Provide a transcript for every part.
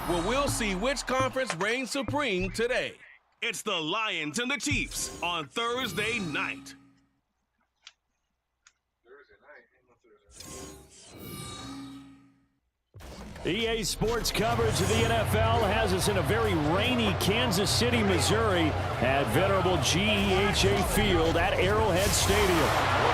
where we'll see which conference reigns supreme today. It's the Lions and the Chiefs on Thursday night. EA Sports coverage of the NFL has us in a very rainy Kansas City, Missouri at venerable GEHA Field at Arrowhead Stadium.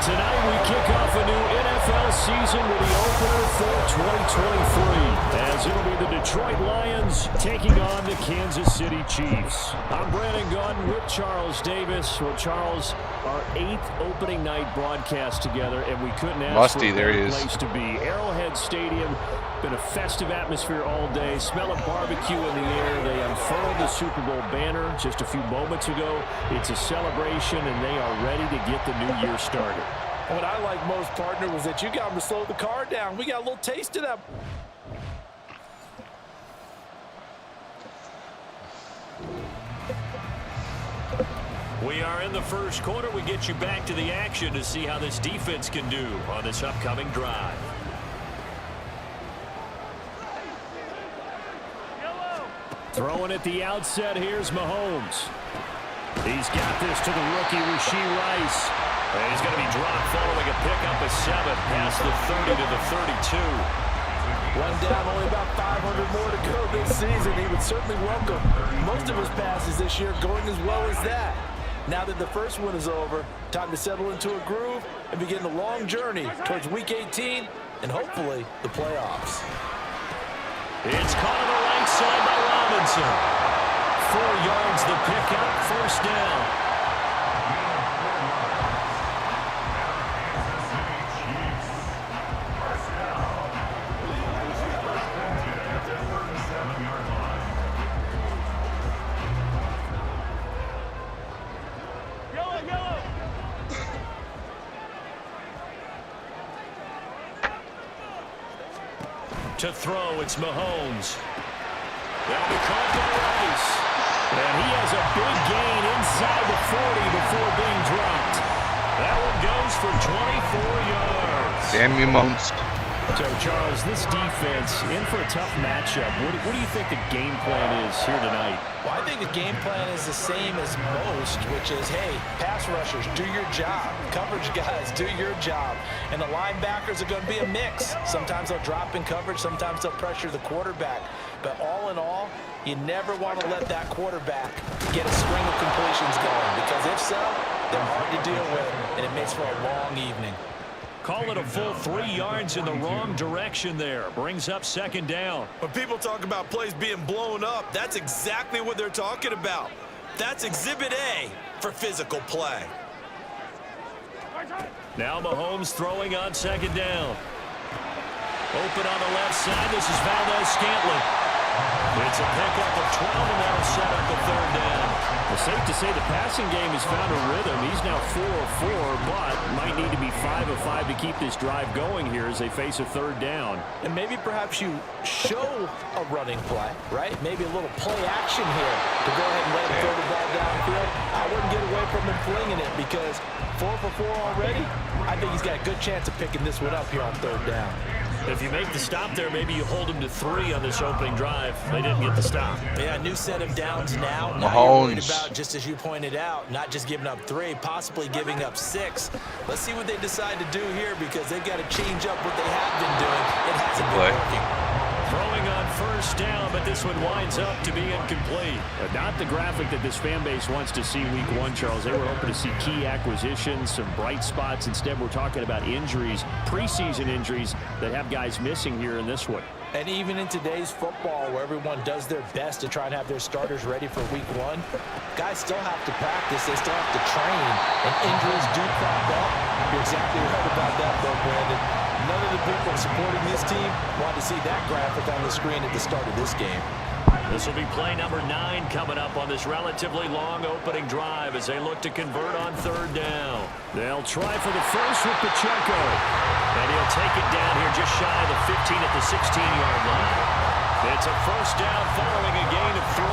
Tonight we kick off a new NFL season with the opener for 2023, as it'll be the Detroit Lions taking on the Kansas City Chiefs. I'm Brandon Gaudin with Charles Davis. Well, Charles, our 8th opening night broadcast together, and we couldn't ask for a better place to be. Arrowhead Stadium. Been a festive atmosphere all day. Smell of barbecue in the air. They unfurled the Super Bowl banner just a few moments ago. It's a celebration, and they are ready to get the new year started. What I like most, partner, was that you got them to slow the car down. We got a little taste of that. We are in the first quarter. We get you back to the action to see how this defense can do on this upcoming drive. Throwing at the outset, here's Mahomes. He's got this to the rookie, Rashee Rice. And he's going to be dropped following a pickup of 7 past the 30 to the 32. Run down, only about 500 more to go this season. He would certainly welcome most of his passes this year going as well as that. Now that the first one is over, time to settle into a groove and begin the long journey towards Week 18 and hopefully the playoffs. It's caught on the right side by Robinson. 4 yards the pickup, first down. To throw, it's Mahomes. That'll be caught by Rice. And he has a big gain inside the 40 before being dropped. That one goes for 24 yards. Damn you, Mahomes. So, Charles, this defense in for a tough matchup. What do you think the game plan is here tonight? Well, I think the game plan is the same as most, which is, hey, pass rushers, do your job. Coverage guys, do your job. And the linebackers are going to be a mix. Sometimes they'll drop in coverage. Sometimes they'll pressure the quarterback. But all in all, you never want to let that quarterback get a string of completions going, because if so, they're hard to deal with, and it makes for a long evening. Call it a full 3 yards in the wrong direction there. Brings up second down. When people talk about plays being blown up, that's exactly what they're talking about. That's Exhibit A for physical play. Now Mahomes throwing on second down. Open on the left side. This is Valdez-Scantling. It's a pickup of 12, and that'll set up the third down. It's safe to say the passing game has found a rhythm. He's now 4 of 4, but might need to be 5 of 5 to keep this drive going here as they face a third down. And maybe perhaps you show a running play, right? Maybe a little play action here to go ahead and let him throw the ball downfield. I wouldn't get away from him flinging it, because 4 for 4 already, I think he's got a good chance of picking this one up here on third down. If you make the stop there, maybe you hold him to 3 on this opening drive. They didn't get the stop. Yeah, new set of downs now. Mahomes. Now you're worried about, just as you pointed out, not just giving up 3, possibly giving up 6. Let's see what they decide to do here, because they've got to change up what they have been doing. It hasn't been working. Throwing on first down, but this one winds up to be incomplete. Not the graphic that this fan base wants to see week 1, Charles. They were hoping to see key acquisitions, some bright spots. Instead, we're talking about injuries, preseason injuries that have guys missing here in this one. And even in today's football, where everyone does their best to try and have their starters ready for week 1, guys still have to practice. They still have to train, and injuries do crop up. You're exactly right about that, though, Brandon. None of the people supporting this team want to see that graphic on the screen at the start of this game. This will be play number 9 coming up on this relatively long opening drive as they look to convert on third down. They'll try for the first with Pacheco. And he'll take it down here just shy of the 15 at the 16-yard line. It's a first down following a gain of 3.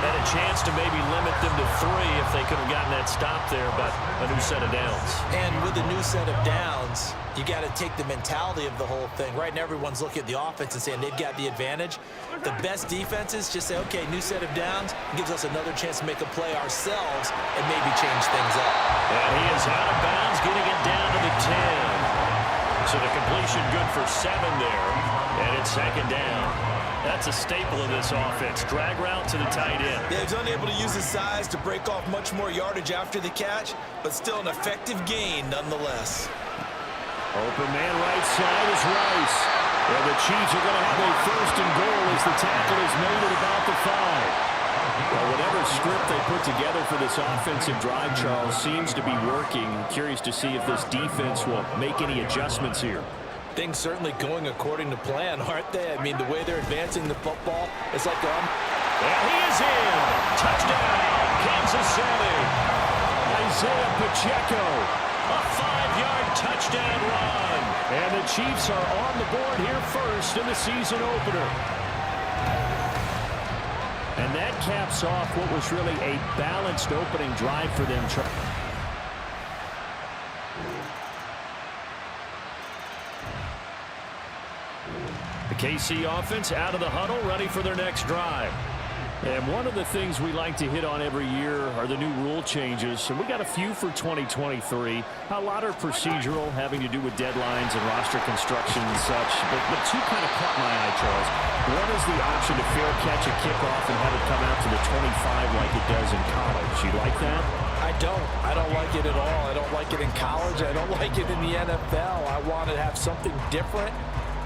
And it chance to maybe limit them to 3 if they could have gotten that stop there, but a new set of downs. And with a new set of downs, you got to take the mentality of the whole thing. Right now, everyone's looking at the offense and saying they've got the advantage. The best defenses just say, okay, new set of downs gives us another chance to make a play ourselves and maybe change things up. And he is out of bounds, getting it down to the 10. So the completion good for 7 there, and it's second down. That's a staple of this offense. Drag route to the tight end. Yeah, he's unable to use his size to break off much more yardage after the catch, but still an effective gain nonetheless. Open man right side is Rice. And the Chiefs are going to have a first and goal as the tackle is made at about the 5. Well, whatever script they put together for this offensive drive, Charles, seems to be working. Curious to see if this defense will make any adjustments here. Things certainly going according to plan, aren't they? I mean, the way they're advancing the football, it's like they're on. And he is in. Touchdown, Kansas City. Isaiah Pacheco, a 5-yard touchdown run. And the Chiefs are on the board here first in the season opener. And that caps off what was really a balanced opening drive for them. The KC offense out of the huddle, ready for their next drive. And one of the things we like to hit on every year are the new rule changes. And we got a few for 2023. A lot are procedural, having to do with deadlines and roster construction and such. But 2 kind of caught my eye, Charles. One is the option to fair catch a kickoff and have it come out to the 25 like it does in college. You like that? I don't like it at all. I don't like it in college. I don't like it in the NFL. I want to have something different.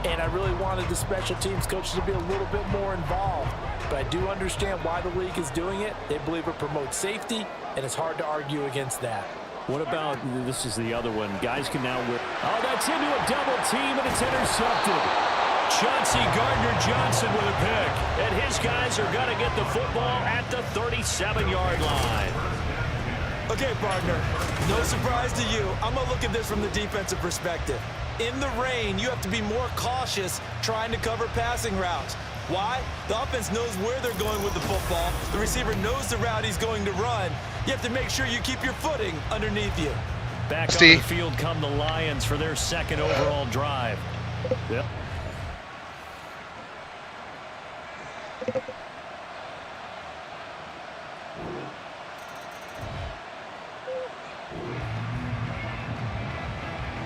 And I really wanted the special teams coaches to be a little bit more involved. But I do understand why the league is doing it. They believe it promotes safety, and it's hard to argue against that. What about, this is the other one, guys can now wear. Oh, that's into a double team, and it's intercepted. Chauncey Gardner-Johnson with a pick. And his guys are going to get the football at the 37-yard line. Okay, partner, no surprise to you. I'm going to look at this from the defensive perspective. In the rain, you have to be more cautious trying to cover passing routes. Why? The offense knows where they're going with the football. The receiver knows the route he's going to run. You have to make sure you keep your footing underneath you. Back on the field come the Lions for their second overall drive. Yep.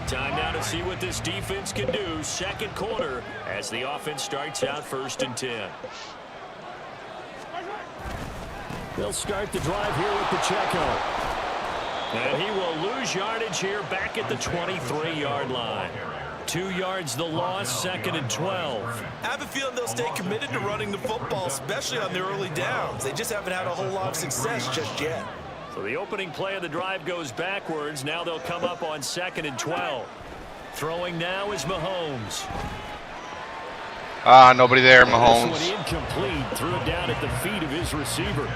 Time now to see what this defense can do. Second quarter as the offense starts out 1st and 10. They'll start the drive here with Pacheco. And he will lose yardage here back at the 23-yard line. 2 yards the loss, 2nd and 12. I have a feeling they'll stay committed to running the football, especially on their early downs. They just haven't had a whole lot of success just yet. So the opening play of the drive goes backwards. Now they'll come up on 2nd and 12. Throwing now is Mahomes. Nobody there, Mahomes. This one incomplete. Threw it down at the feet of his receiver.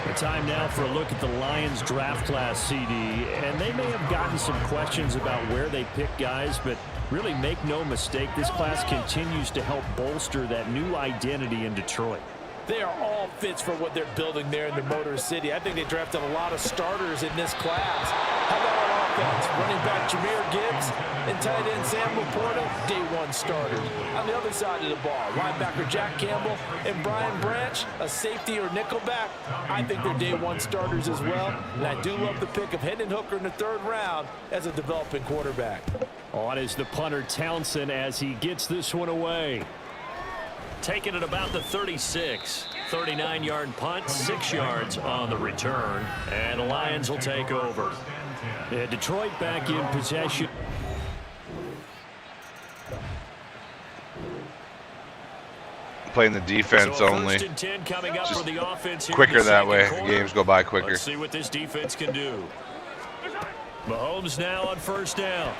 The time now for a look at the Lions draft class, CD. And they may have gotten some questions about where they pick guys, but really make no mistake, this class continues to help bolster that new identity in Detroit. They are all fits for what they're building there in the Motor City. I think they drafted a lot of starters in this class. How about on offense? Running back Jahmyr Gibbs and tight end Sam Laporta, day 1 starters. On the other side of the ball, linebacker Jack Campbell and Brian Branch, a safety or nickelback. I think they're day 1 starters as well. And I do love the pick of Hendon Hooker in the 3rd round as a developing quarterback. On is the punter Townsend as he gets this one away. Taking it about the 36. 39-yard punt, 6 yards on the return. And the Lions will take over. And Detroit back in possession. Playing the defense so only. 1st and 10 coming up for the offense here quicker in the that way. quarter. Games go by quicker. Let's see what this defense can do. Mahomes now on 1st down.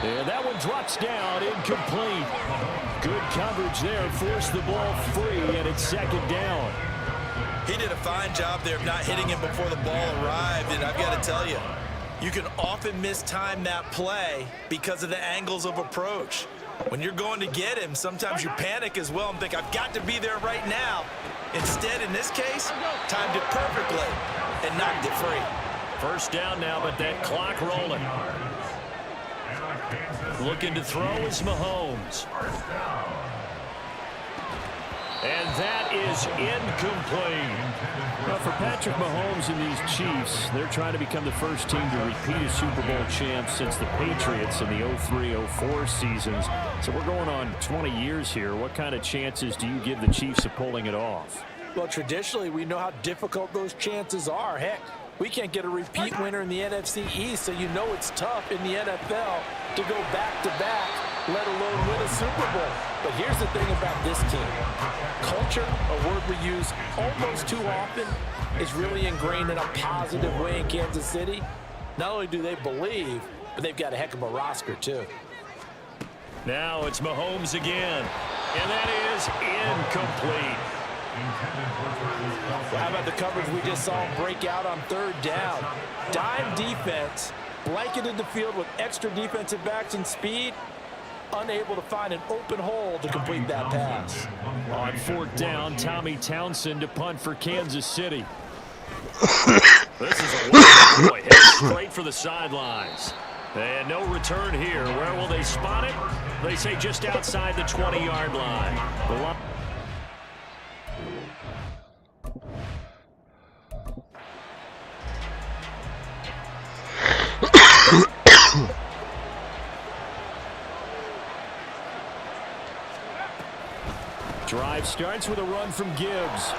And that one drops down, incomplete. Good coverage there, forced the ball free, and it's 2nd down. He did a fine job there of not hitting him before the ball arrived, and I've got to tell you, you can often mistime that play because of the angles of approach. When you're going to get him, sometimes you panic as well and think, I've got to be there right now. Instead, in this case, timed it perfectly and knocked it free. First down now, but that clock rolling. Looking to throw is Mahomes. And that is incomplete. Now for Patrick Mahomes and these Chiefs, they're trying to become the first team to repeat as Super Bowl champs since the Patriots in the 03-04 seasons. So we're going on 20 years here. What kind of chances do you give the Chiefs of pulling it off? Well, traditionally, we know how difficult those chances are. Heck, we can't get a repeat winner in the NFC East, so you know it's tough in the NFL to go back-to-back, let alone win a Super Bowl. But here's the thing about this team. Culture, a word we use almost too often, is really ingrained in a positive way in Kansas City. Not only do they believe, but they've got a heck of a roster, too. Now it's Mahomes again, and that is incomplete. Well, how about the coverage we just saw him break out on third down? Dime defense, blanketed the field with extra defensive backs and speed, unable to find an open hole to complete that pass. On fourth down, Tommy Townsend to punt for Kansas City. This is a wide boy, head straight for the sidelines. And no return here. Where will they spot it? They say just outside the 20-yard line. Drive starts with a run from Gibbs.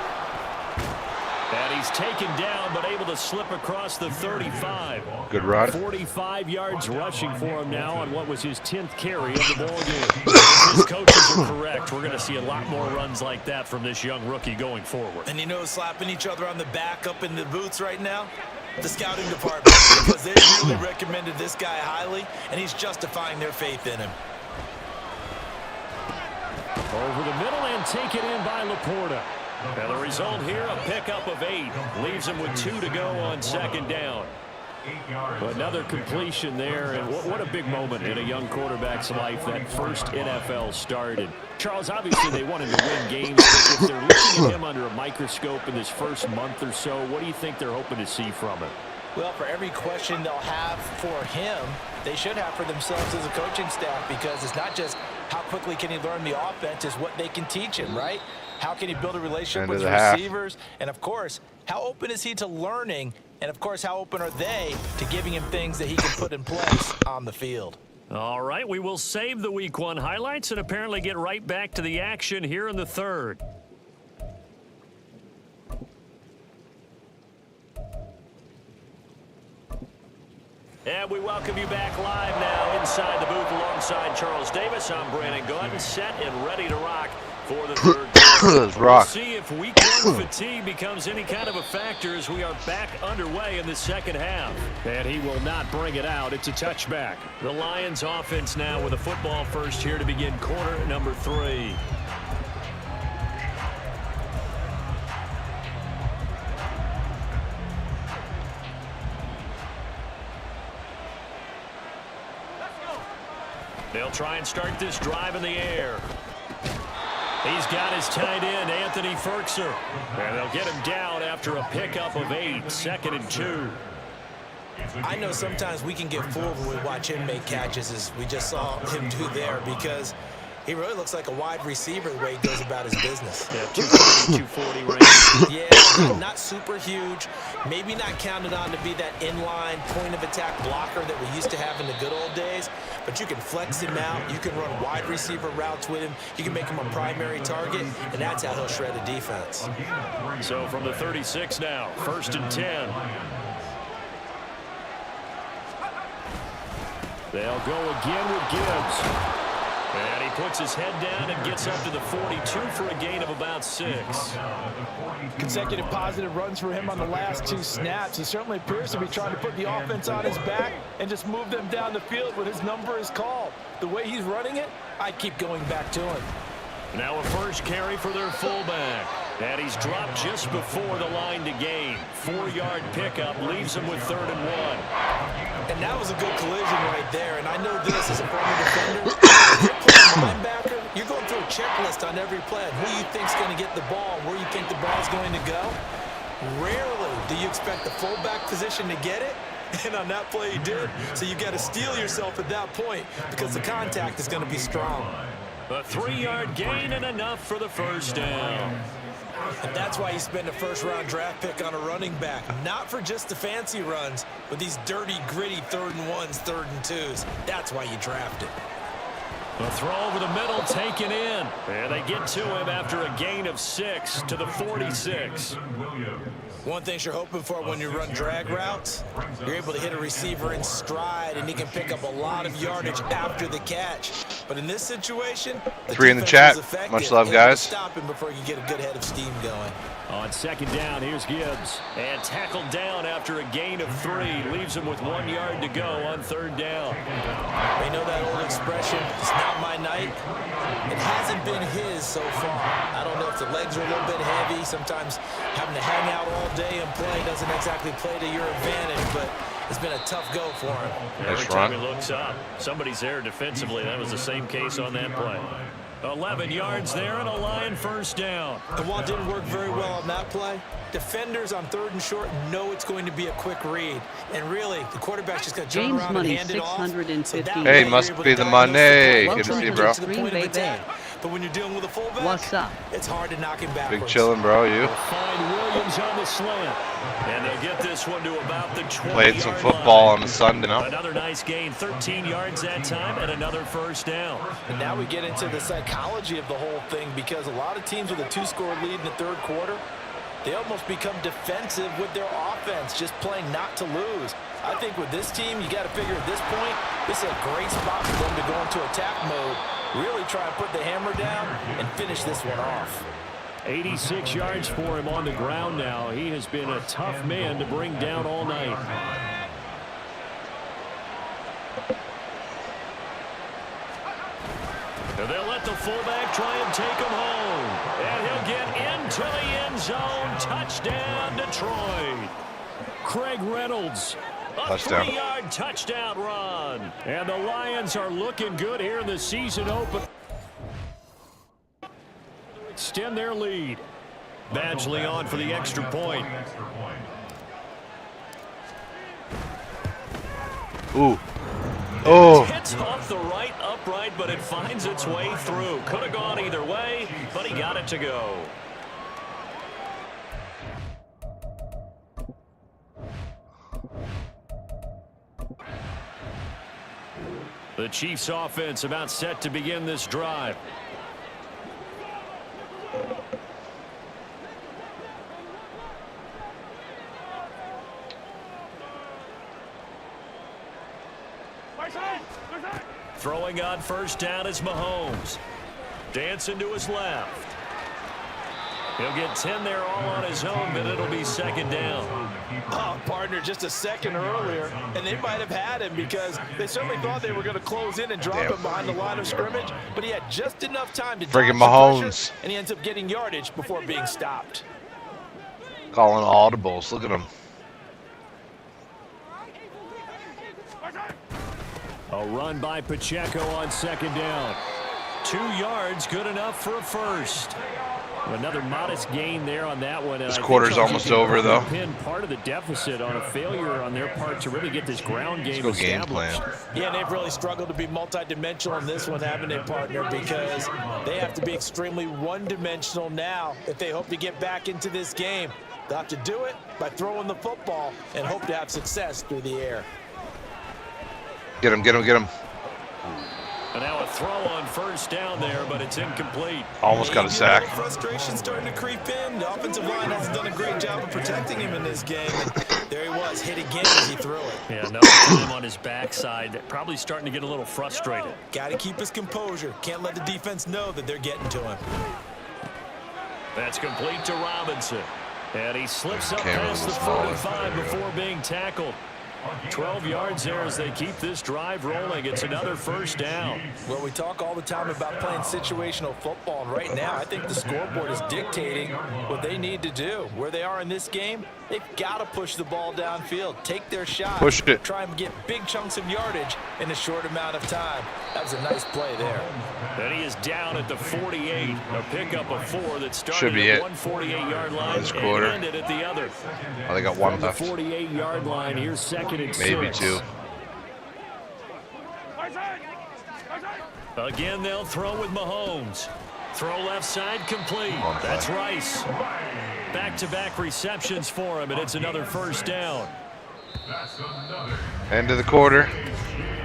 And he's taken down, but able to slip across the 35. Good run. 45 yards rushing for him now on what was his 10th carry of the ball game. If his coaches are correct, we're going to see a lot more runs like that from this young rookie going forward. And you know, slapping each other on the back up in the booths right now? The scouting department, because they really recommended this guy highly, and he's justifying their faith in him. Over the middle and taken in by Laporta. And the result here, a pickup of 8. Leaves him with 2 to go on second down. Another completion there, and what a big moment in a young quarterback's life, that first NFL started. Charles, obviously they want him to win games, but if they're looking at him under a microscope in this first month or so, what do you think they're hoping to see from him? Well, for every question they'll have for him, they should have for themselves as a coaching staff, because it's not just how quickly can he learn the offense, it's what they can teach him, right? How can he build a relationship with his receivers? And, of course, how open is he to learning? And, of course, how open are they to giving him things that he can put in place on the field? All right, we will save the Week 1 highlights and apparently get right back to the action here in the third. And we welcome you back live now inside the booth alongside Charles Davis. I'm Brandon Gordon, set and ready to rock for the third quarter. We'll see if Week 1 fatigue becomes any kind of a factor as we are back underway in the second half. And he will not bring it out. It's a touchback. The Lions offense now with a football first here to begin quarter number 3. They'll try and start this drive in the air. He's got his tight end, Anthony Ferkser. And they'll get him down after a pickup of 8, 2nd and 2. I know sometimes we can get fooled when we watch him make catches, as we just saw him do there, because he really looks like a wide receiver the way he goes about his business. Yeah, 240 range. Yeah, not super huge. Maybe not counted on to be that inline point-of-attack blocker that we used to have in the good old days. But you can flex him out. You can run wide receiver routes with him. You can make him a primary target, and that's how he'll shred a defense. So from the 36 now, 1st and 10. They'll go again with Gibbs. And he puts his head down and gets up to the 42 for a gain of about 6. Consecutive positive runs for him on the last 2 snaps. He certainly appears to be trying to put the offense on his back and just move them down the field when his number is called. The way he's running it, I'd keep going back to him. Now a first carry for their fullback. And he's dropped just before the line to gain. 4-yard pickup leaves him with 3rd and 1. And that was a good collision right there. And I know this as a former defender. If you're playing linebacker, you're going through a checklist on every play, who you think's going to get the ball, where you think the ball's going to go. Rarely do you expect the fullback position to get it, and on that play he did. So you got to steel yourself at that point because the contact is going to be strong. A 3-yard gain and enough for the first down. And that's why you spend a first-round draft pick on a running back. Not for just the fancy runs, but these dirty, gritty 3rd and 1s, 3rd and 2s. That's why you draft it. The throw over the middle taken in. And they get to him after a gain of 6 to the 46. One thing you're hoping for when you run drag routes, you're able to hit a receiver in stride, and he can pick up a lot of yardage after the catch. But in this situation, the 3 in the chat. Much love, guys. Stop him before you get a good head of steam going. On second down, here's Gibbs. And tackled down after a gain of 3. Leaves him with 1 yard to go on 3rd down. They know that old expression, it's not my night. It hasn't been his so far. I don't know if the legs are a little bit heavy. Sometimes having to hang out all day and play doesn't exactly play to your advantage, but it's been a tough go for him. Every time he looks up, somebody's there defensively. That was the same case on that play. 11 yards there and a Lion first down. And while it didn't work very well on that play, defenders on 3rd and short know it's going to be a quick read. And really, the quarterback's just got to turn around and hand it off. So hey, must be the money. Good to see you, bro. But when you're dealing with a fullback, what's up? It's hard to knock him backwards. Big chillin', bro. You find Williams on the slant. And they'll get this one to about the 20-yard played some football on the Sunday, no? Another nice gain, 13 yards that time, and another first down. And now we get into the psychology of the whole thing, because a lot of teams with a 2-score lead in the 3rd quarter, they almost become defensive with their offense, just playing not to lose. I think with this team, you got to figure at this point, this is a great spot for them to go into attack mode, really try and put the hammer down and finish this one off. 86 yards for him on the ground now. He has been a tough man to bring down all night. And they'll let the fullback try and take him home. And he'll get into the end zone. Touchdown, Detroit. Craig Reynolds. A 3-yard touchdown run. And the Lions are looking good here in the season opener. Extend their lead. Badgley on for the extra point. Ooh. Oh. It hits off the right upright, but it finds its way through. Could have gone either way, but he got it to go. The Chiefs offense about set to begin this drive. Throwing on first down is Mahomes. Dancing to his left. He'll get 10 there all on his own, but it'll be second down. Oh, partner, just a second earlier, and they might have had him because they certainly thought they were going to close in and drop him behind the line of scrimmage, but he had just enough time to friggin' Mahomes, and he ends up getting yardage before being stopped. Calling audibles. Look at him. A run by Pacheco on second down. 2 yards, good enough for a first. Another modest gain there on that one. This quarter's almost over, though. Part of the deficit on a failure on their part to really get this ground game established. Game plan. Yeah, and they've really struggled to be multi-dimensional in this one, haven't they, partner? Because they have to be extremely one-dimensional now if they hope to get back into this game. They'll have to do it by throwing the football and hope to have success through the air. Get him, get him, get him. And now a throw on first down there, but it's incomplete. Almost got a sack. Frustration starting to creep in. The offensive line has done a great job of protecting him in this game. And there he was, hit again as he threw it. Yeah, another time on his backside. Probably starting to get a little frustrated. Got to keep his composure. Can't let the defense know that they're getting to him. That's complete to Robinson. And he slips up past the 45 before being tackled. 12 yards there as they keep this drive rolling. It's another first down. Well, we talk all the time about playing situational football, and right now I think the scoreboard is dictating what they need to do. Where they are in this game, they've got to push the ball downfield, take their shot, push it, try and get big chunks of yardage in a short amount of time. That was a nice play there. And he is down at the 48. A pickup of 4 that started should be at it. 148-yard line This quarter. and ended at the other. Oh, they got one From the left. 48-yard line, here's second and 6. Maybe 2. Again, they'll throw with Mahomes. Throw left side complete. That's Rice. Back-to-back receptions for him, and it's another first down. End of the quarter.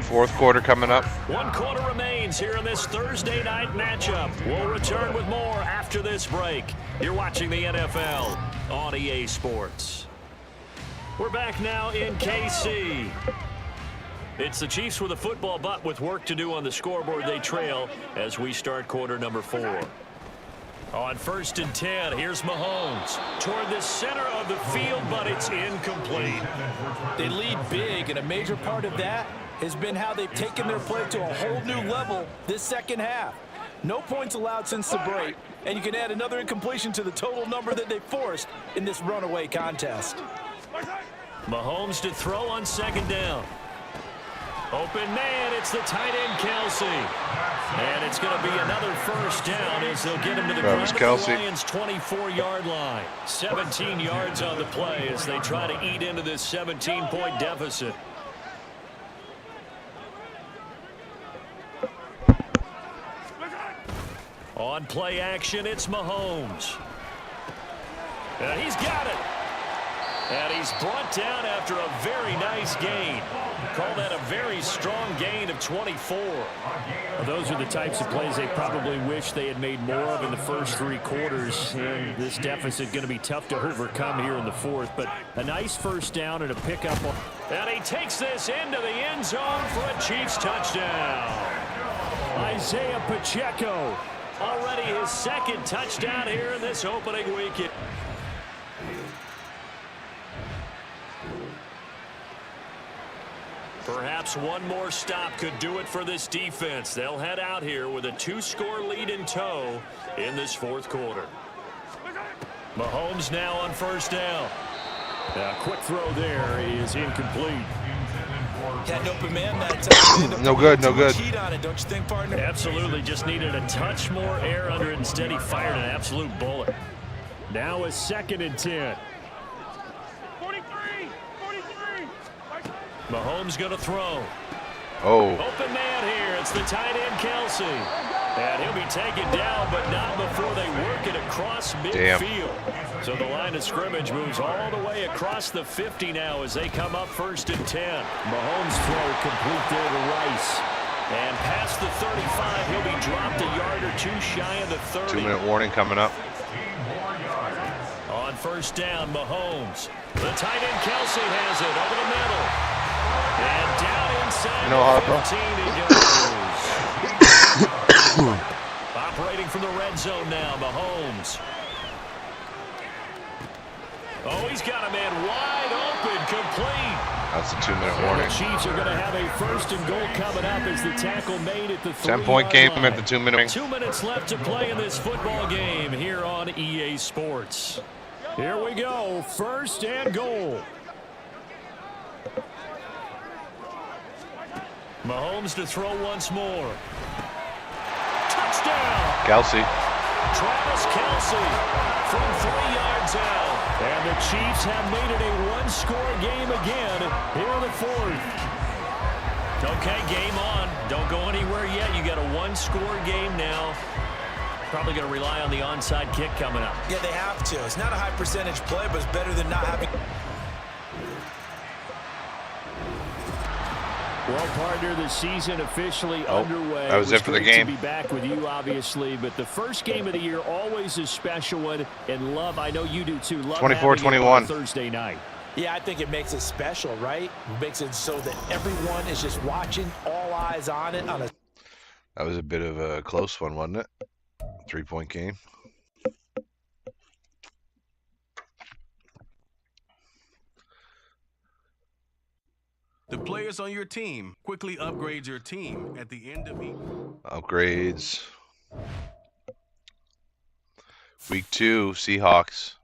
Fourth quarter coming up. 1 quarter remains here in this Thursday night matchup. We'll return with more after this break. You're watching the NFL on EA Sports. We're back now in KC. It's the Chiefs with a football, but with work to do on the scoreboard. They trail as we start quarter number 4. On 1st and 10, here's Mahomes toward the center of the field, but it's incomplete. They lead big, and a major part of that has been how they've taken their play to a whole new level this second half. No points allowed since the break, and you can add another incompletion to the total number that they forced in this runaway contest. Mahomes to throw on 2nd down. Open man, it's the tight end, Kelsey. And it's going to be another first down as they'll get him to the ground at the Lions' 24-yard line. 17 yards on the play as they try to eat into this 17-point deficit. On play action, it's Mahomes. And he's got it. And he's brought down after a very nice gain. Call that a very strong gain of 24. Well, those are the types of plays they probably wish they had made more of in the first 3 quarters. And this deficit going to be tough to overcome here in the 4th. But a nice first down and a pickup. And he takes this into the end zone for a Chiefs touchdown. Isaiah Pacheco, already his 2nd touchdown here in this opening weekend. Perhaps one more stop could do it for this defense. They'll head out here with a 2-score lead in tow in this 4th quarter. Mahomes now on 1st down. A quick throw there is incomplete. Had an open man that time. No good, no good. Heat on it, don't you think, partner? Absolutely, just needed a touch more air under it. Instead, he fired an absolute bullet. Now a 2nd and 10. Mahomes going to throw. Oh. Open man here. It's the tight end, Kelsey. And he'll be taken down, but not before they work it across midfield. So the line of scrimmage moves all the way across the 50 now as they come up 1st and 10. Mahomes throw complete there to Rice. And past the 35, he'll be dropped a yard or 2 shy of the 30. 2-minute warning coming up. On 1st down, Mahomes. The tight end, Kelsey, has it over the middle. And down inside the 15 he goes. Operating from the red zone now, Mahomes. Oh, he's got a man wide open, complete. That's a 2-minute warning. The Chiefs are going to have a 1st and goal coming up as the tackle made at the 10-point game line. at the 2-minute. 2 minutes left to play in this football game here on EA Sports. Here we go, 1st and goal. Mahomes to throw once more. Touchdown! Kelsey. Travis Kelsey from 3 yards out. And the Chiefs have made it a 1-score game again here in the 4th. Okay, game on. Don't go anywhere yet. You got a 1-score game now. Probably going to rely on the onside kick coming up. Yeah, they have to. It's not a high percentage play, but it's better than not having. Well, partner, the season officially underway. That was it for the game. To be back with you, obviously, but the first game of the year always a special one. And love, I know you do too. Love 24-21 Thursday night. Yeah, I think it makes it special, right? It makes it so that everyone is just watching, all eyes on it. That was a bit of a close one, wasn't it? 3-point game. players on your team. Quickly upgrade your team at the end of each. Upgrades. Week 2, Seahawks.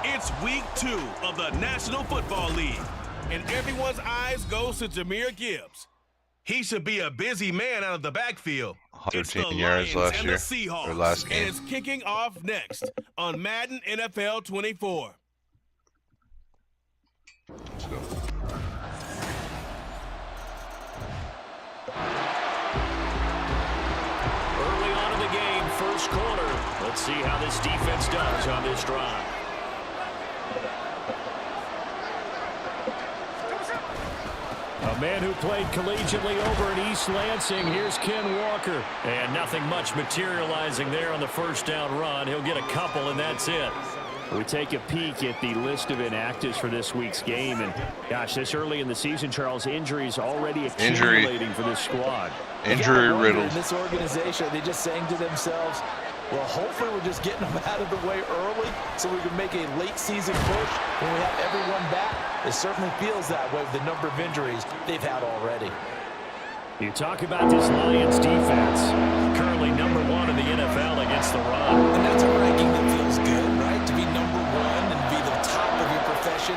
It's week 2 of the National Football League, and everyone's eyes goes to Jahmyr Gibbs. He should be a busy man out of the backfield. 113 yards last year, or last game. And it's kicking off next on Madden NFL 24. Let's go. Early on in the game, first quarter. Let's see how this defense does on this drive. A man who played collegiately over at East Lansing. Here's Ken Walker. And nothing much materializing there on the first down run. He'll get a couple, and that's it. We take a peek at the list of inactives for this week's game. And, gosh, this early in the season, Charles, injuries already accumulating for this squad. Injury riddled. In this organization, are they just saying to themselves, well, hopefully we're just getting them out of the way early so we can make a late season push when we have everyone back. It certainly feels that way with the number of injuries they've had already. You talk about this Lions defense, currently number 1 in the NFL against the run. And that's a ranking that feels good, right? To be number 1 and be the top of your profession.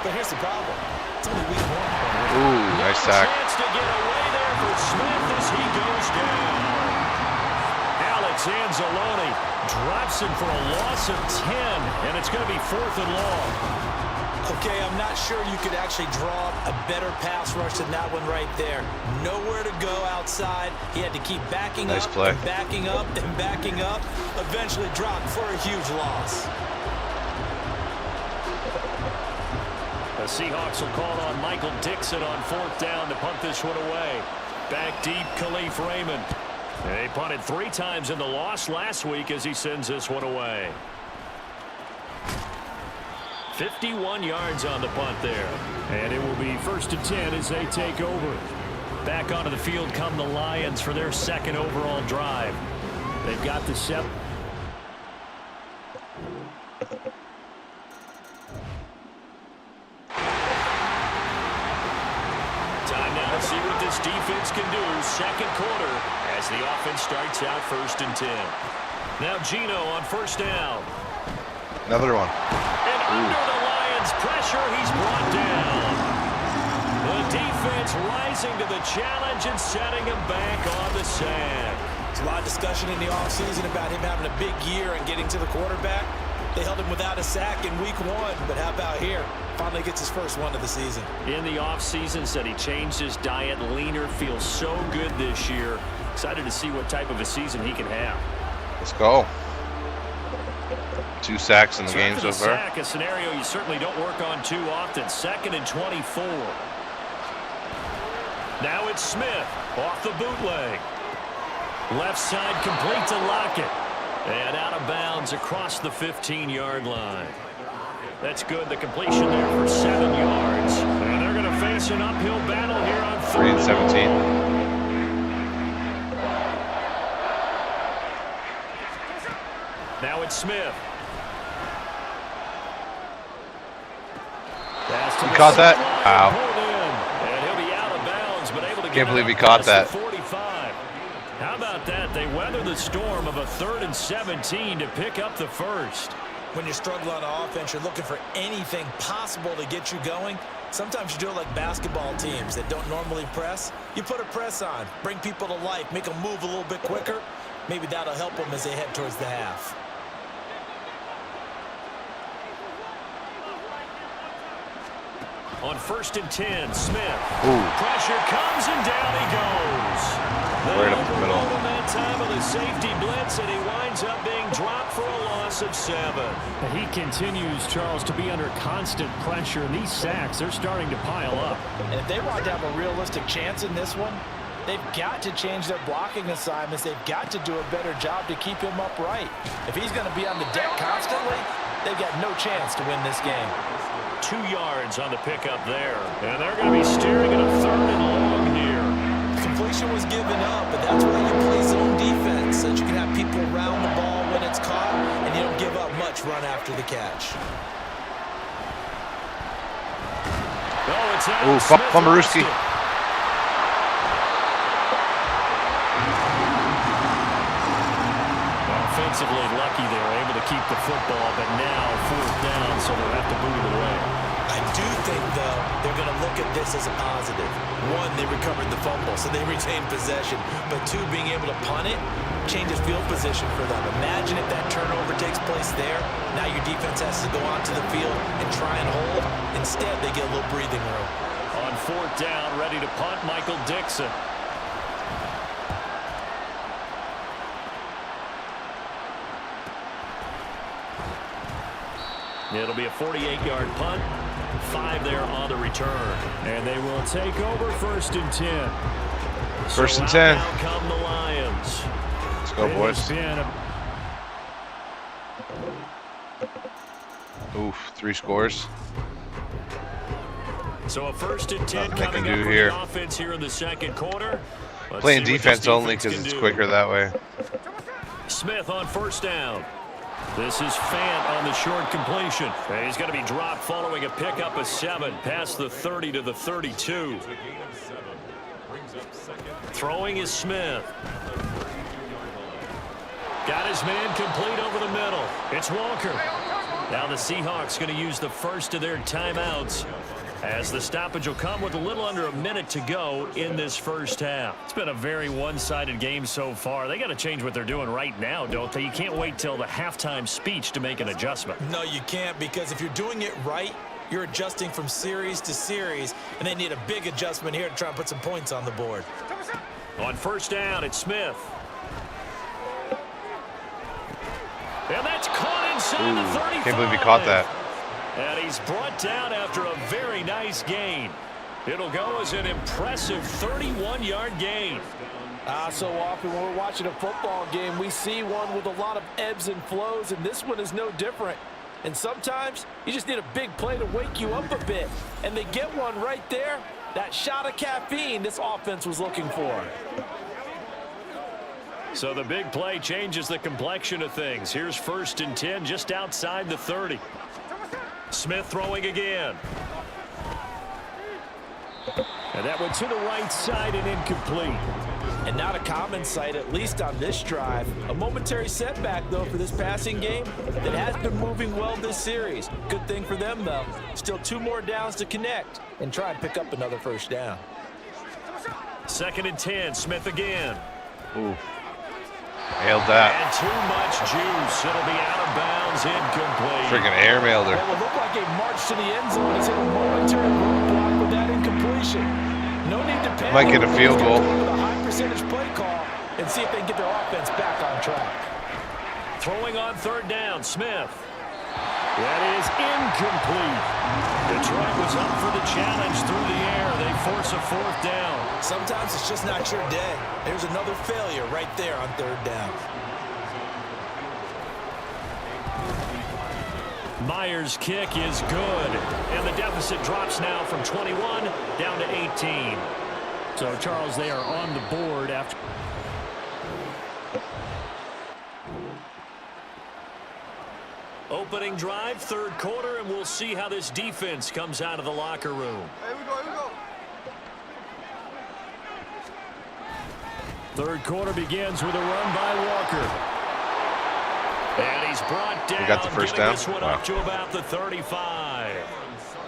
But here's the problem. It's only week 1. Ooh, nice sack. Chance to get away there for Smith as he goes down. Alex Anzalone drops him for a loss of 10, and it's going to be 4th and long. Okay, I'm not sure you could actually draw a better pass rush than that one right there. Nowhere to go outside. He had to keep backing up, and backing up, and backing up. Eventually dropped for a huge loss. The Seahawks will call on Michael Dixon on 4th down to punt this one away. Back deep, Khalif Raymond. They punted 3 times in the loss last week as he sends this one away. 51 yards on the punt there. And it will be 1st and 10 as they take over. Back onto the field come the Lions for their 2nd overall drive. They've got the set. Time now to see what this defense can do. 2nd quarter as the offense starts out 1st and 10. Now Gino on 1st down. Another one. And under the Lions' pressure, he's brought down. The defense rising to the challenge and setting him back on the sand. There's a lot of discussion in the offseason about him having a big year and getting to the quarterback. They held him without a sack in week 1, but how about here? Finally gets his first one of the season. In the offseason, said he changed his diet, leaner, feels so good this year. Excited to see what type of a season he can have. Let's go. 2 sacks in the game so far. Sack, a scenario you certainly don't work on too often. 2nd and 24. Now it's Smith off the bootleg. Left side complete to Lockett. And out of bounds across the 15-yard line. That's good. The completion there for 7 yards. And they're going to face an uphill battle here on 3rd and 17. Now it's Smith. He caught that? Wow. And he'll be out of bounds, but able to Can't believe he caught that. 45. How about that? They weather the storm of a 3rd and 17 to pick up the first. When you're struggling on offense, you're looking for anything possible to get you going. Sometimes you do it like basketball teams that don't normally press. You put a press on, bring people to life, make them move a little bit quicker. Maybe that'll help them as they head towards the half. On 1st and 10, Smith. Ooh. Pressure comes and down he goes. Right up the middle. That time of the safety blitz, and he winds up being dropped for a loss of 7. He continues, Charles, to be under constant pressure, and these sacks, they're starting to pile up. And if they want to have a realistic chance in this one, they've got to change their blocking assignments. They've got to do a better job to keep him upright. If he's going to be on the deck constantly, they've got no chance to win this game. 2 yards on the pickup there. And they're going to be staring at a 3rd and long here. Completion was given up, but that's why you play zone defense, so that you can have people around the ball when it's caught, and you don't give up much run after the catch. Oh, it's out. Ooh, Fumarooski. Offensively lucky they were able to keep the football, but now 4th down, so they'll have to boot it away. I do think, though, they're going to look at this as a positive. 1, they recovered the fumble, so they retained possession. But 2, being able to punt it changes field position for them. Imagine if that turnover takes place there. Now your defense has to go onto the field and try and hold. Instead, they get a little breathing room. On 4th down, ready to punt, Michael Dixon. It'll be a 48-yard punt. 5 there on the return. And they will take over 1st and 10. 1st and 10. Now come the Lions. Let's go, boys. Oof, 3 scores. So a 1st and 10 Nothing they coming can up do for here. the offense here in the 2nd quarter. Let's Playing see what defense this only defense because it's can do. quicker that way. Smith on 1st down. This is Fant on the short completion. And he's going to be dropped following a pickup of 7 past the 30 to the 32. Throwing is Smith. Got his man complete over the middle. It's Walker. Now the Seahawks going to use the first of their timeouts, as the stoppage will come with a little under a minute to go in this first half. It's been a very one-sided game so far. They got to change what they're doing right now, don't they? You can't wait till the halftime speech to make an adjustment. No, you can't, because if you're doing it right, you're adjusting from series to series, and they need a big adjustment here to try and put some points on the board. On 1st down, it's Smith. And that's caught inside the 35. Can't believe he caught that. And he's brought down after a very nice gain. It'll go as an impressive 31-yard gain. So often when we're watching a football game, we see one with a lot of ebbs and flows, and this one is no different. And sometimes you just need a big play to wake you up a bit. And they get one right there. That shot of caffeine this offense was looking for. So the big play changes the complexion of things. Here's 1st and 10 just outside the 30. Smith throwing again. And that went to the right side and incomplete. And not a common sight, at least on this drive. A momentary setback, though, for this passing game that has been moving well this series. Good thing for them, though. Still 2 more downs to connect and try and pick up another 1st down. 2nd and 10, Smith again. Ooh. Nailed that. And too much juice. It'll be out of bounds, incomplete. Freaking airmailed her. It will look like a march to the end zone. It's hit a momentary roadblock with that incompletion. No need to panic. Might get a field goal. With a high percentage play call and see if they can get their offense back on track. Throwing on 3rd down, Smith. That is incomplete. Detroit was up for the challenge through the air. They force a 4th down. Sometimes it's just not your day. There's another failure right there on 3rd down. Myers' kick is good. And the deficit drops now from 21 down to 18. So, Charles, they are on the board after. Opening drive, 3rd quarter, and we'll see how this defense comes out of the locker room. Here we go. 3rd quarter begins with a run by Walker. And he's brought down. We got the first down. This one up to about the 35.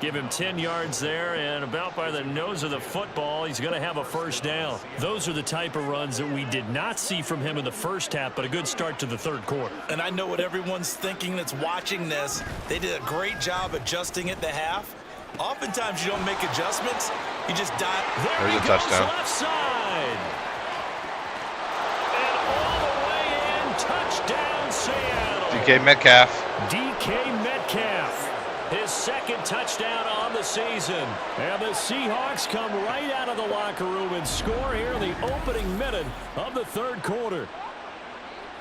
Give him 10 yards there, and about by the nose of the football, he's going to have a first down. Those are the type of runs that we did not see from him in the first half, but a good start to the third quarter. And I know what everyone's thinking that's watching this. They did a great job adjusting at the half. Oftentimes you don't make adjustments. You just dive. There's a touchdown. Left side. And all the way in, touchdown Seattle. DK Metcalf. DK Metcalf. His second touchdown on the season. And the Seahawks come right out of the locker room and score here in the opening minute of the third quarter.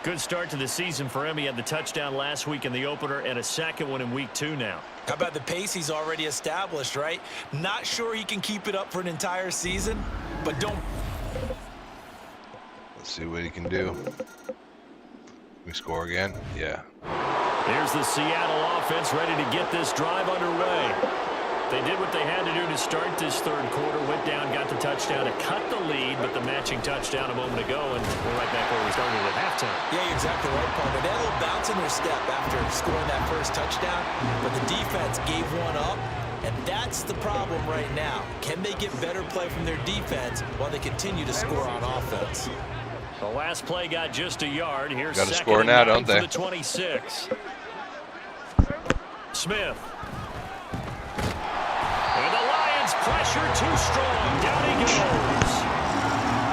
Good start to the season for him. He had the touchdown last week in the opener and a second one in week 2 now. How about the pace he's already established, right? Not sure he can keep it up for an entire season, but don't. Let's see what he can do. We score again? Yeah. Here's the Seattle offense ready to get this drive underway. They did what they had to do to start this third quarter. Went down, got the touchdown to cut the lead, but the matching touchdown a moment ago, and we're right back where we started at halftime. Yeah, you're exactly right, Paul. They had a little bounce in their step after scoring that first touchdown, but the defense gave one up, and that's the problem right now. Can they get better play from their defense while they continue to score on offense? The last play got just a yard. Here's got to second score and now, 9 don't for they? the 26. Smith. And the Lions pressure too strong. Down he goes.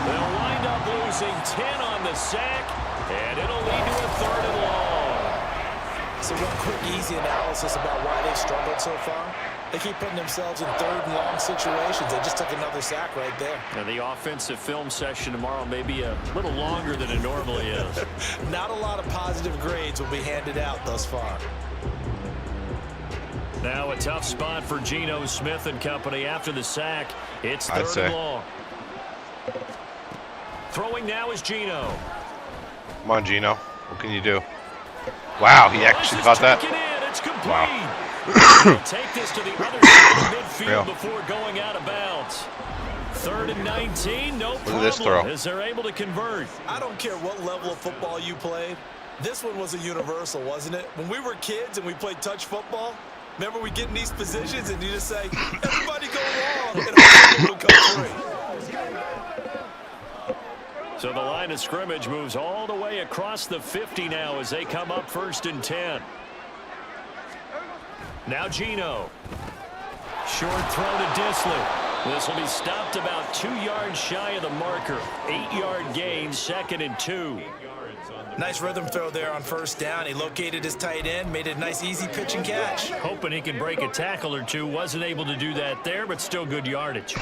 They'll wind up losing 10 on the sack, and it'll lead to a third and long. So one quick, easy analysis about why they've struggled so far. They keep putting themselves in third and long situations. They just took another sack right there. Now the offensive film session tomorrow may be a little longer than it normally is. Not a lot of positive grades will be handed out thus far. Now a tough spot for Geno Smith and company after the sack. It's third and long. Throwing now is Geno. Come on, Geno. What can you do? Wow, he actually caught that. It's complete. Wow. Take this to the other side of the midfield before going out of bounds. 3rd and 19, no problem. Look at this throw. As they're able to convert. I don't care what level of football you played. This one was a universal, wasn't it? When we were kids and we played touch football, remember we get in these positions and you just say, everybody go long, and everybody would come free. So the line of scrimmage moves all the way across the 50 now as they come up 1st and 10. Now Geno. Short throw to Disley. This will be stopped about 2 yards shy of the marker. 8-yard gain, 2nd and 2. Nice rhythm throw there on 1st down. He located his tight end, made it a nice easy pitch and catch. Hoping he can break a tackle or two. Wasn't able to do that there, but still good yardage.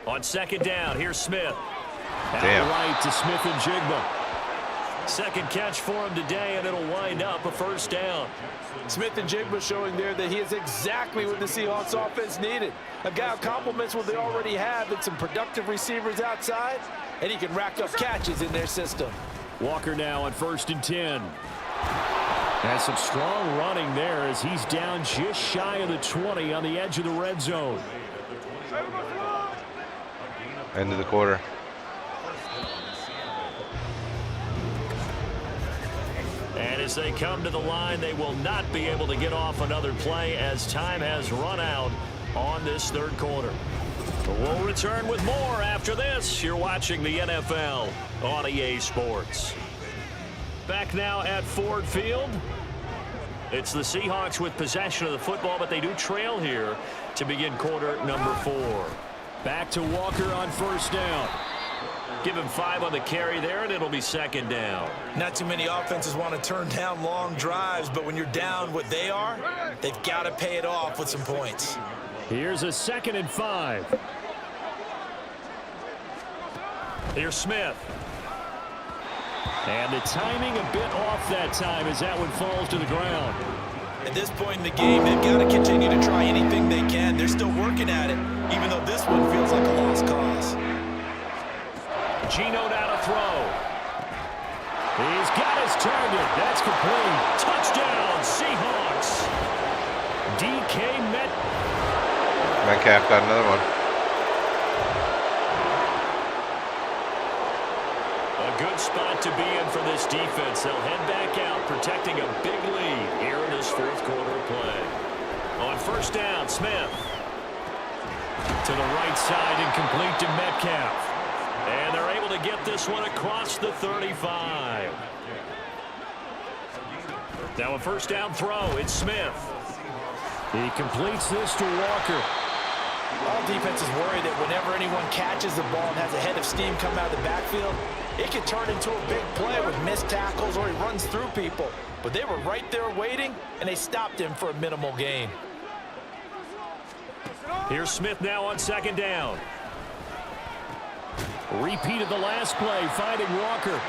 On 2nd down, here's Smith. Out right to Smith and Jigba. Second catch for him today, and it'll wind up a 1st down. Smith and Jigba showing there that he is exactly what the Seahawks offense needed. A guy who complements what they already have and some productive receivers outside, and he can rack up catches in their system. Walker now on 1st and 10. Has some strong running there as he's down just shy of the 20 on the edge of the red zone. End of the quarter. And as they come to the line, they will not be able to get off another play as time has run out on this third quarter. We'll return with more after this. You're watching the NFL on EA Sports. Back now at Ford Field. It's the Seahawks with possession of the football, but they do trail here to begin quarter number 4. Back to Walker on 1st down. Give him 5 on the carry there, and it'll be 2nd down. Not too many offenses want to turn down long drives, but when you're down what they are, they've got to pay it off with some points. Here's a 2nd and 5. Here's Smith. And the timing a bit off that time as that one falls to the ground. At this point in the game, they've got to continue to try anything they can. They're still working at it, even though this one feels like a lost cause. Geno now to throw. He's got his target. That's complete. Touchdown, Seahawks. DK Metcalf got another one. A good spot to be in for this defense. They'll head back out, protecting a big lead here in this fourth quarter of play. On first down, Smith. To the right side and complete to Metcalf. And they're able to get this one across the 35. Now a first down throw. It's Smith. He completes this to Walker. All defenses worry that whenever anyone catches the ball and has a head of steam come out of the backfield, it can turn into a big play with missed tackles or he runs through people. But they were right there waiting, and they stopped him for a minimal gain. Here's Smith now on second down. Repeat of the last play, finding Walker.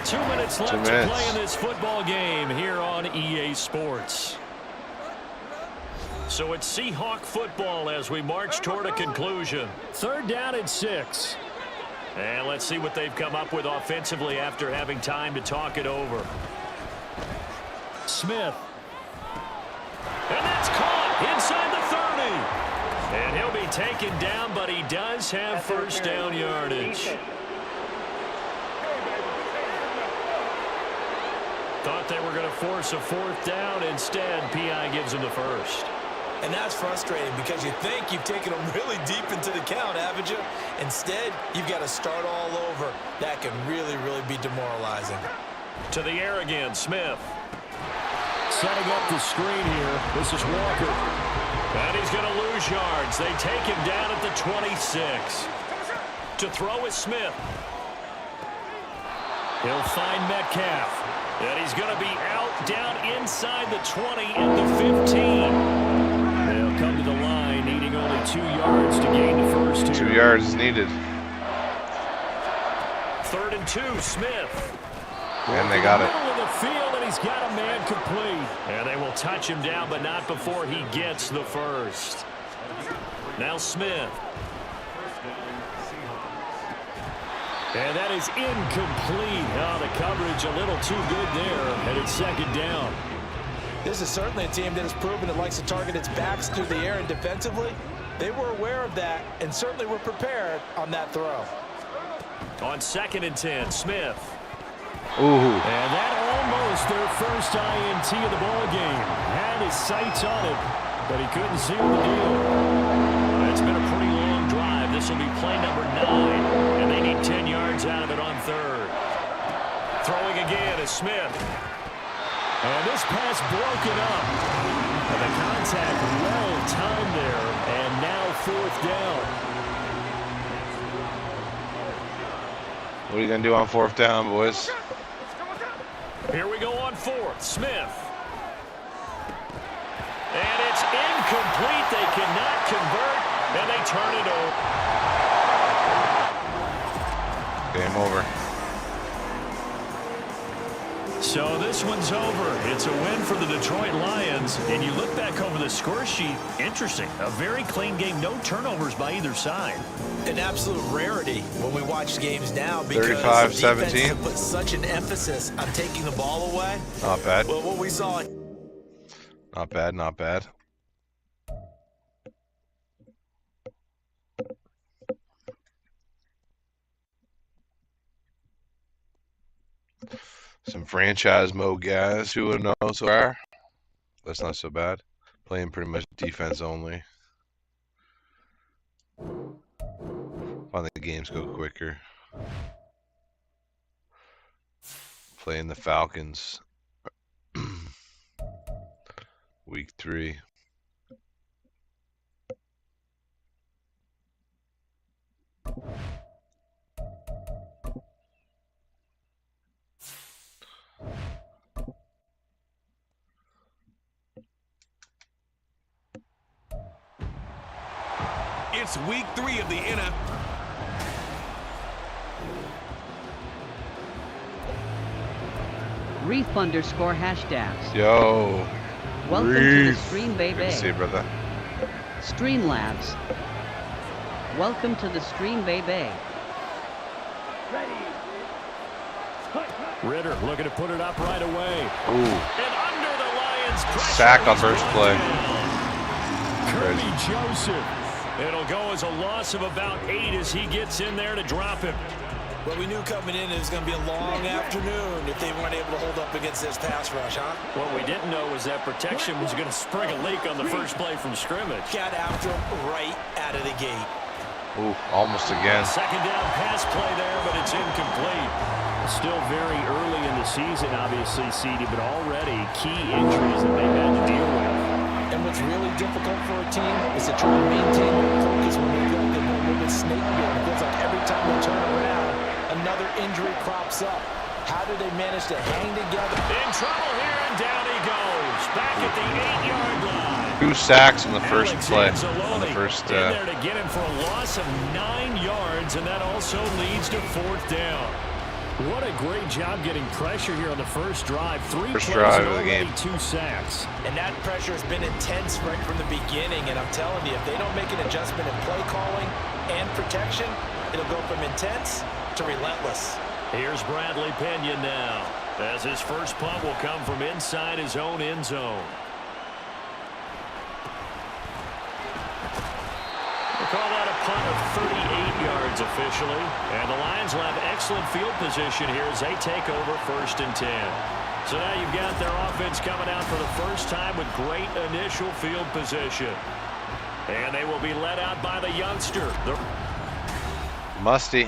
Two minutes left to play in this football game here on EA Sports. So it's Seahawk football as we march toward a conclusion. Third down and 6. And let's see what they've come up with offensively after having time to talk it over. Smith. And that's caught inside the 30. And he'll be taken down, but he does have first down yardage. Thought they were going to force a fourth down. Instead, P.I. gives him the first. And that's frustrating because you think you've taken them really deep into the count, haven't you? Instead, you've got to start all over. That can really, really be demoralizing. To the air again, Smith. Setting up the screen here. This is Walker. And he's going to lose yards. They take him down at the 26. To throw is Smith. He'll find Metcalf. And he's going to be out down inside the 20 at the 15. They'll come to the line needing only 2 yards to gain the first here. 2 yards is needed. Third and 2, Smith. And they got it. Middle of the field, and he's got a man complete. And they will touch him down, but not before he gets the first. Now Smith. And that is incomplete. Oh, the coverage a little too good there, and it's second down. This is certainly a team that has proven it likes to target its backs through the air and defensively. They were aware of that and certainly were prepared on that throw. On second and 10, Smith. Ooh. And that almost their first INT of the ball game. Had his sights on it, but he couldn't seal the deal. It's been a pretty long drive. This will be play number 9, and they need 10 yards out of it on third. Throwing again is Smith. And this pass broken up. And the contact well timed there, and now fourth down. What are you going to do on fourth down, boys? Here we go on fourth. Smith. And it's incomplete. They cannot convert, and they turn it over. Game over. So this one's over. It's a win for the Detroit Lions. And you look back over the score sheet, interesting. A very clean game, no turnovers by either side. An absolute rarity when we watch games now because 35-17. put such an emphasis on taking the ball away. Not bad. Well, what we saw. Not bad, not bad. Some franchise mode guys who would know so far. That's not so bad. Playing pretty much defense only. Find the games go quicker. Playing the Falcons. Week 3. It's week 3 of the NFL. Reef _#dabs. Yo. Welcome Reef. to the stream, baby. Good to see you, brother. Streamlabs. Welcome to the stream, baby. Ritter looking to put it up right away. Ooh. And under the Lions' pressure. Sack on first play. Kirby Joseph. It'll go as a loss of about 8 as he gets in there to drop him. Well, we knew coming in it was going to be a long afternoon if they weren't able to hold up against this pass rush, huh? What we didn't know was that protection was going to spring a leak on the first play from scrimmage. Got after him right out of the gate. Ooh, almost again. Second down pass play there, but it's incomplete. Still very early in the season, obviously, CD, but already key injuries that they've had to deal with. And what's really difficult for a team is to try and maintain their focus when they feel like they're a little bit snake bit. It feels like every time they turn around, another injury crops up. How do they manage to hang together? In trouble here, and down he goes. Back at the 8-yard line. 2 sacks in the first play. On the first. In there to get him for a loss of 9 yards, and that also leads to 4th down. What a great job getting pressure here on the first drive. 3 First plays drive and of the already game. 2 sacks. And that pressure has been intense right from the beginning. And I'm telling you, if they don't make an adjustment in play calling and protection, it'll go from intense to relentless. Here's Bradley Pena now, as his first punt will come from inside his own end zone. We'll call that a punt of 38 yards officially. And the Lions will have excellent field position here as they take over 1st and 10. So now you've got their offense coming out for the first time with great initial field position. And they will be led out by the youngster. Musty.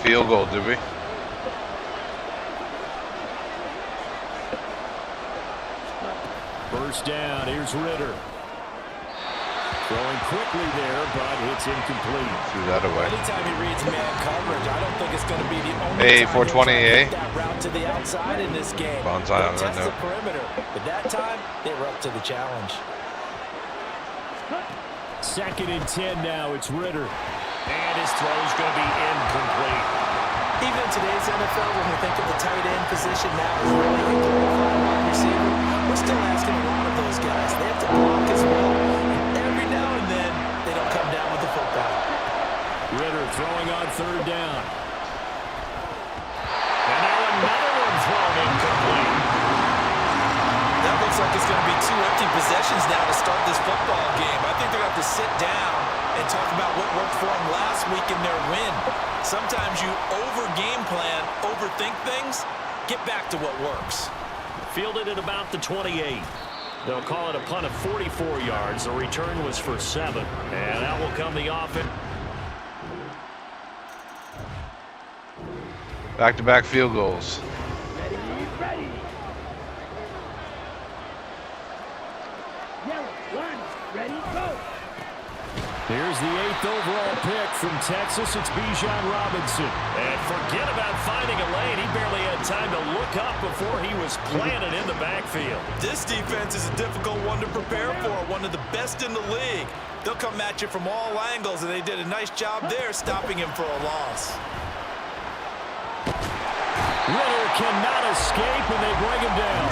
Field goal, did we? First down, here's Ritter. Throwing quickly there, but it's incomplete. Threw that away. Anytime he reads man coverage, I don't think it's going to be the only Hey, time 420, he'll try to get that route to the outside in this game. Bonsai on that They'll test note. the perimeter, but that time they were up to the challenge. 2nd and 10 now, it's Ritter. And his throw's going to be incomplete. Even in today's NFL, when we think of the tight end position now as really a glorified wide receiver, we're still asking a lot of those guys. They have to block as well. And every now and then, they don't come down with the football. Ritter throwing on 3rd down. And now another one thrown incomplete. That looks like it's going to be 2 empty possessions now to start this football game. I think they're going to have to sit down and talk about what worked for them last week in their win. Sometimes you over-game plan, overthink things, get back to what works. Fielded at about the 28. They'll call it a punt of 44 yards. The return was for 7. And out will come the offense. Back-to-back field goals. Ready. Yellow, 1, ready, go. Here's the 8th overall pick from Texas. It's Bijan Robinson. And forget about finding a lane. He barely had time to look up before he was planted in the backfield. This defense is a difficult one to prepare for, one of the best in the league. They'll come at you from all angles, and they did a nice job there stopping him for a loss. Ritter cannot escape, and they bring him down.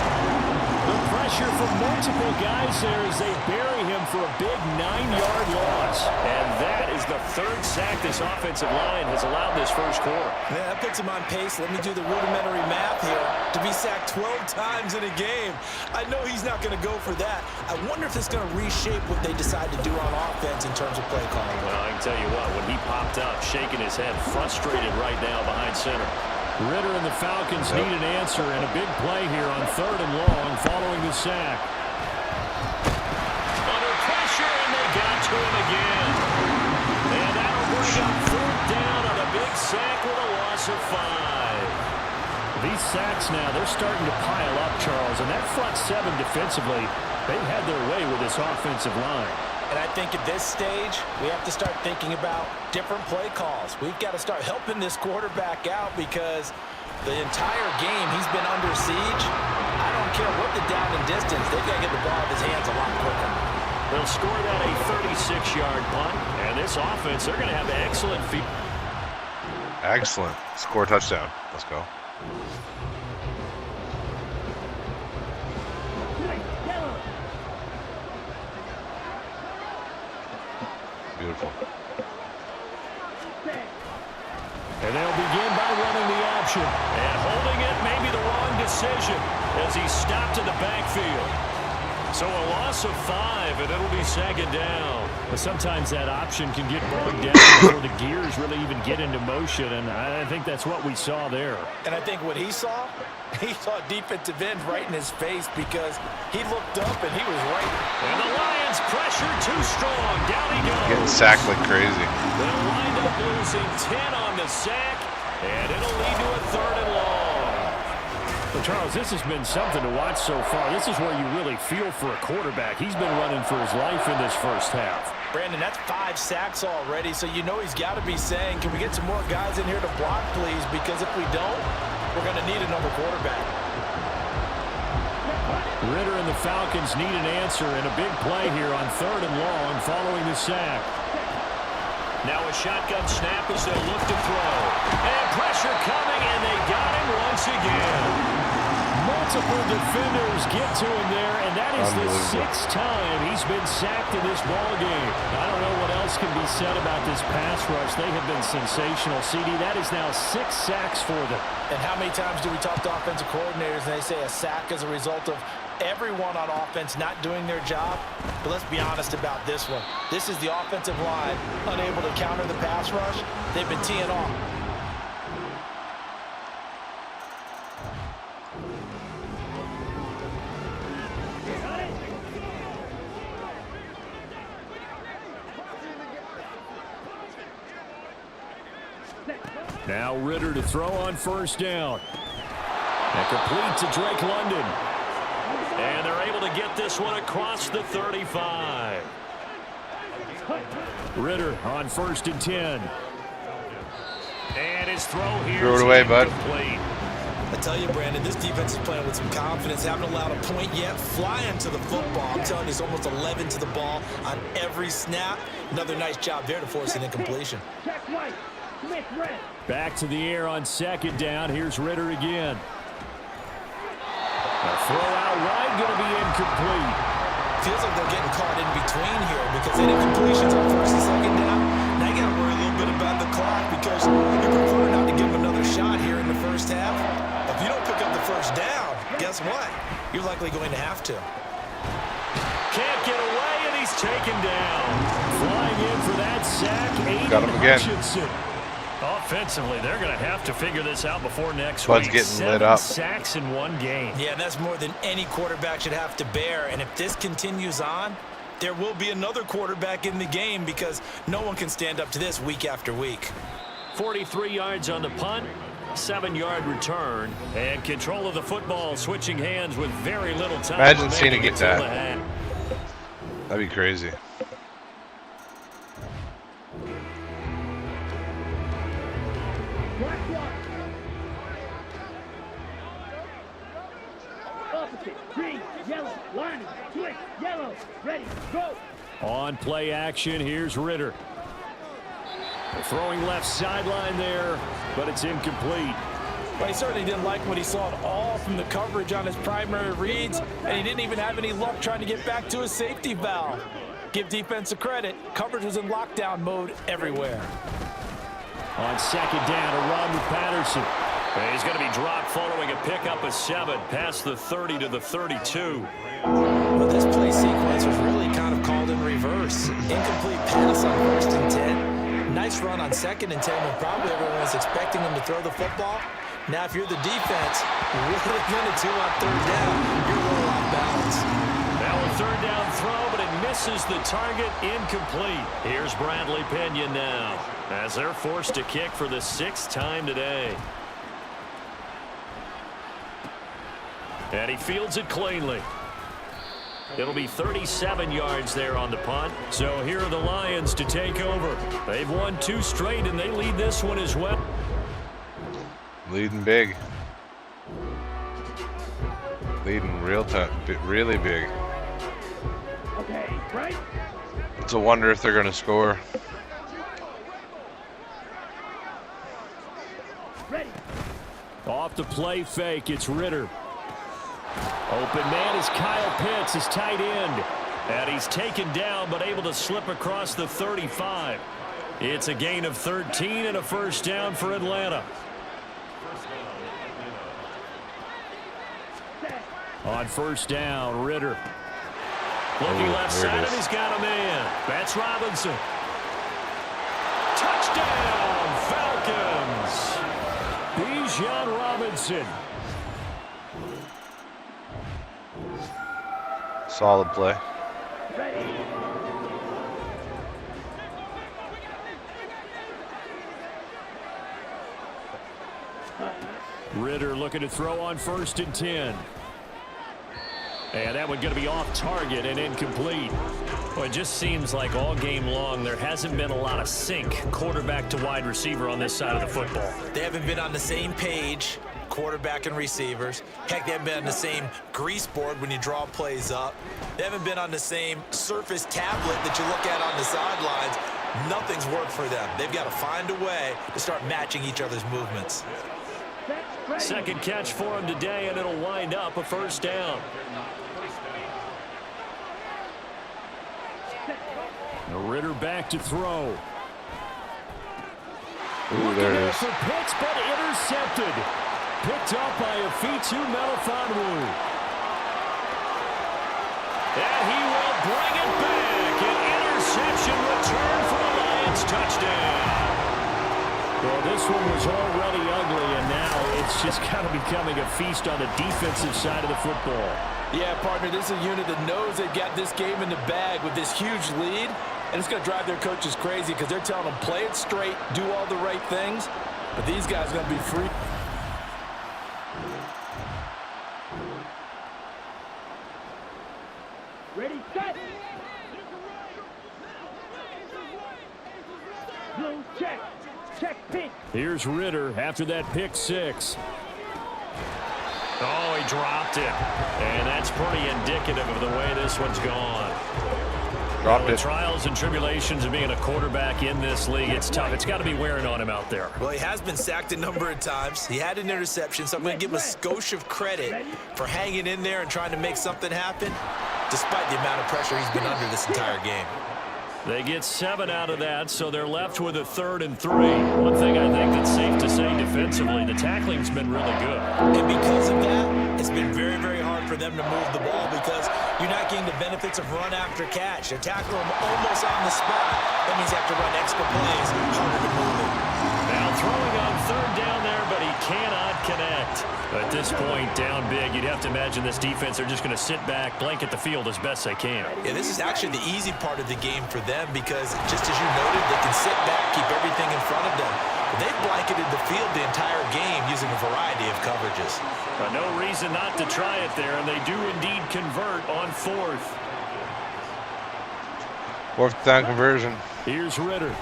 The pressure from multiple guys there as they bury him for a big 9-yard loss. And that is the 3rd sack this offensive line has allowed this first quarter. Yeah, that puts him on pace. Let me do the rudimentary math here. To be sacked 12 times in a game, I know he's not going to go for that. I wonder if it's going to reshape what they decide to do on offense in terms of play calling. Well, I can tell you what, when he popped up, shaking his head, frustrated right now behind center. Ritter and the Falcons need an answer, and a big play here on 3rd and long following the sack. Under pressure, and they got to him again. And that'll bring up 4th down on a big sack with a loss of 5. These sacks now, they're starting to pile up, Charles, and that front 7 defensively, they've had their way with this offensive line. And I think at this stage, we have to start thinking about different play calls. We've got to start helping this quarterback out because the entire game he's been under siege. I don't care what the down and distance, they've got to get the ball out of his hands a lot quicker. They'll score that a 36-yard punt, and this offense, they're going to have excellent feet. Excellent. Score a touchdown. Let's go. Yellow. Beautiful. And they'll begin by running the option. And holding it may be the wrong decision as he's stopped in the backfield. So a loss of 5, and it'll be second down. But sometimes that option can get bogged down before the gears really even get into motion, and I think that's what we saw there. And I think what he saw defensive end right in his face because he looked up and he was right. And the Lions pressure too strong. Down he goes. Getting sacked like crazy. They'll wind up losing 10 on the sack, and it'll lead to a 3rd and long. Well, Charles, this has been something to watch so far. This is where you really feel for a quarterback. He's been running for his life in this first half. Brandon, that's 5 sacks already, so you know he's got to be saying, can we get some more guys in here to block, please? Because if we don't, we're going to need another quarterback. Ritter and the Falcons need an answer, and a big play here on 3rd and long following the sack. Now a shotgun snap as they'll look to throw. And pressure coming, and they got him once again. Multiple defenders get to him there, and that is the 6th time he's been sacked in this ballgame. I don't know what else can be said about this pass rush. They have been sensational, CD. That is now 6 sacks for them. And how many times do we talk to offensive coordinators and they say a sack is a result of everyone on offense not doing their job? But let's be honest about this one. This is the offensive line unable to counter the pass rush. They've been teeing off. Now Ritter to throw on 1st down. And complete to Drake London. And they're able to get this one across the 35. Ritter on 1st and 10. And his throw here. Throw it away, bud. I tell you, Brandon, this defense is playing with some confidence. Haven't allowed a point yet. Flying to the football. I'm telling you, it's almost 11 to the ball on every snap. Another nice job there to force an incompletion. Back to the air on 2nd down. Here's Ritter again. A throw out wide, going to be incomplete. Feels like they're getting caught in between here because they had incompletions on 1st and 2nd down. Now you got to worry a little bit about the clock because you prefer not to give them another shot here in the 1st half. If you don't pick up the 1st down, guess what? You're likely going to have to. Can't get away, and he's taken down. Flying in for that sack, Aiden Got him again. Hutchinson. Offensively, they're going to have to figure this out before next Bud's week. getting lit up. 7 sacks in one game. Yeah, that's more than any quarterback should have to bear. And if this continues on, there will be another quarterback in the game because no one can stand up to this week after week. 43 yards on the punt, 7-yard return, and control of the football switching hands with very little time. Imagine seeing it get that. That'd be crazy. Green, yellow, lining, switch, yellow, ready, go. On play action, here's Ritter. Throwing left sideline there, but it's incomplete. But he certainly didn't like what he saw at all from the coverage on his primary reads, and he didn't even have any luck trying to get back to his safety valve. Give defense a credit. Coverage was in lockdown mode everywhere. On 2nd down, to Rodney Patterson. And he's going to be dropped following a pickup of 7 past the 30 to the 32. Well, this play sequence was really kind of called in reverse. Incomplete pass on 1st and 10. Nice run on 2nd and 10 when probably everyone was expecting him to throw the football. Now, if you're the defense, what are they going to do on 3rd down? You're a little off balance. Now a 3rd down throw, but it misses the target, incomplete. Here's Bradley Pinion now as they're forced to kick for the 6th time today. And he fields it cleanly. It'll be 37 yards there on the punt. So here are the Lions to take over. They've won 2 straight, and they lead this one as well. Leading big. Leading really big. Okay, right? It's a wonder if they're going to score. Ready. Off the play fake, it's Ritter. Open man is Kyle Pitts, his tight end. And he's taken down, but able to slip across the 35. It's a gain of 13 and a first down for Atlanta. On first down, Ritter. Looking left side, and he's got a man. That's Robinson. Touchdown, Falcons. Bijan Robinson. Solid play. Ritter looking to throw on 1st and 10. And that one going to be off target and incomplete. Well, it just seems like all game long there hasn't been a lot of sync quarterback to wide receiver on this side of the football. They haven't been on the same page, quarterback and receivers. Heck, they haven't been on the same grease board when you draw plays up. They haven't been on the same surface tablet that you look at on the sidelines. Nothing's worked for them. They've got to find a way to start matching each other's movements. Second catch for him today, and it'll wind up a first down. Ritter back to throw. Ooh, there it is. For Pitts, but intercepted. Picked up by a Fitu Melifonwu. And he will bring it back. An interception return for a Lions touchdown. Well, this one was already ugly, and now it's just kind of becoming a feast on the defensive side of the football. Yeah, partner, this is a unit that knows they've got this game in the bag with this huge lead, and it's going to drive their coaches crazy because they're telling them play it straight, do all the right things, but these guys are going to be free. Ready, set. Blue, check. Check, pink. Here's Ritter after that pick six. Oh, he dropped it. And that's pretty indicative of the way this one's gone. Dropped The it. trials and tribulations of being a quarterback in this league, it's tough. It's got to be wearing on him out there. Well, he has been sacked a number of times. He had an interception, so I'm going to give him a skosh of credit for hanging in there and trying to make something happen, despite the amount of pressure he's been under this entire game. They get 7 out of that, so they're left with a 3rd and 3. One thing I think that's safe to say defensively, the tackling's been really good. And because of that, it's been very, very hard for them to move the ball because you're not getting the benefits of run after catch. They're tackling them almost on the spot. That means you have to run extra plays, harder to move it. Now throwing on 3rd down there, but he cannot connect. At this point, down big, you'd have to imagine this defense, they're just going to sit back, blanket the field as best they can. Yeah, this is actually the easy part of the game for them because, just as you noted, they can sit back, keep everything in front of them. But they've blanketed the field the entire game using a variety of coverages. No reason not to try it there, and they do indeed convert on 4th. 4th down conversion. Here's Ritter.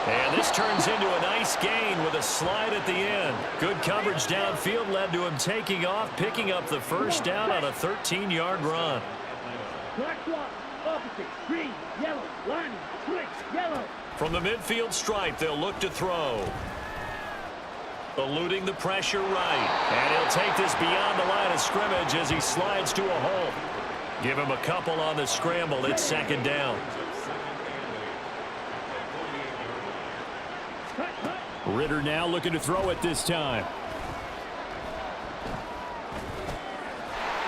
And this turns into a nice gain with a slide at the end. Good coverage downfield led to him taking off, picking up the first down on a 13-yard run. Black block, opposite, green, yellow, line, switch, yellow. From the midfield stripe, they'll look to throw. Eluding the pressure right. And he'll take this beyond the line of scrimmage as he slides to a halt. Give him a couple on the scramble. It's 2nd down. Ritter now looking to throw it this time.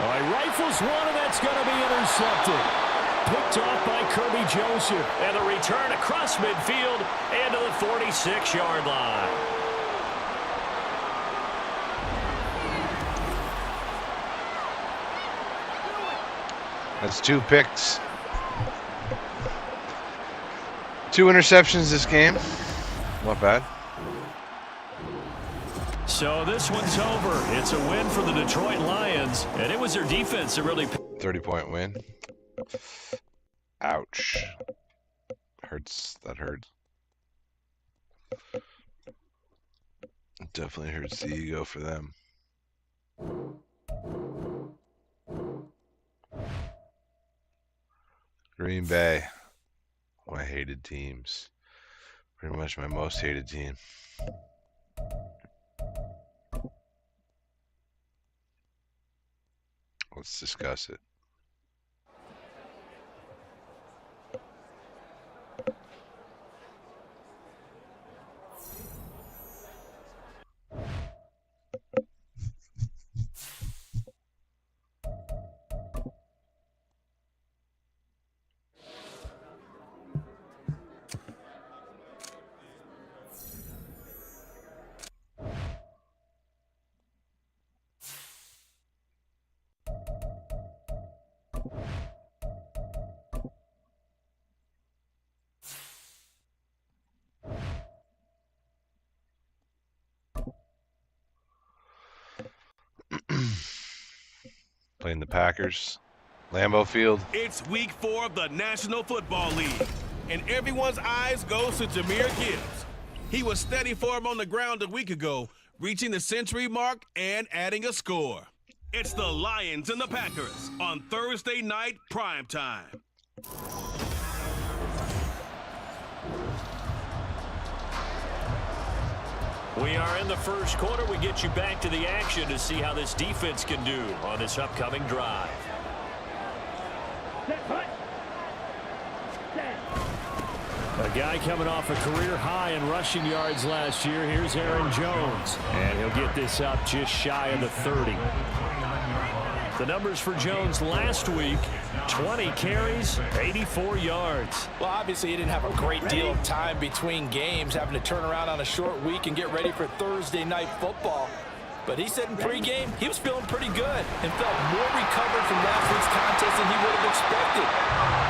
All right, rifles one, and that's going to be intercepted. Picked off by Kirby Joseph. And the return across midfield and to the 46-yard line. That's 2 picks. 2 interceptions this game. Not bad. So this one's over. It's a win for the Detroit Lions, and it was their defense that really... 30-point win. Ouch. Hurts. That hurts. It definitely hurts the ego for them. Green Bay. One of my hated teams. Pretty much my most hated team. Let's discuss it. Playing the Packers. Lambeau Field. It's week 4 of the National Football League, and everyone's eyes go to Jahmyr Gibbs. He was steady for him on the ground a week ago, reaching the century mark and adding a score. It's the Lions and the Packers on Thursday night primetime. We are in the first quarter. We get you back to the action to see how this defense can do on this upcoming drive. A guy coming off a career high in rushing yards last year. Here's Aaron Jones, and he'll get this up just shy of the 30. The numbers for Jones last week: 20 carries, 84 yards. Well, obviously, he didn't have a great deal of time between games, having to turn around on a short week and get ready for Thursday night football. But he said in pregame he was feeling pretty good and felt more recovered from last week's contest than he would have expected.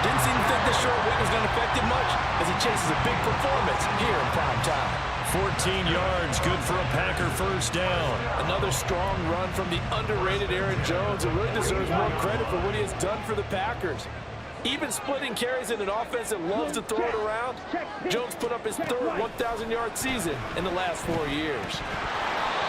Didn't seem to think the short week was going to affect him much as he chases a big performance here in prime time. 14 yards, good for a Packer first down. Another strong run from the underrated Aaron Jones, who really deserves more credit for what he has done for the Packers. Even splitting carries in an offense that loves to throw it around, Jones put up his third 1,000-yard season in the last 4 years.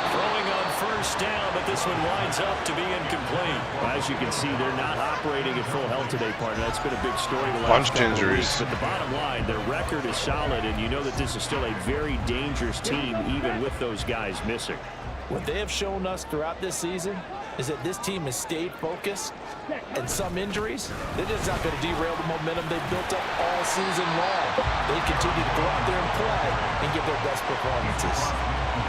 Throwing on first down, but this one winds up to be incomplete. As you can see, they're not operating at full health today, partner. That's been a big story the last couple of weeks. But the bottom line, their record is solid, and you know that this is still a very dangerous team, even with those guys missing. What they have shown us throughout this season is that this team has stayed focused, and some injuries, they're just not going to derail the momentum they've built up all season long. They continue to go out there and play and give their best performances.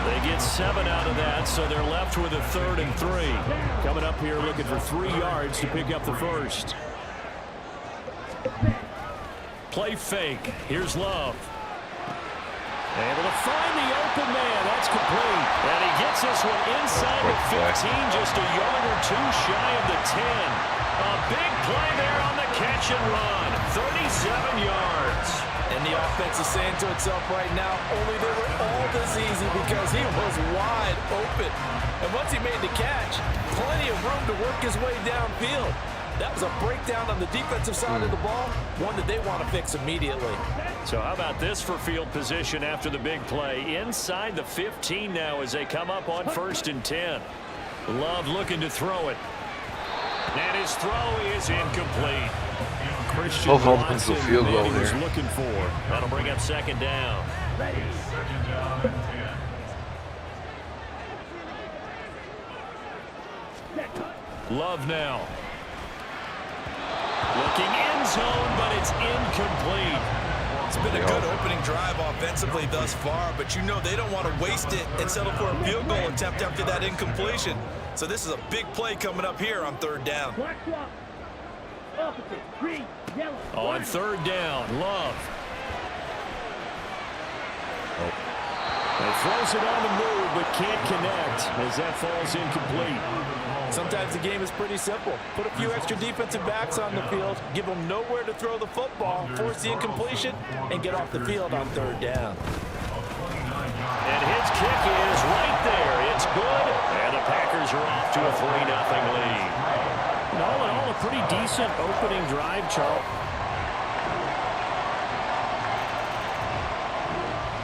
They get 7 out of that, so they're left with a 3rd and 3. Coming up here looking for 3 yards to pick up the first. Play fake. Here's Love. Able to find the open man. That's complete. And he gets this one inside the 15, just a yard or 2 shy of the 10. A big play there on the catch and run. 37 yards. And the offense is saying to itself right now, only they were all this easy because he was wide open. And once he made the catch, plenty of room to work his way downfield. That was a breakdown on the defensive side of the ball, one that they want to fix immediately. So how about this for field position after the big play? Inside the 15 now as they come up on 1st and 10. Love looking to throw it. And his throw is incomplete. Christian Watson, field goal he was there. looking for. That'll bring up 2nd down. Love now. Looking end zone, but it's incomplete. It's been a good opening drive offensively thus far, but you know they don't want to waste it and settle for a field goal attempt after that incompletion. So this is a big play coming up here on 3rd down. On 3rd down, Love. He throws it on the move, but can't connect as that falls incomplete. Sometimes the game is pretty simple. Put a few extra defensive backs on the field, give them nowhere to throw the football, force the incompletion, and get off the field on 3rd down. And his kick is right there. It's good, and the Packers are off to a 3-0 lead. All in all, a pretty decent opening drive, Charles.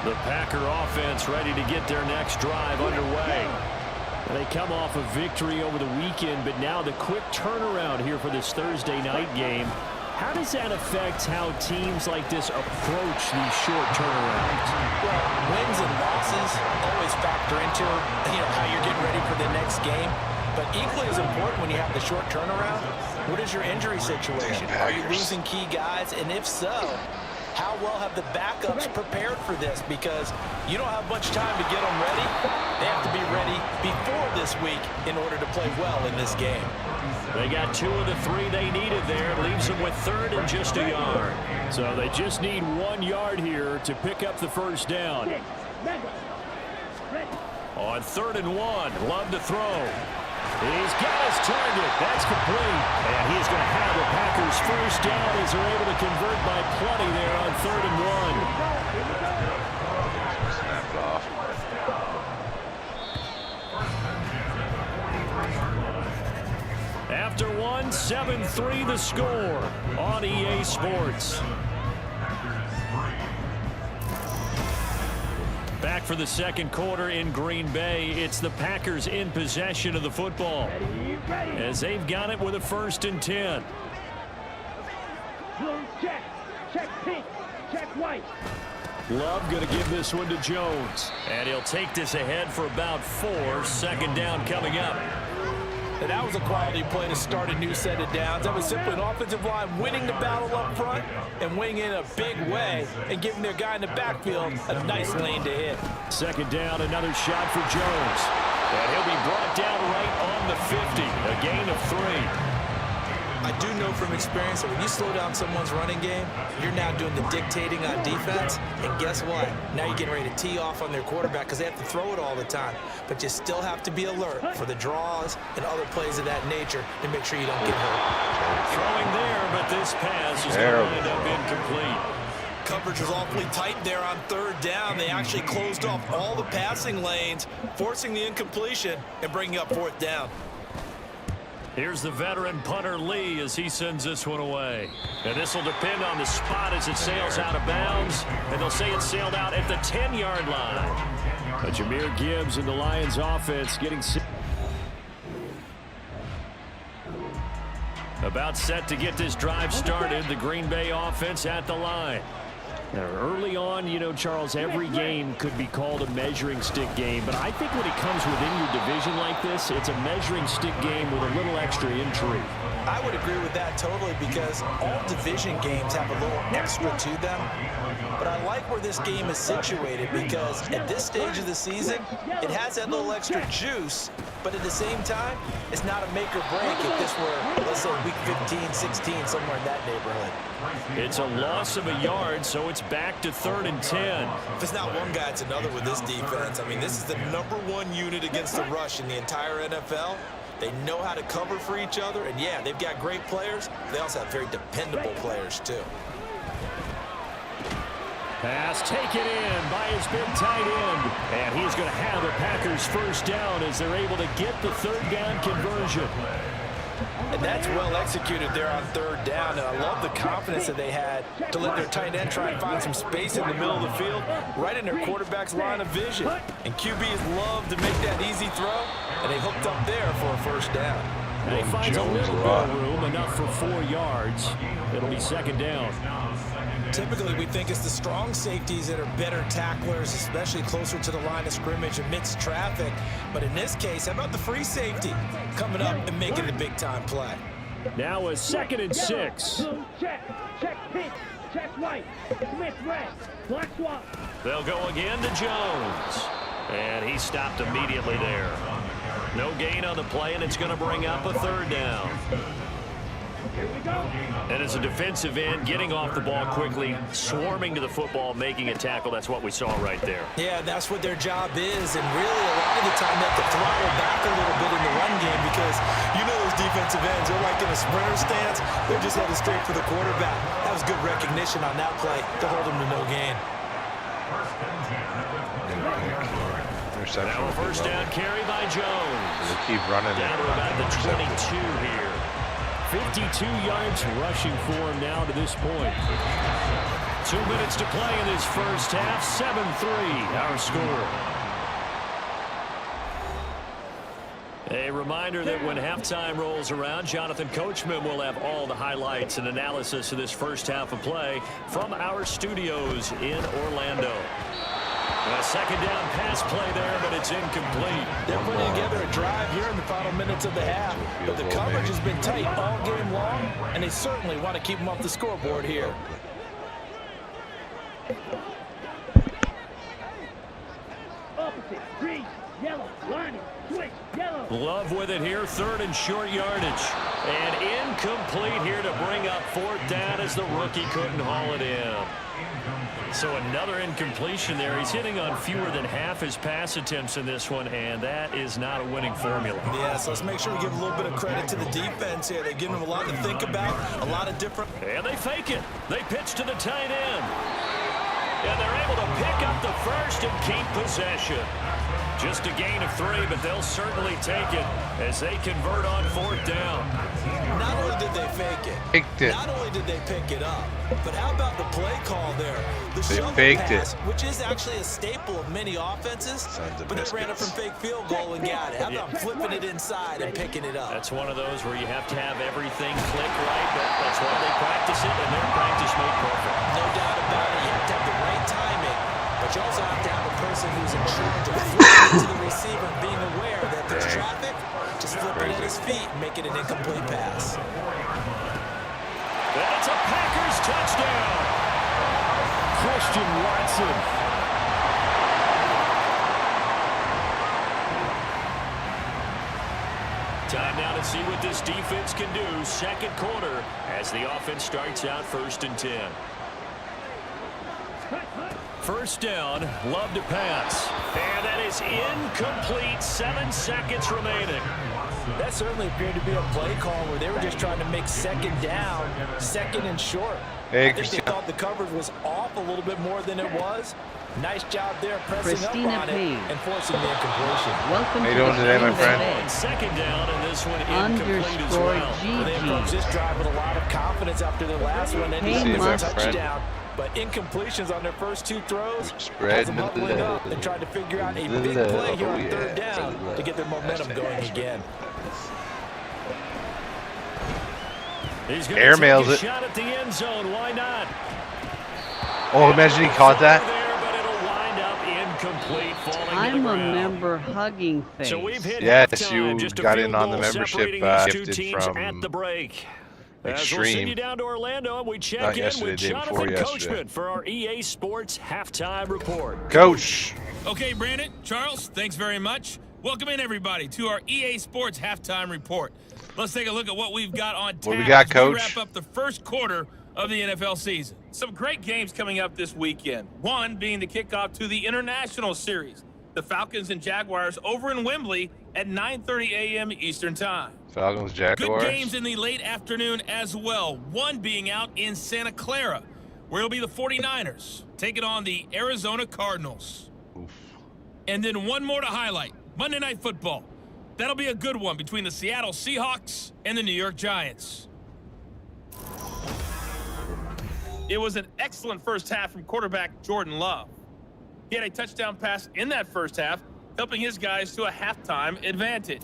The Packer offense ready to get their next drive underway. They come off a victory over the weekend, but now the quick turnaround here for this Thursday night game. How does that affect how teams like this approach these short turnarounds? Well, wins and losses always factor into how you're getting ready for the next game. But equally as important when you have the short turnaround, what is your injury situation? Are you losing key guys? And if so, how well have the backups prepared for this? Because you don't have much time to get them ready. They have to be ready before this week in order to play well in this game. They got 2 of the 3 they needed there. Leaves them with 3rd and just a yard. So they just need 1 yard here to pick up the first down. On 3rd and 1, Love to throw. He's got his target. That's complete. And he's going to have the Packers first down as they're able to convert by plenty there on 3rd and 1. Snapped off. After one, 7-3 the score on EA Sports. Back for the second quarter in Green Bay. It's the Packers in possession of the football as they've got it with a 1st and 10. Blue check. Check pink. Check white. Love going to give this one to Jones. And he'll take this ahead for about 4. 2nd down coming up. And that was a quality play to start a new set of downs. That was simply an offensive line winning the battle up front and winning in a big way and giving their guy in the backfield a nice lane to hit. 2nd down, another shot for Jones. And he'll be brought down right on the 50. A gain of 3. I do know from experience that when you slow down someone's running game, you're now doing the dictating on defense. And guess what? Now you're getting ready to tee off on their quarterback because they have to throw it all the time. But you still have to be alert for the draws and other plays of that nature to make sure you don't get hurt. Throwing there, but this pass is going to end up incomplete. Coverage was awfully tight there on 3rd down. They actually closed off all the passing lanes, forcing the incompletion and bringing up 4th down. Here's the veteran punter Lee as he sends this one away. And this will depend on the spot as it sails out of bounds. And they'll say it sailed out at the 10-yard line. But Jahmyr Gibbs and the Lions offense getting about set to get this drive started. The Green Bay offense at the line. Now, early on, you know, Charles, every game could be called a measuring stick game. But I think when it comes within your division like this, it's a measuring stick game with a little extra intrigue. I would agree with that totally because all division games have a little extra to them. But I like where this game is situated because at this stage of the season, it has that little extra juice. But at the same time, it's not a make or break if this were, let's say, week 15, 16, somewhere in that neighborhood. It's a loss of a yard, so it's back to 3rd and 10. If it's not one guy, it's another with this defense. I mean, this is the #1 unit against the rush in the entire NFL. They know how to cover for each other, and yeah, they've got great players. They also have very dependable players, too. Pass taken in by his big tight end. And he's going to have the Packers 1st down as they're able to get the 3rd down conversion. And that's well executed there on 3rd down. And I love the confidence that they had to let their tight end try and find some space in the middle of the field, right in their quarterback's line of vision. And QBs love to make that easy throw, and they hooked up there for a 1st down. And he finds a little bit of room, enough for 4 yards. It'll be 2nd down. Typically, we think it's the strong safeties that are better tacklers, especially closer to the line of scrimmage amidst traffic. But in this case, how about the free safety coming up and making the big-time play? Now a 2nd and 6. Blue check. Check pink. Check white. Smith red. Black swap. They'll go again to Jones. And he stopped immediately there. No gain on the play, and it's going to bring up a 3rd down. Here we go. And as a defensive end, getting off the ball quickly, swarming to the football, making a tackle, that's what we saw right there. Yeah, that's what their job is, and really a lot of the time they have to throttle back a little bit in the run game because you know those defensive ends, they're like in a sprinter stance, they're just headed straight for the quarterback. That was good recognition on that play to hold them to no gain. Now a 1st down carry by Jones. They keep running down to about the 22 here. 52 yards rushing for him now to this point. 2 minutes to play in this first half. 7-3 our score. A reminder that when halftime rolls around, Jonathan Coachman will have all the highlights and analysis of this first half of play from our studios in Orlando. A 2nd down pass play there, but it's incomplete. They're putting together a drive here in the final minutes of the half, but the coverage has been tight all game long, and they certainly want to keep them off the scoreboard here. Opposite. Green. Yellow. Lining. Switch. Yellow. Love with it here. 3rd and short yardage. And incomplete here to bring up 4th down as the rookie couldn't haul it in. So another incompletion there. He's hitting on fewer than half his pass attempts in this one, and that is not a winning formula. Yeah, so let's make sure we give a little bit of credit to the defense here. They're giving them a lot to think about, a lot of different... And they fake it. They pitch to the tight end. And they're able to pick up the 1st and keep possession. Just a gain of 3, but they'll certainly take it as they convert on 4th down. Not only did they fake it, not only did they pick it up, but how about the play call there? The shovel pass, which is actually a staple of many offenses, but they ran it from fake field goal and got it. How about flipping it inside and picking it up? That's one of those where you have to have everything click right, but that's why they practice it, and their practice made perfect. No doubt about it. You have to have the right timing, but you also have to have a person who's in charge of flipping it to the receiver and being aware that there's traffic. Just flip it at his feet and make it an incomplete pass. That's a Packers touchdown. Christian Watson. Time now to see what this defense can do. 2nd quarter as the offense starts out 1st and 10. 1st down, Love to pass. And that is incomplete. 7 seconds remaining. That certainly appeared to be a play call where they were just trying to make 2nd down, 2nd and short. I think they thought the coverage was off a little bit more than it was. Nice job there pressing up on it and forcing the incompletion. Welcome How you doing today, my friend? 2nd down, and this one incomplete as well. They approached this drive with a lot of confidence after their last one. And a touchdown. But incompletions on their first 2 throws has them huddling up and trying to figure out a big play here on 3rd down to get their momentum going again. He's going to take a shot at the end zone. Why not? Oh, imagine he caught that. I'm a member hugging face. So we've hit yes, you got in on the membership gifted from at the break. Extreme. We'll send you down to Orlando, and we check in with Jonathan Coachman for our EA Sports halftime report. Coach. Okay, Brandon, Charles, thanks very much. Welcome in, everybody, to our EA Sports halftime report. Let's take a look at what we've got on tap. What we got, Coach? We wrap up the 1st quarter of the NFL season. Some great games coming up this weekend. One being the kickoff to the International Series. The Falcons and Jaguars over in Wembley at 9:30 a.m. Eastern Time. Falcons, Jaguars. Good games in the late afternoon as well. One being out in Santa Clara, where it'll be the 49ers taking on the Arizona Cardinals. Oof. And then one more to highlight. Monday Night Football. That'll be a good one between the Seattle Seahawks and the New York Giants. It was an excellent first half from quarterback Jordan Love. He had a touchdown pass in that first half, helping his guys to a halftime advantage.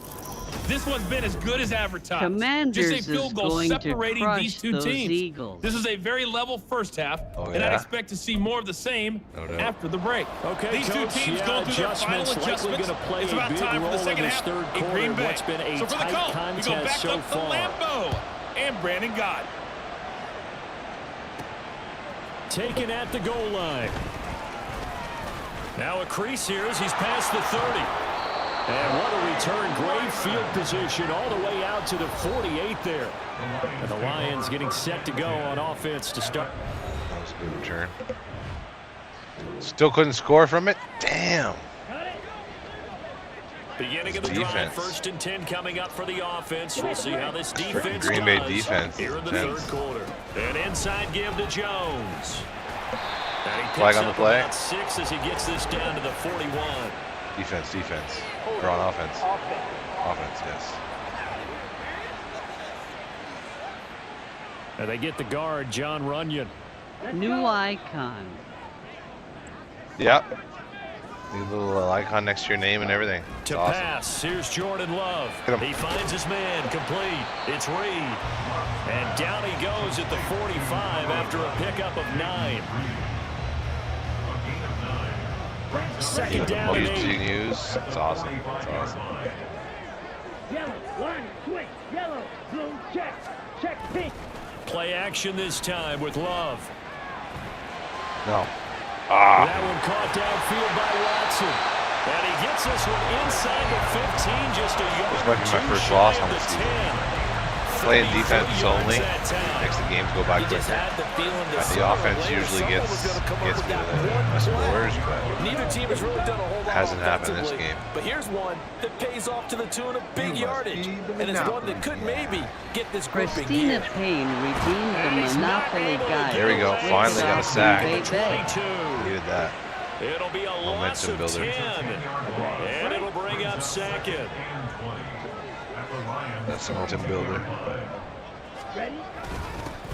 This one's been as good as advertised. Commanders just a field goal is going separating to these 2 teams. Eagles. This is a very level first half, and I'd expect to see more of the same after the break. Okay, these 2 teams going through their final adjustments. It's about time for the second half in Green Bay. So for the call, we go back up to Lambeau and Brandon Gott. Taken at the goal line. Now a crease here as he's past the 30. And what a return. Great field position all the way out to the 48 there. And the Lions getting set to go on offense to start. That was a good return. Still couldn't score from it? Damn. Beginning of the drive, 1st and 10 coming up for the offense. We'll see how this defense Green Bay does defense. here in the 3rd quarter. An inside give to Jones. And he Flag picks on the up play. about 6 as he gets this down to the 41. Defense. Or on offense. Offense, yes. And they get the guard, John Runyon. New icon. Yep. Need a little icon next to your name and everything. It's to awesome. pass, here's Jordan Love. He finds his man, complete. It's Reed. And down he goes at the 45 after a pickup of 9. 2nd down and 8. News. It's awesome. It's awesome. Yellow, line, swing, yellow, blue, check, pink. Play action this time with Love. No. That one caught downfield by Watson. And he gets this one inside the 15, just a yard. This might be my first loss on the season. Playing defense only makes the games go by quicker. The offense usually gets me to the scores, but neither team has really done a whole lot. Hasn't happened in this game. But here's one that pays off to the tune of big yardage, and it's one that could maybe get this grouping Christina here. Payne redeemed the Monopoly Guide. There we go. Finally got a sack. Baby. Needed that. It'll be a loss of 10. And it'll bring up second. That's a momentum builder.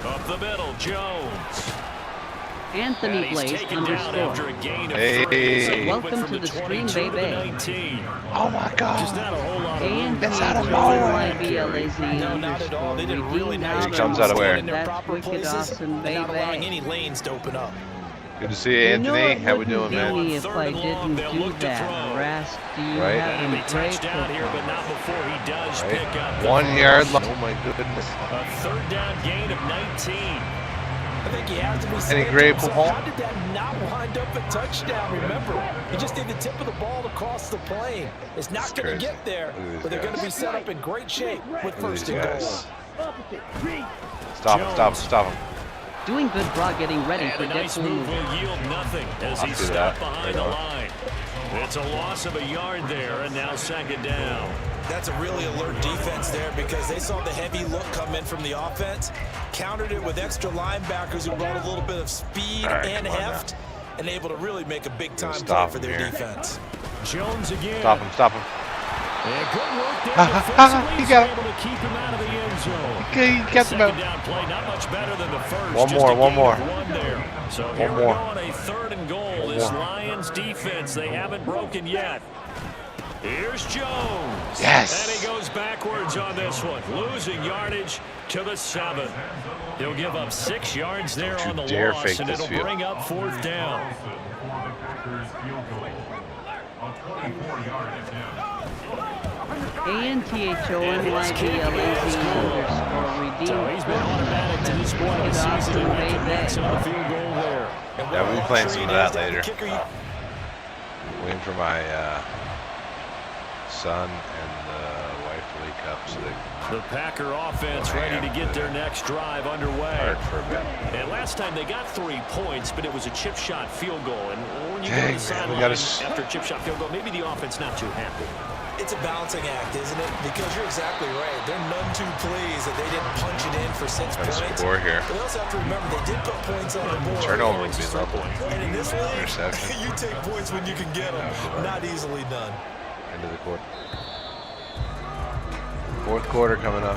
Up the middle, Jones. Anthony Blaze underscore. Hey. Welcome to the stream, baby. Oh my God. Just not a whole lot of That's out of nowhere. No, not at all. They did a really nice job. Comes out of where? in their That's proper wicked places awesome, and not allowing baby. any lanes to open up. Good to see you, Anthony. How we doing, man? If I didn't do that, Rast, do you Right. have That'll be any touchdown here, but not before he does pick up. 1 yard line. Oh my goodness. A third down gain of 19. I think he has to be Any saying great to himself, ball? how did that not wind up a touchdown? Remember, he just did the tip of the ball to cross the plane. It's not going to get there, but they're going to be set up in great shape with first and goal. Stop him, stop him, stop him. Doing good, Brock, getting ready And for a nice move will yield nothing as he's stopped behind the line. It's a loss of a yard there, and now second down. That's a really alert defense there because they saw the heavy look come in from the offense, countered it with extra linebackers who brought a little bit of speed and heft, and able to really make a big-time play for their defense. Jones again. Stop him, stop him. And good work there defensively. He got him. Able to keep him out of the end zone. Okay, he gets him out. Second down play, not much better than the first. One just more, a one gain more. of one there. So here we more. go on a third and goal. This Lions defense, they haven't broken yet. Here's Jones. Yes. And he goes backwards on this one, losing yardage to the 7. He'll give up 6 yards there on the dare loss, fake and this it'll field. bring up fourth down. ANTHONYBLAZ underscore redeemed. So he's been automatic to this point of the season, and after that's on the field goal there. Yeah, we'll be playing some of that later. Waiting for my son and wife to wake up so they The Packer offense ready to get their next drive underway. start for a bit. And last time they got 3 points, but it was a chip shot field goal. And when you go to Dang, the sideline we gotta after a chip shot field goal, maybe the offense not too happy. It's a balancing act, isn't it? Because you're exactly right. They're none too pleased that they didn't punch it in for 6 Nice points. score here. But they also have to remember they did put points on the board. Turnover would be lovely. And in this league, Interception. you take points when you can get them. Not easily done. End of the quarter. Fourth quarter coming up.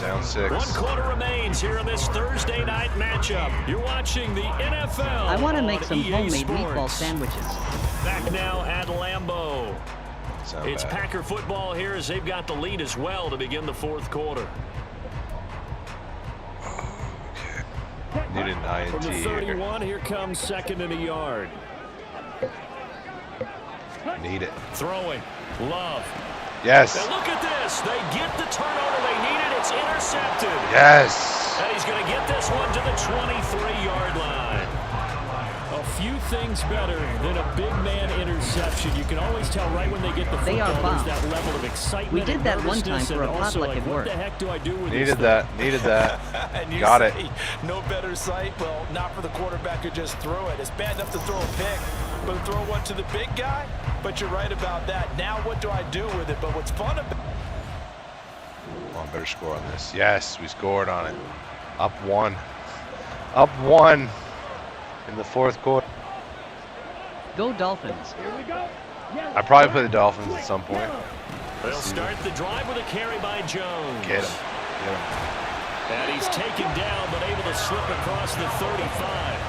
Down 6. 1 quarter remains here in this Thursday night matchup. You're watching the NFL. I want to make on some EA homemade Sports. meatball sandwiches. Back now at Lambeau. Not It's bad. Packer football here as they've got the lead as well to begin the fourth quarter. Need an From the INT here. 31, here comes second and a yard. Need it. Throwing. Love. Yes. And look at this. They get the turnover they needed. It's intercepted. Yes. And he's going to get this one to the 23-yard line. A few things better than a big man interception. You can always tell right when they get the They are football, there's bombs. that level of excitement. We did and that one time nervousness, for a and also, potluck like, at what work. the heck do I do with Needed this that. Needed that. And you Got say, it. no better sight. Well, not for the quarterback who just threw it. It's bad enough to throw a pick, but to throw one to the big guy. But you're right about that. Now what do I do with it? But what's fun about Come on, better score on this. Yes, we scored on it. Up 1. Up 1 in the fourth quarter. Go Dolphins. I probably play the Dolphins at some point. They'll start the drive with a carry by Jones. Get him. Get him. And he's taken down, but able to slip across the 35.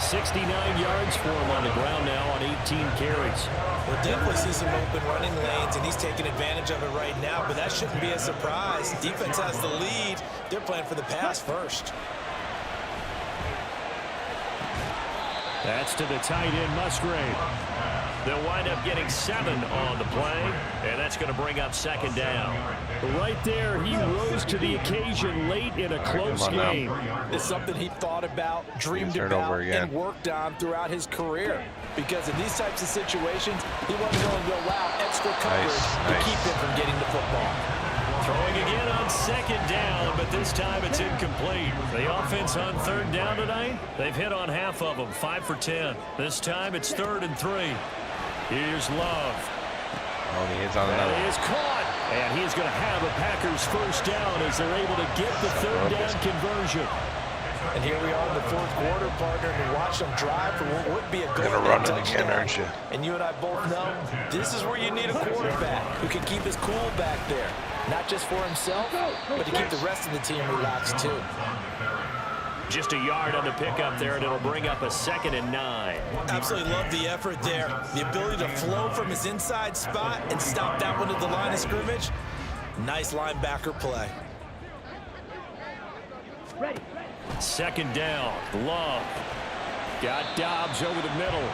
69 yards for him on the ground now on 18 carries. We'll definitely see some open running lanes, and he's taking advantage of it right now, but that shouldn't be a surprise. Defense has the lead. They're playing for the pass first. That's to the tight end, Musgrave. They'll wind up getting 7 on the play, and that's going to bring up second down. Right there, he rose to the occasion late in a close game. It's something he thought about, dreamed about, and worked on throughout his career. Because in these types of situations, he wasn't going to allow extra coverage to keep him from getting the football. Throwing again on second down, but this time it's incomplete. The offense on third down tonight, they've hit on half of them, 5 for 10. This time it's 3rd and 3. Here's Love. Oh, he hits on another. And he is caught, and he's going to have a Packers first down as they're able to get the third down conversion. And here we are in the fourth quarter, partner, and watch them drive for what would be a goal. Gonna run it again, aren't you? And you and I both know this is where you need a quarterback who can keep his cool back there. Not just for himself, but to keep the rest of the team relaxed too. Just a yard on the pickup there, and it'll bring up a 2nd and 9. Absolutely love the effort there. The ability to flow from his inside spot and stop that one at the line of scrimmage. Nice linebacker play. Ready. 2nd down. Love. Got Dobbs over the middle.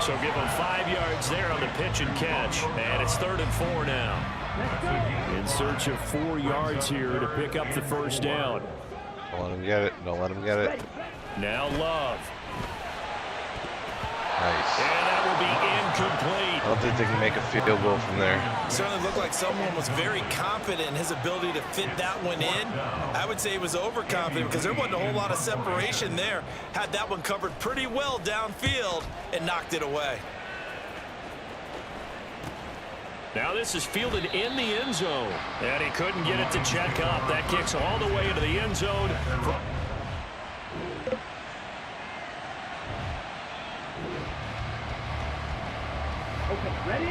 So give him 5 yards there on the pitch and catch. And it's 3rd and 4 now. In search of 4 yards here to pick up the first down. Don't let him get it. Don't let him get it. Now Love. Nice. And that will be incomplete. I don't think they can make a field goal from there. Certainly looked like someone was very confident in his ability to fit that one in. I would say he was overconfident because there wasn't a whole lot of separation there. Had that one covered pretty well downfield and knocked it away. Now this is fielded in the end zone. And he couldn't get it to check up. That kicks all the way into the end zone.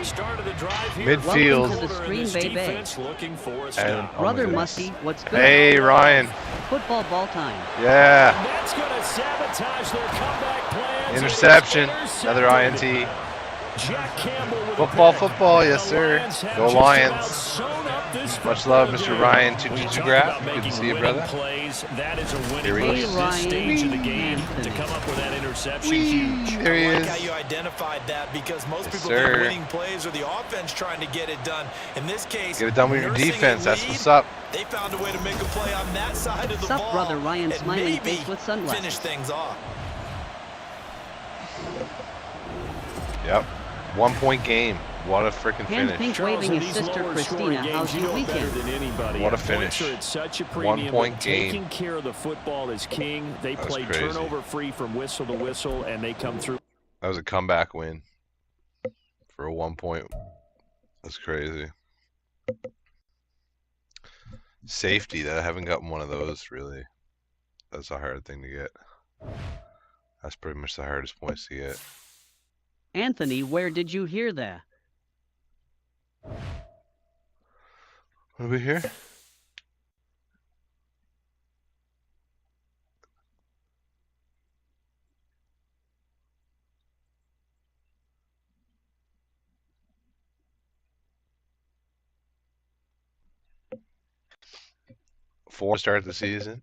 Start of the drive here. Midfield. Welcome to the Stream Bay. Looking for a And, stop. Brother Musty, what's good? hey, Ryan. Football ball time. Yeah. And that's going to sabotage their comeback plans. Interception. Another INT. Jack Campbell with Football, yes, sir. Go Lions. Much love, Mr. Ryan. Grab. Good to see you, brother. That is a Here winning he play is. at this stage of the game. To come up with that interception, huge. There he I like is. how you identified that because most Yes, people sir. think winning plays are the offense trying to get it done. In this case, Get it done with your nursing a defense. That's lead, what's up. They found a way to make a play on that side of the Sup, ball. brother Ryan, and smiling maybe face with sunglasses. finish things off. Yep. 1 point game. What a freaking Hand finish. pink waving his sister Christina. How's your weekend? What a finish. Points are at such a 1 premium, point but game. Taking care of the football is king. They That was play crazy. turnover free from whistle to whistle, and they come through. That was a comeback win for a 1 point. That's crazy. Safety. That I haven't gotten one of those really. That's a hard thing to get. That's pretty much the hardest points to get. Anthony, where did you hear that? What do we hear? Four start the season.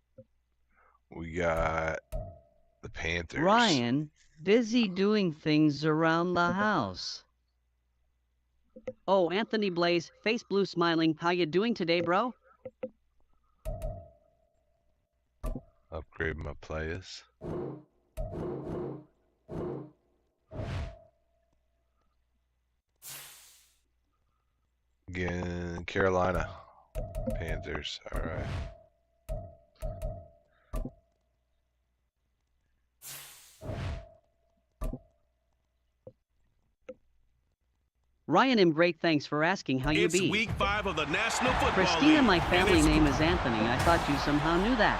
We got the Panthers. Ryan, busy doing things around the house. Oh, Anthony Blaze, face blue smiling. How you doing today, bro? Upgrade my players. Again, Carolina Panthers. All right. Ryan, I'm great. Thanks for asking. How you It's be? week 5 of the National Football Christina, League. my and family it's name is Anthony. I thought you somehow knew that.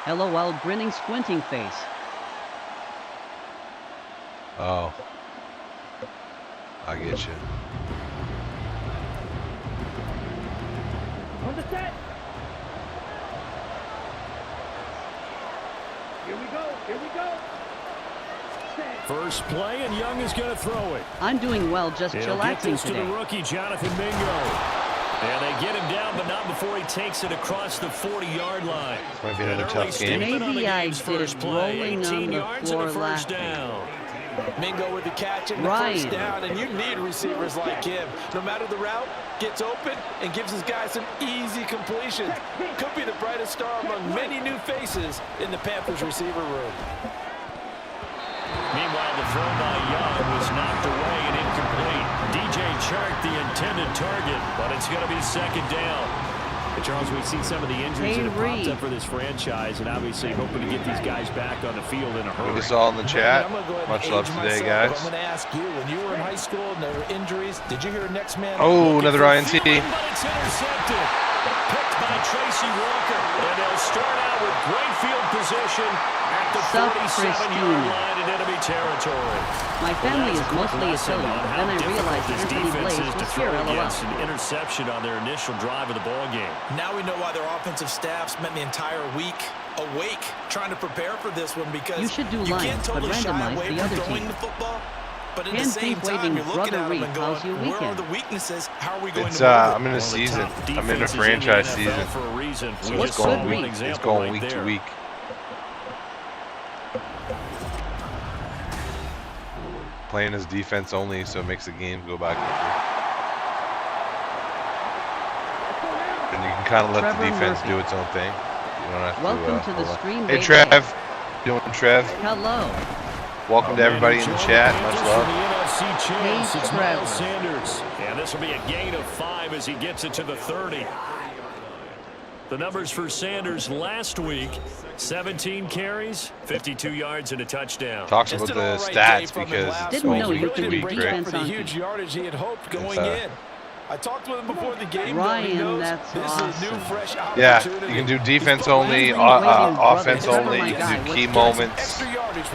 LOL, grinning, squinting face. Oh. I get you. On the set. Here we go. Here we go. Set. First play, and Young is going to throw it. I'm doing well, just He'll get chillaxing this to the today. rookie, Jonathan Mingo. And they get him down, but not before he takes it across the 40-yard line. This might be another An tough early game. statement on the Maybe I game's did first play. rolling 18 on the yards floor and a first laughing. down. Mingo with the catch and the Ryan. first down, and you need receivers like him. No matter the route, gets open and gives his guys some easy completions. Could be the brightest star among many new faces in the Panthers receiver room. Meanwhile, the throw by Young was knocked away and incomplete. DJ Chark, the intended target, but it's going to be second down. And Charles, we've seen some of the injuries that have popped up for this franchise, and obviously hoping to get these guys back on the field in a hurry. Put us all in the chat. I'm gonna go ahead and Much love age today, myself, but guys. I'm going to ask you, when you were in high school and there were injuries, did you hear next man? Oh, another INT. But it's intercepted. Picked by And they'll start out with great field position at the 47-yard line in enemy territory. My family is mostly Italian, then I realized Anthony Blaze was here, LOL. An interception on their initial drive of the ball game. Now we know why their offensive staff spent the entire week awake trying to prepare for this one, because You should do you lines, can't totally but shy randomize away the from other throwing team. the football. But at the Can't same think time, waiting, you're looking Brother at them Reef, and how's going, your where are weekend? the weaknesses? How are we going It's to I'm in a season. I'm in a franchise season. For a reason. So We it's just saw going one week. It's example going right week there. to week. Playing as defense only, so it makes the game go back and forth. And you can kind of let the defense do its own thing. You don't have Welcome to to the stream. Hey Trev, doing Trev? Hello. Welcome to everybody in the chat. Much love. Hey, it's Trevor. Miles Sanders. And this will be a gain of 5 as he gets it to the 30. The numbers for Sanders last week: 17 carries, 52 yards, and a touchdown. Talks about the stats because it's Didn't know going you week to could do week, right? defense for the on huge yardage he had hoped going in. I talked with him before the game. Ryan, that's this awesome. is a new, fresh Yeah, opportunity. you can do defense only, offense only. You can do key moments,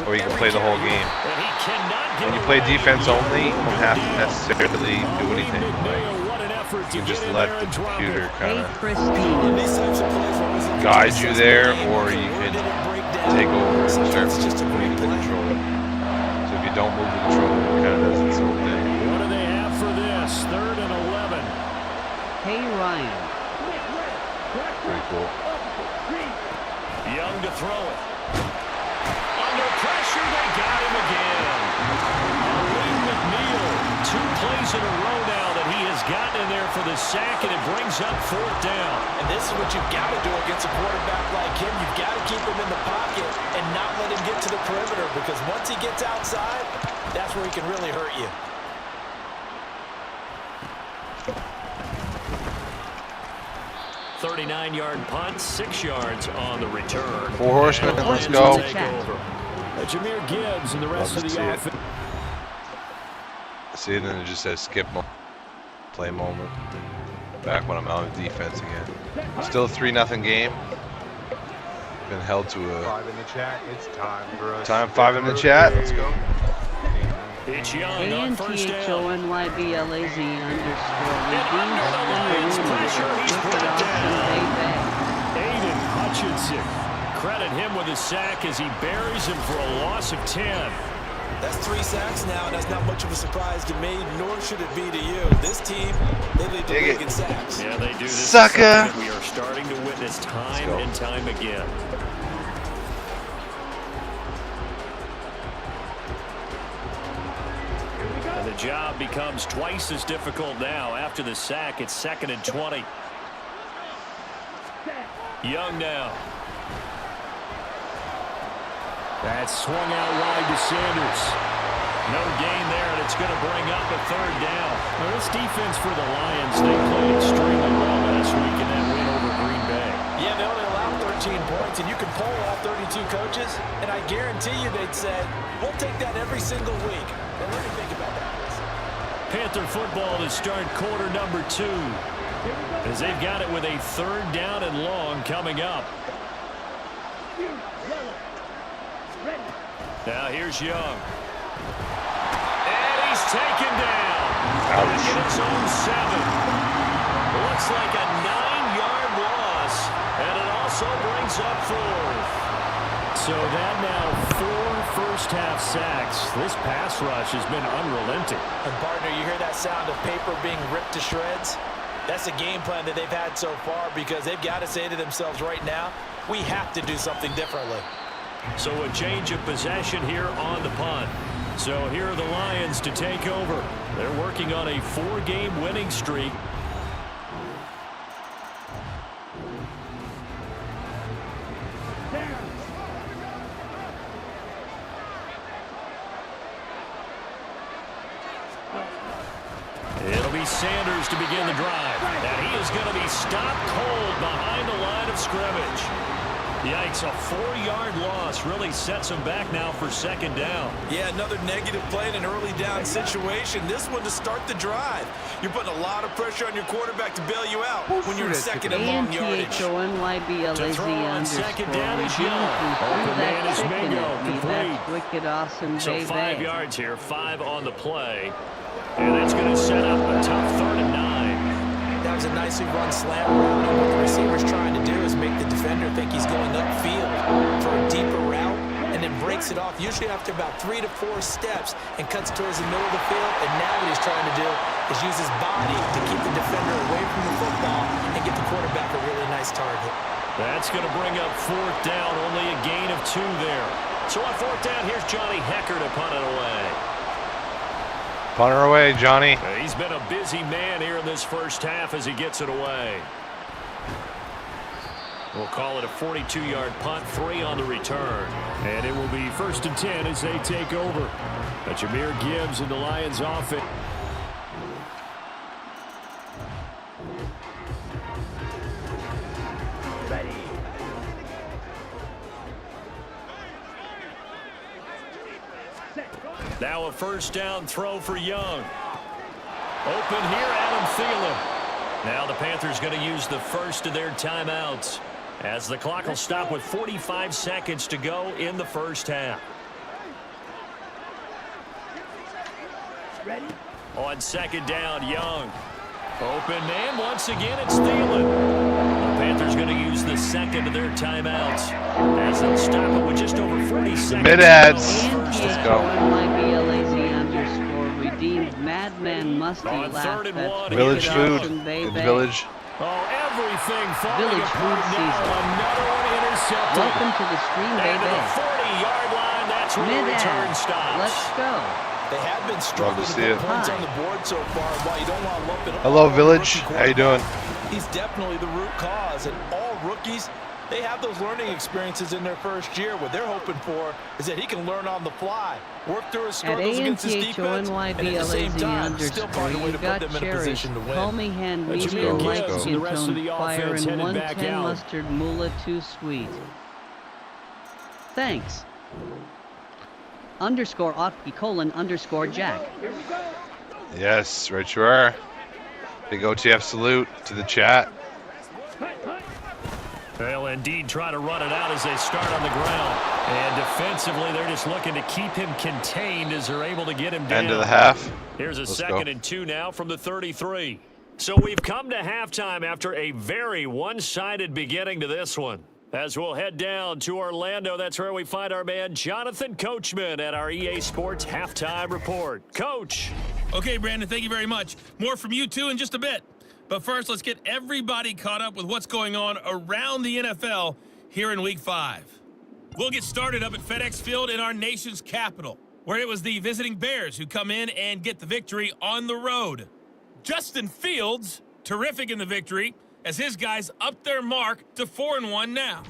or you can play the whole game. And he cannot When get you play away. defense only, you don't have to necessarily do anything. What an effort You to can just get in let there the and drop computer it. kind Hey, of Christine. These types of plays, what was it? guide you there, or you can take over and start Sometimes it's just a moving great the play. controller. So if you don't move the controller, it kind of does its own thing. What do they have for this? 3rd and 11. Hey, Ryan. Pretty cool. Young to throw it. Under pressure, they got him again. Lee McNeil, 2 plays in a row now that he has gotten in there for the sack, and it brings up 4th down. And this is what you've got to do against a quarterback like him. You've got to keep him in the pocket and not let him get to the perimeter, because once he gets outside, that's where he can really hurt you. .39-yard punt, 6 yards on the return. 4 horsemen, And the let's Lions go. will take over. Jameer Gibbs and the rest Love of to the see it. offense. See, and then it just says skip play moment. Back when I'm out of defense again. Still a 3-0 game. Been held to a 5 in the chat. It's time for us. 5 in the chat. Let's go. It's Young on first down. ANTHONYBLAZ _ Lions pressure, he's brought down. Spinaroonie. Aiden Hutchinson. Credit him with a sack as he buries him for a loss of 10. That's 3 sacks now, and that's not much of a surprise to me, nor should it be to you. This team, they lead the league in sacks. Yeah, they do. This is Sucker. something that we are starting to witness time go. and time again. And the job becomes twice as difficult now. After the sack, it's 2nd and 20. Young now. That's swung out wide to Sanders. No gain there, and it's going to bring up a 3rd down. Now, this defense for the Lions, they played extremely well last week in that win over Green Bay. Yeah, they only allowed 13 points, and you can poll all 32 coaches, and I guarantee you they'd say, we'll take that every single week. And let me think about that. Panther football to start quarter number 2, as they've got it with a 3rd down and long coming up. Now here's Young. And he's taken down. Back in his own 7. Looks like a 9-yard loss, and it also brings up 4th. So that now 4 first-half sacks. This pass rush has been unrelenting. And partner, you hear that sound of paper being ripped to shreds? That's a game plan that they've had so far, because they've got to say to themselves right now, we have to do something differently. So a change of possession here on the punt. So here are the Lions to take over. They're working on a 4-game winning streak. It'll be Sanders to begin the drive. And he is going to be stopped cold behind the line of scrimmage. Yikes, a 4-yard loss really sets them back now for second down. Yeah, another negative play in an early down situation. This one to start the drive. You're putting a lot of pressure on your quarterback to bail you out when you're in second and long yardage. To throw on second down is Young. Open man is Mingo, complete. Wicked awesome, so 5 yards here, 5 on the play. And that's going to set up a tough 3rd and 9. That was a nicely run slant route, and what the receiver's trying to do is make the defender think he's going upfield for a deeper route, and then breaks it off, usually after about 3 to 4 steps, and cuts towards the middle of the field. And now what he's trying to do is use his body to keep the defender away from the football and get the quarterback a really nice target. That's going to bring up 4th down, only a gain of 2 there. So on 4th down, here's Johnny Hecker to punt it away. Punter away, Johnny. He's been a busy man here in this first half as he gets it away. We'll call it a 42-yard punt, 3 on the return. And it will be 1st and 10 as they take over. But Jahmyr Gibbs and the Lions offense. Ready. Now a 1st down throw for Young. Open here, Adam Thielen. Now the Panthers going to use the first of their timeouts as the clock will stop with 45 seconds to go in the first half. Ready. On 2nd down, Young. Open man, once again it's Thielen. The Panthers going to use the 2nd of their timeouts as they'll stop it with just over 40 seconds. Mid-ads. Let's go. Redeemed Madman On 3rd and 1. Village food in the village. Oh, everything falling Village apart food now. season. Another one intercepted. Welcome to the stream, And to baby. the 40-yard line, that's where the return Mid-ads. stops. Let's go. They have been struggling to put points on the board so far. While you don't want to lump it Hello, all on the Village. rookie How you doing? He's definitely the root cause, and all rookies, they have those learning experiences in their first year. What they're hoping for is that he can learn on the fly, work through his At struggles against his defense, and at the same time, still find a way you to put got them in a Cherish, position to Call win. Me Hand, Let's Medium, go. Light, Let's go. Skin The rest of Tone, the Fire, offense and headed back 110 out. Mustard, Moolah, Too Sweet. Thanks. Underscore Otki colon underscore Jack. Yes, right you are. Big OTF salute to the chat. They'll indeed try to run it out as they start on the ground. And defensively, they're just looking to keep him contained as they're able to get him down. End of the half. Here's a Let's 2nd go. and 2 now from the 33. So we've come to halftime after a very one-sided beginning to this one. As we'll head down to Orlando, that's where we find our man Jonathan Coachman at our EA Sports Halftime Report. Coach. Okay, Brandon, thank you very much. More from you two in just a bit. But first, let's get everybody caught up with what's going on around the NFL here in Week 5. We'll get started up at FedEx Field in our nation's capital, where it was the visiting Bears who come in and get the victory on the road. Justin Fields, terrific in the victory, as his guys up their mark to 4-1 now.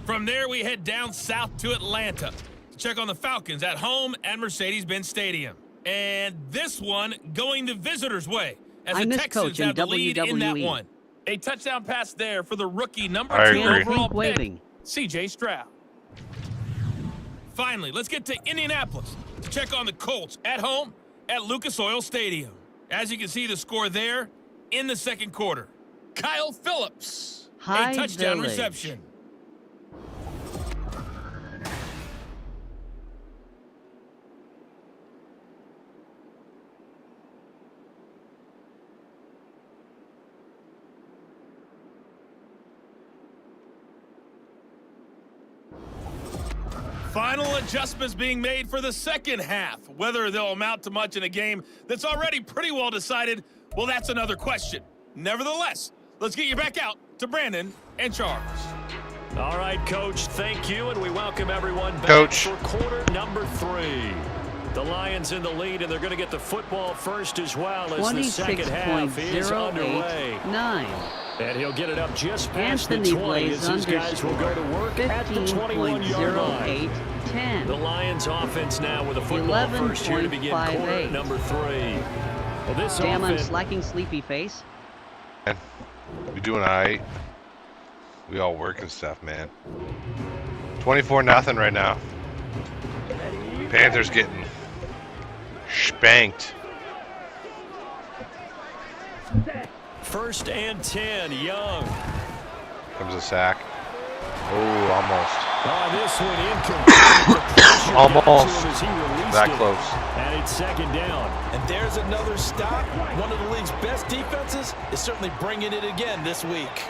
From there, we head down south to Atlanta to check on the Falcons at home at Mercedes-Benz Stadium. And this one going the visitors' way, as the Texans have the lead in that one. A touchdown pass there for the rookie number 2 overall pick, C.J. Stroud. Finally, let's get to Indianapolis to check on the Colts at home at Lucas Oil Stadium. As you can see, the score there in the 2nd quarter. Kyle Phillips, a touchdown reception. Final adjustments being made for the 2nd half. Whether they'll amount to much in a game that's already pretty well decided, well, that's another question. Nevertheless, let's get you back out to Brandon and Charles. All right, Coach, thank you, and we welcome everyone back for quarter number 3. The Lions in the lead, and they're going to get the football first as well as the 2nd half is underway. 9. And he'll get it up just past the 20 as his guys will go to work at the 21-yard line. 10. The Lions offense now with a football first here to begin quarter number 3. Well, this Damn, I'm offense... slacking sleepy face. We doing all right. We all work and stuff, man. 24-0 right now. Panthers getting spanked. 1st and 10, Young. Comes a sack. Oh, almost. This one incomplete. Almost. That it. close. And it's 2nd down. And there's another stop. One of the league's best defenses is certainly bringing it again this week.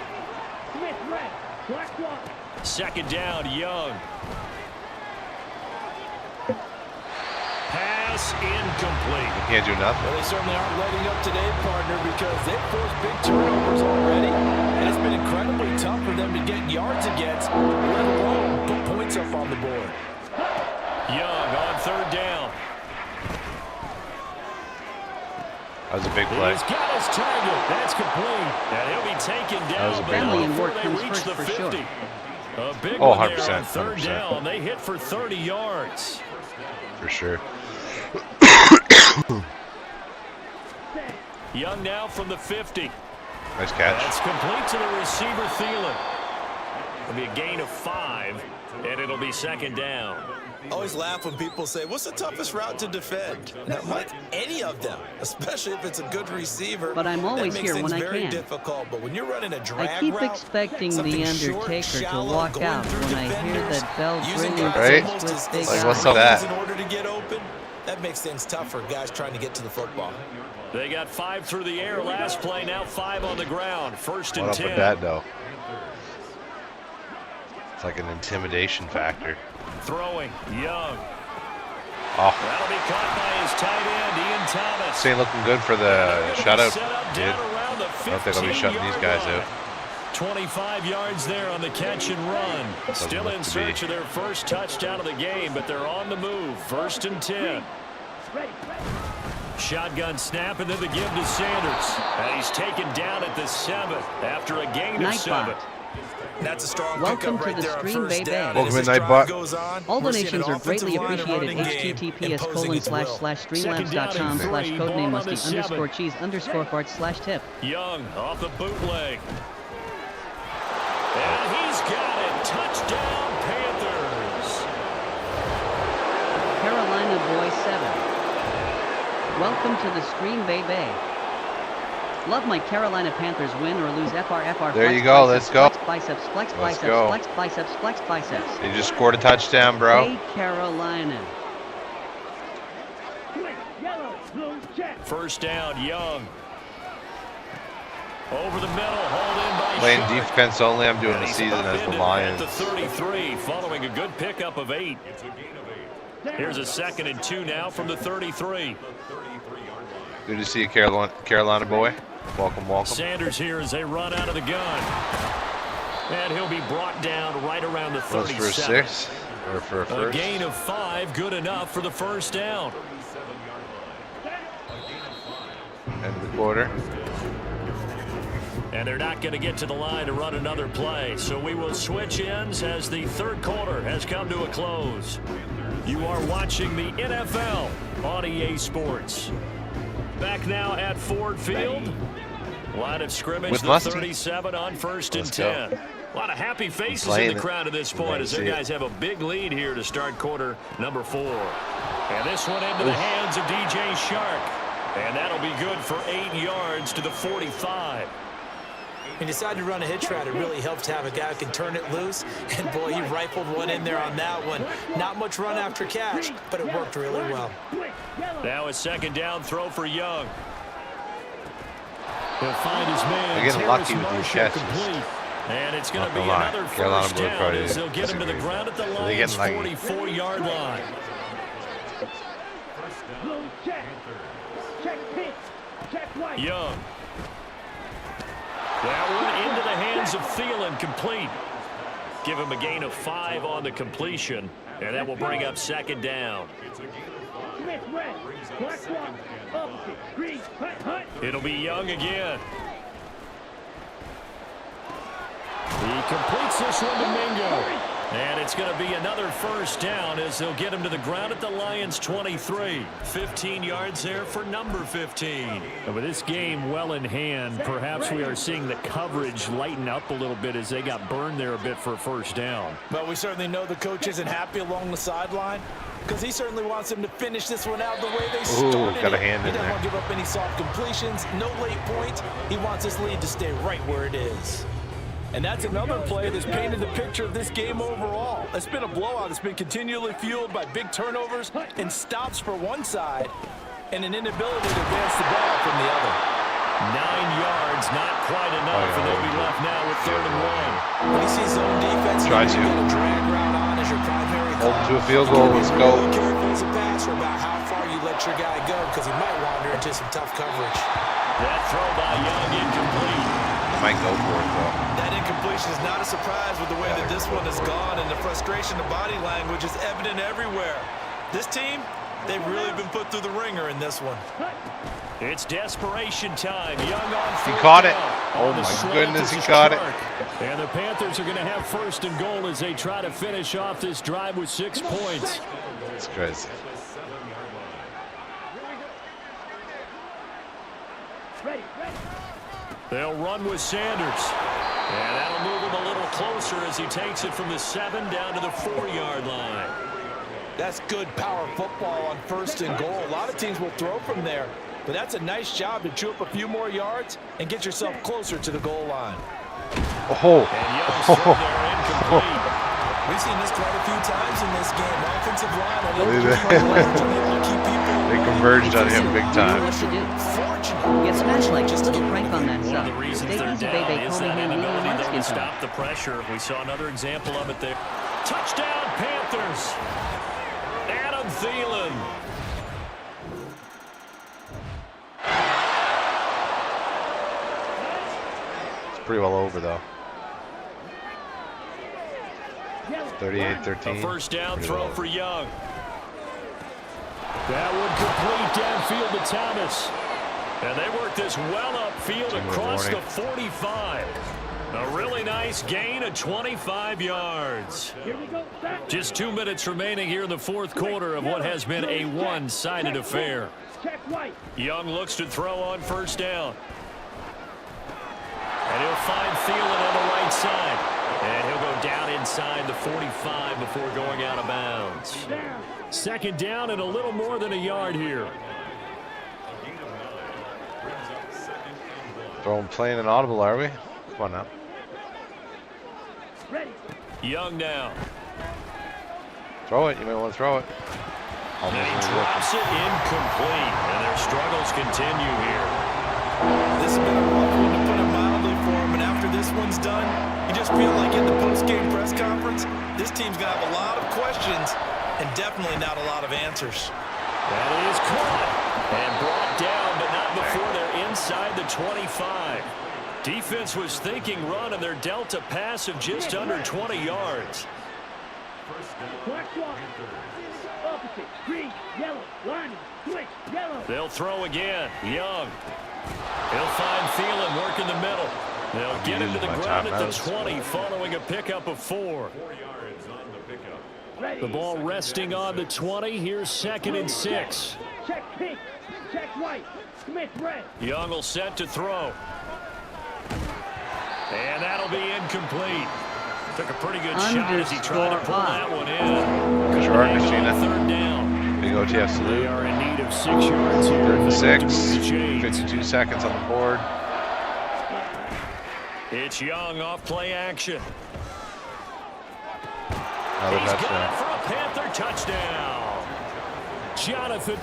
2nd down, Young. Pass incomplete. You can't do nothing. Well, they certainly aren't letting up today, partner, because they've forced big turnovers already. And it's been incredibly tough for them to get yards against, let alone put points up on the board. Young on 3rd down. That was a big play. He's got his target. That's complete. And he'll be taken down. Family and work comes reach first the for 50. sure. A big 100%, one there on 3rd 100%. down. They hit for 30 yards. For sure. Young now from the 50. Nice catch. That's complete to the receiver, Thielen. It'll be a gain of 5, and it'll be 2nd down. I always laugh when people say, what's the toughest route to defend? And I'm like, any of them, especially if it's a good receiver. But I'm always that makes here when things I very can. difficult. But when you're running a drag I keep route, expecting something The short, Undertaker to shallow, walk going out through when I hear defenders, that bell using ringing guys Right? almost with as big Like, what's eyes. up that? in order to get open, that makes things tough for guys trying to get to the football. They got 5 through the air last play, now 5 on the ground. 1st and What up 10. with that, though? It's like an intimidation factor. Throwing, Young. Oh, That'll be caught by his tight end, Ian Thomas. this ain't looking good for the shutout, Set up dude. down around the I don't think I'll be shutting these 15-yard guys line. out. 25 yards there on the catch and run. Still look in to search be. of their first touchdown of the game, but they're on the move. 1st and 10. Shotgun snap, and then the give to Sanders. And he's taken down at the 7 after a gain of 7. That's a strong Welcome pickup to right the there on Stream 1st Bay down. Bay. And as Welcome this in, drive Nightbot. goes on, All we're seeing donations an are greatly offensive line and appreciated. running game imposing its will. https://streamlabs.com/codename/musty_cheese_codename_musty_tip. Young off the bootleg. And he's got it. Touchdown, Panthers. Carolina Boy 7. Welcome to the Stream Bay Bay. Love my Carolina Panthers win or lose. FR. There flex, you go, biceps, let's go. Flex biceps, flex Let's biceps, go. flex biceps, flex biceps. You just scored a touchdown, bro. Hey, Carolina. Yellow, blue, check. 1st down, Young. Over the middle, hauled in by Playing Shark. defense only. I'm doing And the he's season as the upended Lions. At the 33, following a good pickup of 8. Here's a 2nd and 2 now from the 33. Good to see you, Carolina boy. Welcome, welcome. Sanders here as they run out of the gun. And he'll be brought down right around the Was 37. for a 6 or for a A first? gain of 5, good enough for the 1st down. End of the quarter. And they're not going to get to the line to run another play. So we will switch ends as the 3rd quarter has come to a close. You are watching the NFL on EA Sports. Back now at Ford Field. Line of scrimmage, With the Musty. 37 on 1st and Let's go. 10. A lot of happy faces in Playing the it. crowd at this point as their See it. guys have a big lead here to start quarter number 4. And this one into the hands of DJ Shark. And that'll be good for 8 yards to the 45. He decided to run a hitch route. It really helps to have a guy who can turn it loose. And boy, he rifled one in there on that one. Not much run after catch, but it worked really well. Now a 2nd down throw for Young. He'll find his man. They're getting lucky with these Marshall catches. complete. And it's going Not to be gonna lie, another Carolina 1st Blue down probably as they'll get him to the disagree. ground at the They're Lions' getting lucky. 44-yard line. Blue, check. Check pitch. Check white. Young. That one into the hands of Thielen, complete. Give him a gain of 5 on the completion, and that will bring up 2nd down. Smith red. Black one. Opposite. Green. Hut. It'll be Young again. He completes this one to Mingo. And it's going to be another first down as they'll get him to the ground at the Lions' 23. 15 yards there for number 15. And with this game well in hand, perhaps we are seeing the coverage lighten up a little bit as they got burned there a bit for a first down. But we certainly know the coach isn't happy along the sideline because he certainly wants them to finish this one out the way they started got a it. hand He in doesn't there. want to give up any soft completions, no late points. He wants his lead to stay right where it is. And that's another play that's painted the picture of this game overall. It's been a blowout. It's been continually fueled by big turnovers and stops for one side and an inability to advance the ball from the other. 9 yards, not quite enough, and they'll be left now with 3rd and 1. When you see zone defense, Try you to. get a drag route on as your primary Hold call. to a field goal. Let's go. Be careful as a passer about how far you let your guy go because he might wander into some tough coverage. That throw by Young incomplete. Might go for it though. That incompletion is not a surprise with the way that this one has gone, and the frustration of body language is evident everywhere. This team, they've really been put through the ringer in this one. It's desperation time. Young on He 4th caught it. down. Oh On the my slant goodness, to he caught it. Stark. And the Panthers are going to have 1st and goal as they try to finish off this drive with 6 points. It's crazy. They'll run with Sanders. And that'll move him a little closer as he takes it from the 7 down to the 4-yard line. That's good power football on 1st and goal. A lot of teams will throw from there, but that's a nice job to chew up a few more yards and get yourself closer to the goal line. Oh. And Young's throw there incomplete. We've seen this quite a few times in this game. Offensive line, They converged on him big time. What to do? Get smashed like a little crank on that One side. of the reasons Stay they're easy, down baby. is Call me that Hank William inability though to Mudskin stop time. the pressure. We saw another example of it there. Touchdown, Panthers. Adam Thielen. It's pretty well over though. 38-13. A first down throw for Young. That would complete downfield to Thomas. And they work this well upfield across the 45. A really nice gain of 25 yards. Just 2 minutes remaining here in the 4th quarter of what has been a one-sided affair. Young looks to throw on 1st down. And he'll find Thielen on the right side. And he'll go down inside the 45 before going out of bounds. 2nd down and a little more than a yard here. Playing an audible, are we? Come on now. Young now. Throw it. You might want to throw it. And he drops it incomplete. And their struggles continue here. This has been a rough one, to put it mildly, for him, and after this one's done, you just feel like in the post-game press conference, this team's going to have a lot of questions and definitely not a lot of answers. That is caught and brought down, but not before they're inside the 25. Defense was thinking run, and they're dealt a pass of just under 20 yards. They'll throw again. Young. He'll find Thielen working the middle. They'll get him to the ground at the 20 following a pickup of 4. The ball resting on the 20. Here's 2nd and 6. Check pink. Check white. Smith red. Young will set to throw. And that'll be incomplete. Took a pretty good shot as he tried to pull that one in. Good work, Machina. 3rd down. Big OTF They salute. are in need of 6 yards here. 3rd and They have to 6. move the chains. 52 seconds on the board. It's Young off play action. Another He's got it touchdown. for a Panther touchdown. Jonathan.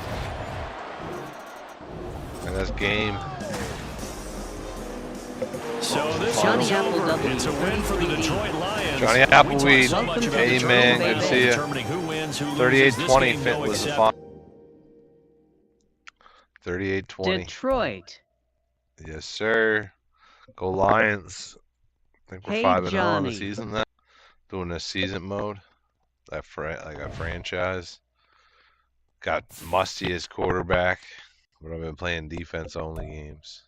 And that's game. So this Johnny one's over. Applewood, It's a win for the Detroit Lions. Johnny We talk Appleweed. so much about Amen. Detroit Good to see you. determining who wins, who loses. This 38-20 game, fit no was the exception. fun. 38-20. Detroit. Yes, sir. Go Lions. I think we're Hey, 5-0 on the Johnny. season then. Doing a season mode. Like a franchise. Got Musty as quarterback. But I've been playing defense only games.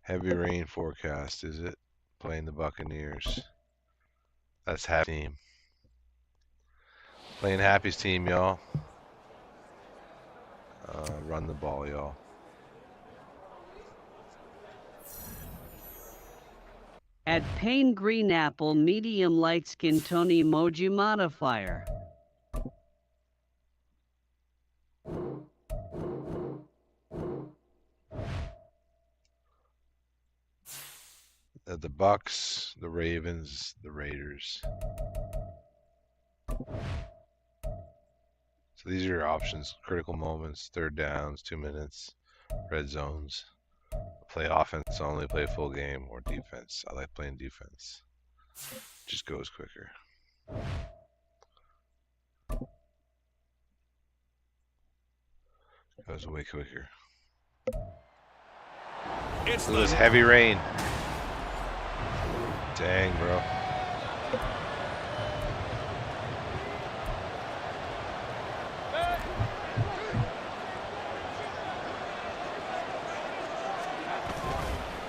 Heavy rain forecast, is it? Playing the Buccaneers. That's half team. Playing Happy's team, y'all. Run the ball, y'all. Add Pain Green Apple Medium Light Skin Tone Emoji Modifier. The Bucks, the Ravens, the Raiders. So these are your options. Critical moments, third downs, 2 minutes, red zones. Play offense only, play full game, or defense. I like playing defense. Just goes quicker. Goes way quicker. It's It was heavy rain. Dang, bro.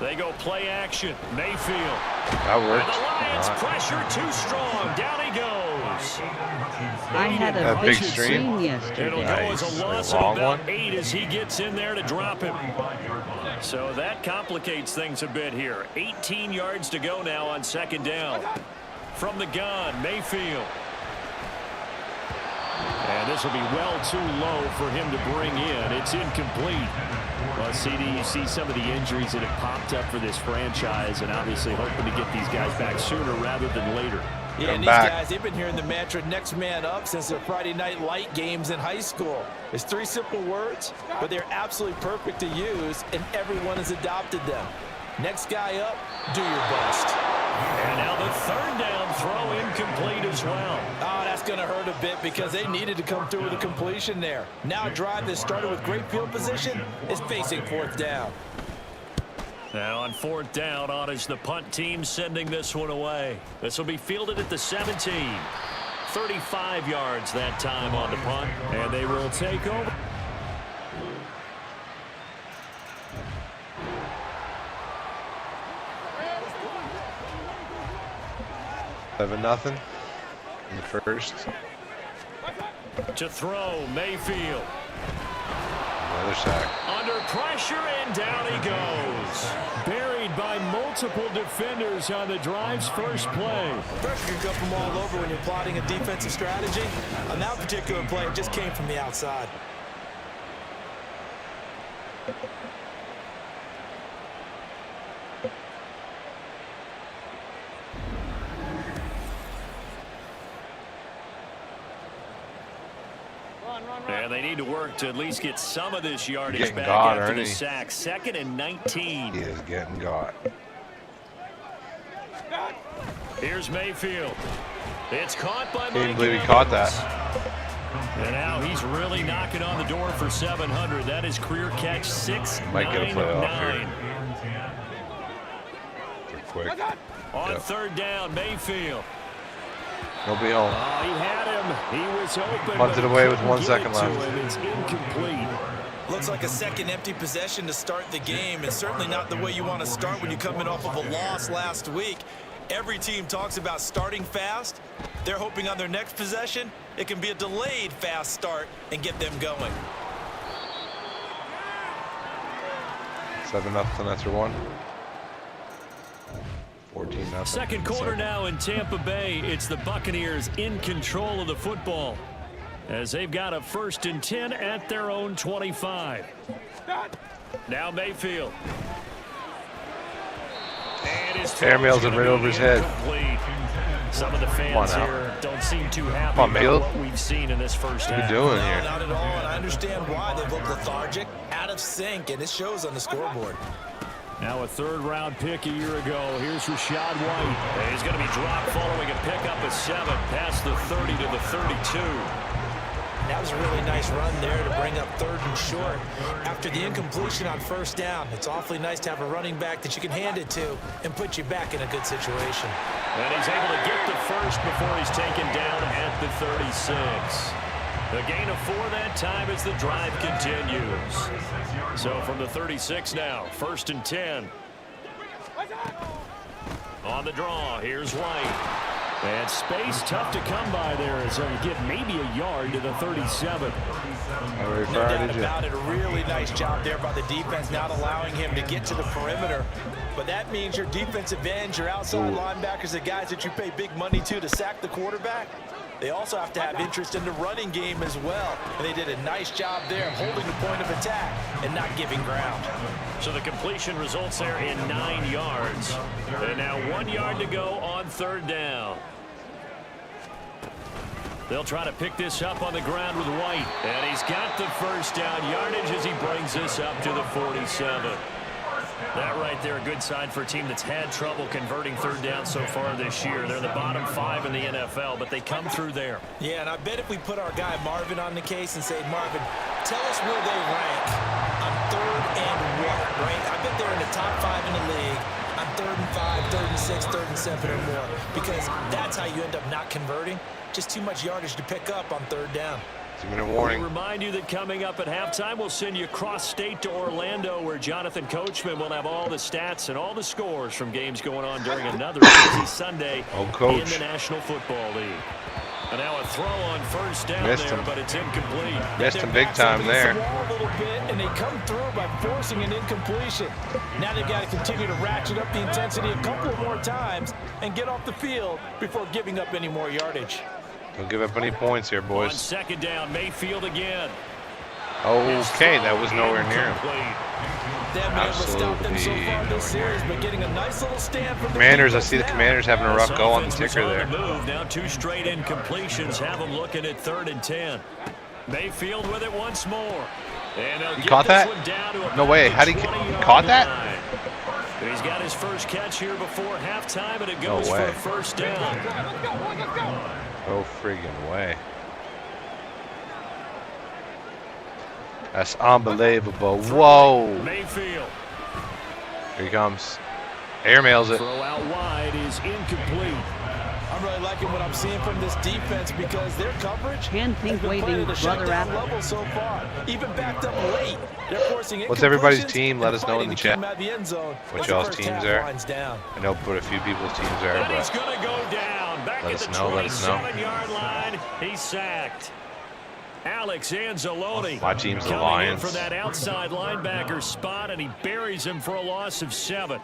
They go play action. Mayfield. That worked. And the Lions pressure too strong. Down he goes. I had a big big stream. stream It'll yesterday. go as Nice. a loss A of long about one? 8 as he gets in there to drop him. So that complicates things a bit here. 18 yards to go now on second down. From the gun, Mayfield. And this will be well too low for him to bring in. It's incomplete. Well, CD, you see some of the injuries that have popped up for this franchise, and obviously hoping to get these guys back sooner rather than later. Yeah, and these guys, they've been hearing the mantra next man up since their Friday night light games in high school. It's 3 simple words, but they're absolutely perfect to use, and everyone has adopted them. Next guy up, do your best. And now the third down throw incomplete as well. Oh, that's going to hurt a bit because they needed to come through with a completion there. Now a drive that started with great field position is facing 4th down. Now on 4th down, on is the punt team sending this one away. This will be fielded at the 17. 35 yards that time on the punt, and they will take over. Nothing in the first. To throw, Mayfield. Another sack. Under pressure, and down he goes. Buried by multiple defenders on the drive's first play. Pressure can come from all over when you're plotting a defensive strategy. On that particular play, it just came from the outside. And they need to work to at least get some of this yardage back got, after the Ernie. sack. 2nd and 19. He is getting got. Here's Mayfield. It's caught by Can't Mike believe he caught Evans. that. And now he's really knocking on the door for 700. That is career catch 699. Might get a playoff here. They're quick. On Yep. 3rd down, Mayfield. Nobody home. Oh, he had him. He was open. Punted but away with couldn't 1 get second it to left. him. It's incomplete. Looks like a second empty possession to start the game, and certainly not the way you want to start when you're coming off of a loss last week. Every team talks about starting fast. They're hoping on their next possession, it can be a delayed fast start and get them going. 7-0 after 1. 14-0. Second quarter now in Tampa Bay. It's the Buccaneers in control of the football as they've got a 1st and 10 at their own 25. Now Mayfield. And his Airmails it right over his head. incomplete. Some of the fans here don't seem too happy Come on, about Mayfield. what we've seen in this first What are half. you doing No, here? not at all, and I understand why they look lethargic, out of sync, and it shows on the scoreboard. Now a 3rd-round pick a year ago. Here's Rashad White. And he's going to be dropped following a pickup of 7 past the 30 to the 32. That was a really nice run there to bring up 3rd and short. After the incompletion on 1st down, it's awfully nice to have a running back that you can hand it to and put you back in a good situation. And he's able to get the first before he's taken down at the 36. The gain of 4 that time as the drive continues. So from the 36 now, 1st and 10. On the draw, here's White. And space tough to come by there as they get maybe a yard to the 37. No doubt about it. A really nice job there by the defense, not allowing him to get to the perimeter. But that means your defensive ends, your outside linebackers, the guys that you pay big money to sack the quarterback, they also have to have interest in the running game as well. And they did a nice job there of holding the point of attack and not giving ground. So the completion results there in 9 yards. And now 1 yard to go on 3rd down. They'll try to pick this up on the ground with White. And he's got the 1st down yardage as he brings this up to the 47. That right there, a good sign for a team that's had trouble converting 3rd down so far this year. They're the bottom 5 in the NFL, but they come through there. Yeah, and I bet if we put our guy Marvin on the case and say, Marvin, tell us where they rank on 3rd and 1, right? I bet they're in the top 5 in the league on 3rd and 5, 3rd and 6, 3rd and 7 or more, because that's how you end up not converting. Just too much yardage to pick up on 3rd down. We remind you that coming up at halftime, we'll send you cross-state to Orlando, where Jonathan Coachman will have all the stats and all the scores from games going on during another busy Sunday in the National Football League. And now a throw on 1st down there, but it's incomplete. Missed him big time there. A little bit, and they come through by forcing an incompletion. Now they've got to continue to ratchet up the intensity a couple more times and get off the field before giving up any more yardage. Don't give up any points here, boys. On 2nd down, Mayfield again. Okay, that was nowhere near him. Commanders, I see the Commanders having a rough go on the ticker there. Now 2 straight incompletions have them looking at 3rd and 10. Mayfield with it once more. And he caught that? No way. How did he caught that? He's got his first catch here before halftime, and it goes for a 1st down. No friggin' way. That's unbelievable. Whoa. Mayfield. Here he comes. Airmails it. Throw out wide is incomplete. I'm really liking what I'm seeing from this defense because their coverage Hand pink waving brother Apple level so far. Even backed up late. They're forcing what's everybody's team? Let us know in the chat what y'all's first teams are. I know put a few people's teams are, but he's going to go down. Back let at us the know. Let us know. 27-yard line. He's sacked. Alex Anzalone. My team's the coming Lions. in for that outside linebacker spot, and he buries him for a loss of 7.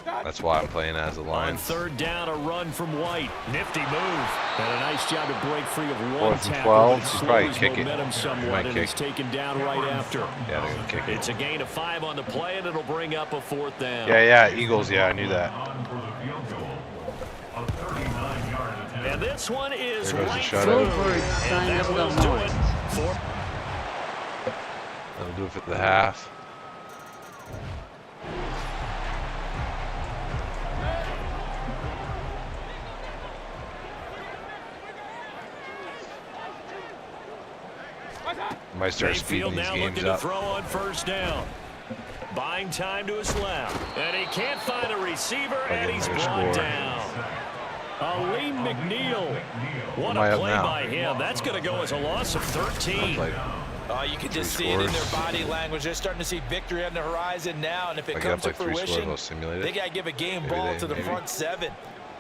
That's why I'm playing as the Lions. On 3rd down, a run from White. Nifty move. And a nice job to break free of 1 4th and tackle. 12. He's probably kick it. Momentum somewhat, and he's taken down right after. Yeah, they're gonna kick it. It's a gain of 5 on the play, and it'll bring up a 4th down. Yeah, Eagles. Yeah, I knew that. And this one is there goes the right shutout. and that will do it. That'll do it for the half. Might start speeding these games up. Throw on 1st down. Buying time to his left. And he can't find a receiver, and he's brought down. Aleem McNeil. What a play by him. That's going to go as a loss of 13. You can just see it in their body language. They're starting to see victory on the horizon now, and if it comes to fruition, they got to give a game ball to the front 7.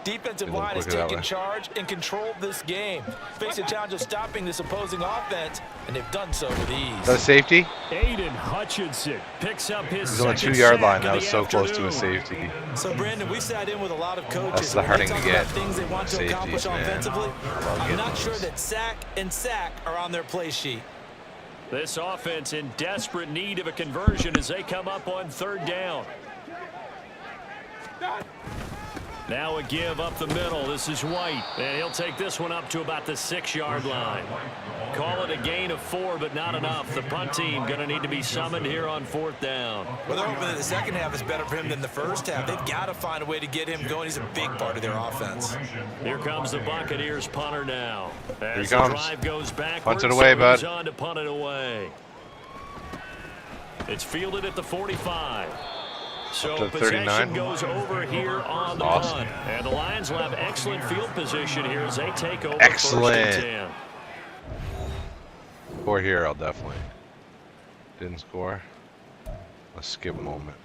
Defensive line has taken charge and controlled this game. Face a challenge of stopping this opposing offense, and they've done so with ease. Is that a safety? Aiden Hutchinson picks up his He's on the 2-yard line. That was so close to a safety. So, Brandon, we sat in with a lot of coaches. That's the hard thing to get. Things they want to accomplish offensively. I'm not sure that sack and sack are on their play sheet. This offense in desperate need of a conversion as they come up on 3rd down. Now a give up the middle. This is White. And he'll take this one up to about the 6-yard line. Call it a gain of 4, but not enough. The punt team going to need to be summoned here on 4th down. Well, they're hoping that the second half is better for him than the first half. They've got to find a way to get him going. He's a big part of their offense. Here comes the Buccaneers punter now. Here he As comes. the drive goes backwards, Punt it away, bud. He's on to punt it away. It's fielded at the 45. So possession goes over here on the punt. And the Lions will have excellent field position here as they take over. Excellent. 1st and 10. Score here, I'll definitely. Didn't score. Let's skip a moment.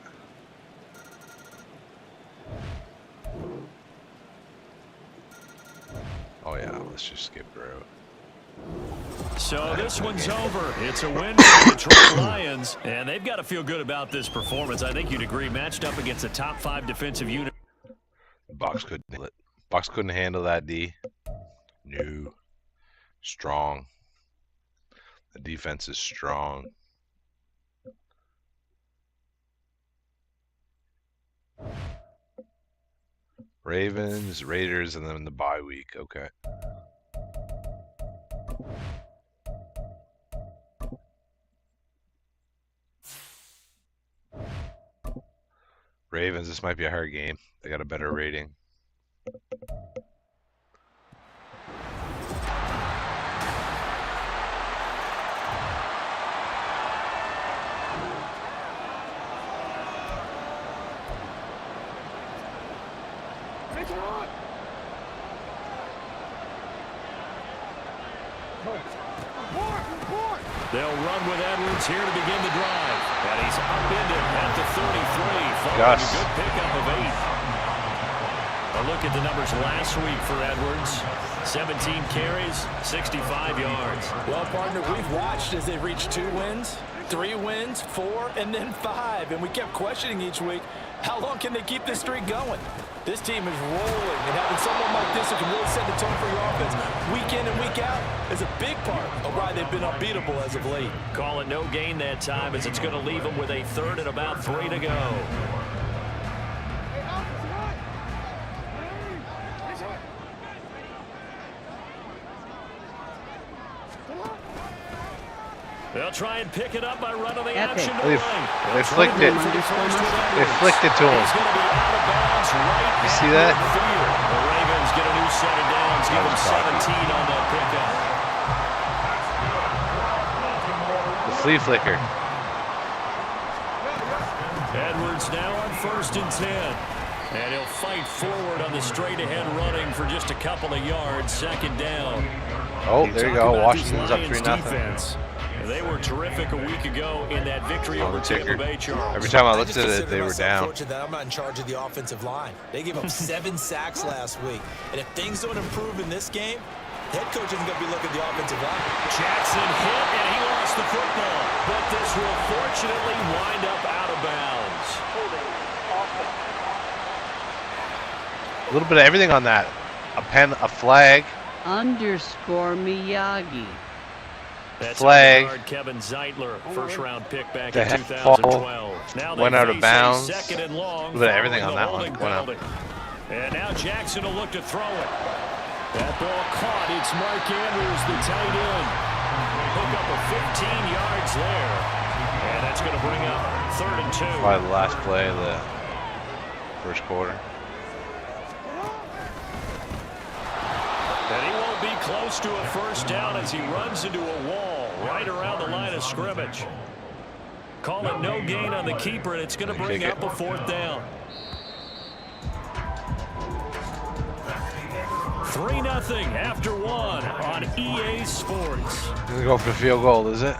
Oh yeah, let's just skip through. So this one's over. It's a win for the Detroit Lions, and they've got to feel good about this performance. I think you'd agree, matched up against a top 5 defensive unit. Box couldn't handle it. Box couldn't handle that D. No. Strong. The defense is strong. Ravens, Raiders, and then the bye week. Okay. Ravens, this might be a hard game. They got a better rating. They'll run with Edwards here to begin the drive. And he's upended at the 33, following Gus. a good pickup of 8. A look at the numbers last week for Edwards. 17 carries, 65 yards. Well, partner, we've watched as they've reached 2 wins, 3 wins, 4, and then 5. And we kept questioning each week, how long can they keep this streak going? This team is rolling, and having someone like this who can really set the tone for your offense week in and week out is a big part of why they've been unbeatable as of late. Call it no gain that time, as it's going to leave them with a 3rd and about 3 to go. They'll try and pick it up by running the action to They flicked it. They flicked it to him. You see that? The Ravens get a new set of downs. Give them 17 on that pickup. The flea flicker. Edwards now on 1st and 10. And he'll fight forward on the straight-ahead running for just a couple of yards. 2nd down. Oh, there you go. Washington's up 3-0. They were terrific a week ago in that victory over Tampa Bay Chargers. Every time I looked at it, they were down. That I'm not in charge of the offensive line. They gave up 7 sacks last week. And if things don't improve in this game, head coach isn't going to be looking at the offensive line. Jackson hit, and he lost the football. But this will fortunately wind up out of bounds. A little bit of everything on that. A pen, a flag. Underscore Miyagi. That's flag. Kevin Zeitler, 1st-round pick back The in heck 2012. Now went out of bounds. 2nd and long. Look at everything on that one. Went out. And now Jackson will look to throw it. That ball caught. It's Mark Andrews, the tight end. Pick up a 15 yards there. And that's going to bring up 3rd and 2. Probably the last play of the 1st quarter. And he won't be close to a 1st down as he runs into a wall right around the line of scrimmage. Call it no gain on the keeper, and it's going to bring up a 4th down. 3-0 after 1 on EA Sports. Gonna go for the field goal, is it?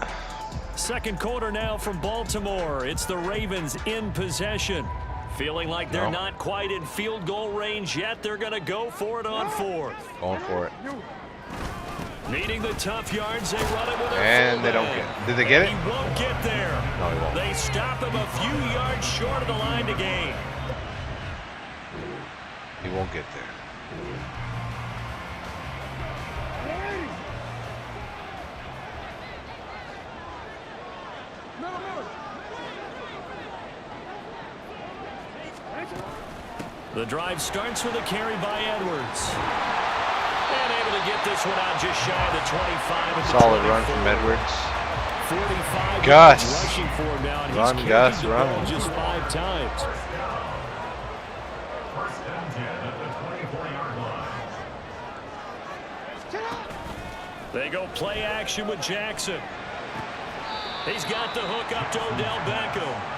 2nd quarter now from Baltimore. It's the Ravens in possession. Feeling like they're not quite in field goal range yet. They're going to go for it on 4th. Going for it. Needing the tough yards, they run it with a And they don't get it. Did they get it? He won't get there. No, he won't. They stop him a few yards short of the line to gain. He won't get there. The drive starts with a carry by Edwards. And able to get this one out just shy of the 25. Solid run from Edwards. 45 Gus. rushing for him now, and Run, he's Gus, carried the ball run. just 5 times. They go play action with Jackson. He's got the hook up to Odell Beckham.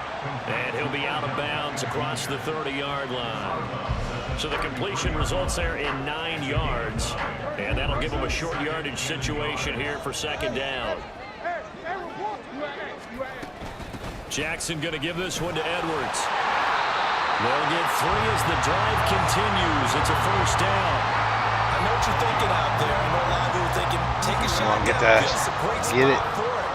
And he'll be out of bounds across the 30-yard line. So the completion results there in 9 yards. And that'll give him a short yardage situation here for 2nd down. Jackson going to give this one to Edwards. They'll get 3 as the drive continues. It's a 1st down. I know you're thinking out there. I know a lot of people are thinking, take a shot. on, get down. that. This is a great spot Get it. for it.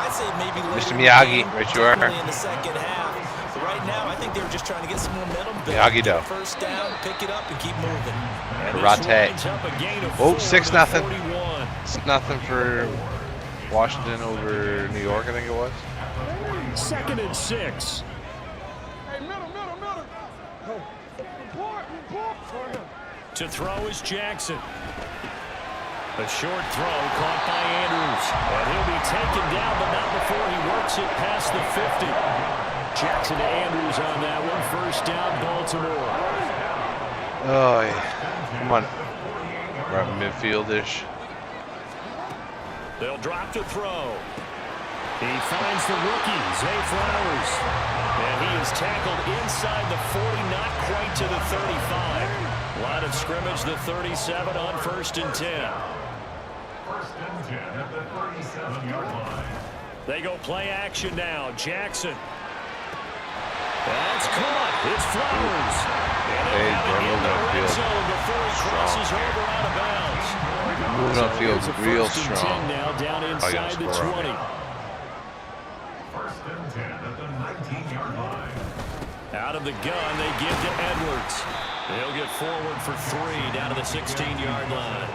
I'd say maybe Mr. later Miyagi, in the game, right you are. definitely in the second half. But right now, I think they were just trying to get some momentum. Miyagi Get do. a first down, pick it up, and keep moving. Karate. Oh, 6-0. 41. 6-0 for Washington over New York, I think it was. 2nd and 6. To throw is Jackson. A short throw caught by Andrews. And he'll be taken down, but not before he works it past the 50. Jackson to Andrews on that one. First down, Baltimore. Oh, yeah. Come on. Right midfield-ish. They'll drop to throw. He finds the rookie, Zay Flowers. And he is tackled inside the 40, not quite to the 35. Line of scrimmage, the 37 on 1st and 10. 1st and 10 at the 37-yard line. They go play action now. Jackson. That's caught. It's Flowers. And Hey, they'll have it in the they're red moving zone before he crosses over out of bounds. Moving on field It's a real 1st and strong. 10 now down inside the 20. 1st and 10 at the 19-yard line. Out of the gun, they give to Edwards. They'll get forward for 3 down to the 16-yard line.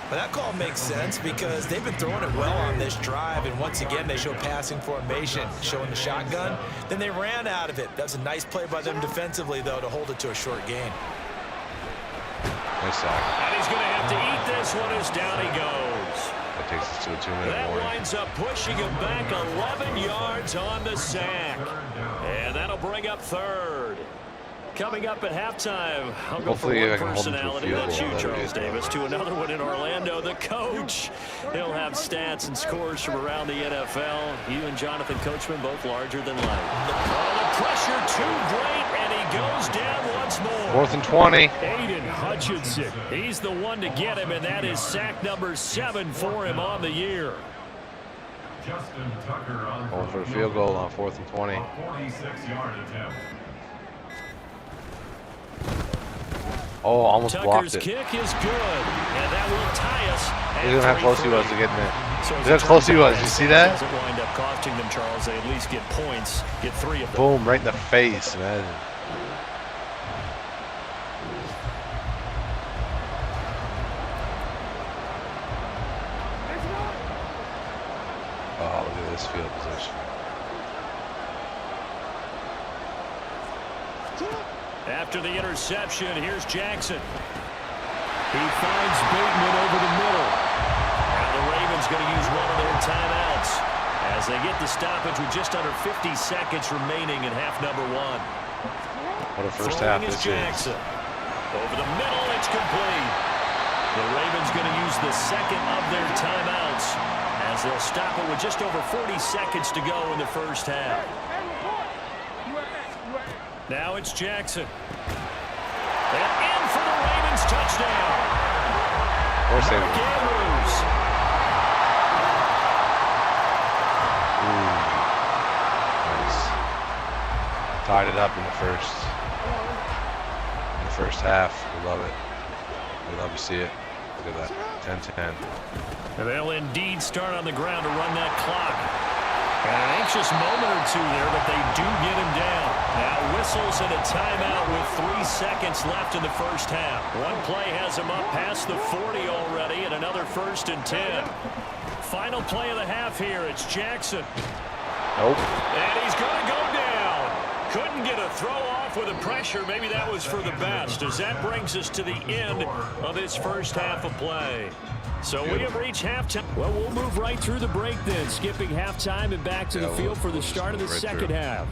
But that call makes sense because they've been throwing it well on this drive, and once again they show passing formation, showing the shotgun. Then they ran out of it. That's a nice play by them defensively, though, to hold it to a short gain. Nice sack. And he's going to have to eat this one as down he goes. That takes us to a 2-minute That warning. winds up pushing him back 11 yards on the sack. And that'll bring up 3rd. Coming up at halftime, I'll go Hopefully I from can one hold him to a personality, field that's goal. you, That'd be Charles good. Davis, to another one in Orlando, the coach. He'll have stats and scores from around the NFL. You and Jonathan Coachman, both larger than life. Oh, the pressure too great, and he goes down once more. 4th and 20. Aiden Hutchinson, he's the one to get him, and that is sack number 7 for him on the year. Justin Tucker on Going for a field goal on 4th and 20. a 46-yard attempt. Oh, almost blocked Tucker's it. kick is good, and that will tie us. Look at how close he was to getting there. So Look how close he was. You see that? Doesn't wind up costing them, Charles. They at least get points, get 3 of them. Boom, right in the face, man. Oh, look at this field position. After the interception, here's Jackson. He finds Bateman over the middle. Now the Ravens going to use one of their timeouts as they get the stoppage with just under 50 seconds remaining in half number 1. What a first Throwing half is this Jackson. is. Over the middle, it's complete. The Ravens going to use the second of their timeouts as they'll stop it with just over 40 seconds to go in the first half. Now it's Jackson. And in for the Ravens touchdown. Or save it. Andrews. Nice. Tied it up in the first half. We love it. We love to see it. Look at that. 10-10. And they'll indeed start on the ground to run that clock. And an anxious moment or two there, but they do get him down. Now whistles and a timeout with 3 seconds left in the first half. One play has him up past the 40 already, and another 1st and 10. Final play of the half here. It's Jackson. Nope. And he's going to go down. Couldn't get a throw off with the pressure. Maybe that was for the best, as that brings us to the end of this first half of play. So we have reached halftime. Well, we'll move right through the break then, skipping halftime and back to the field for the start of the second half.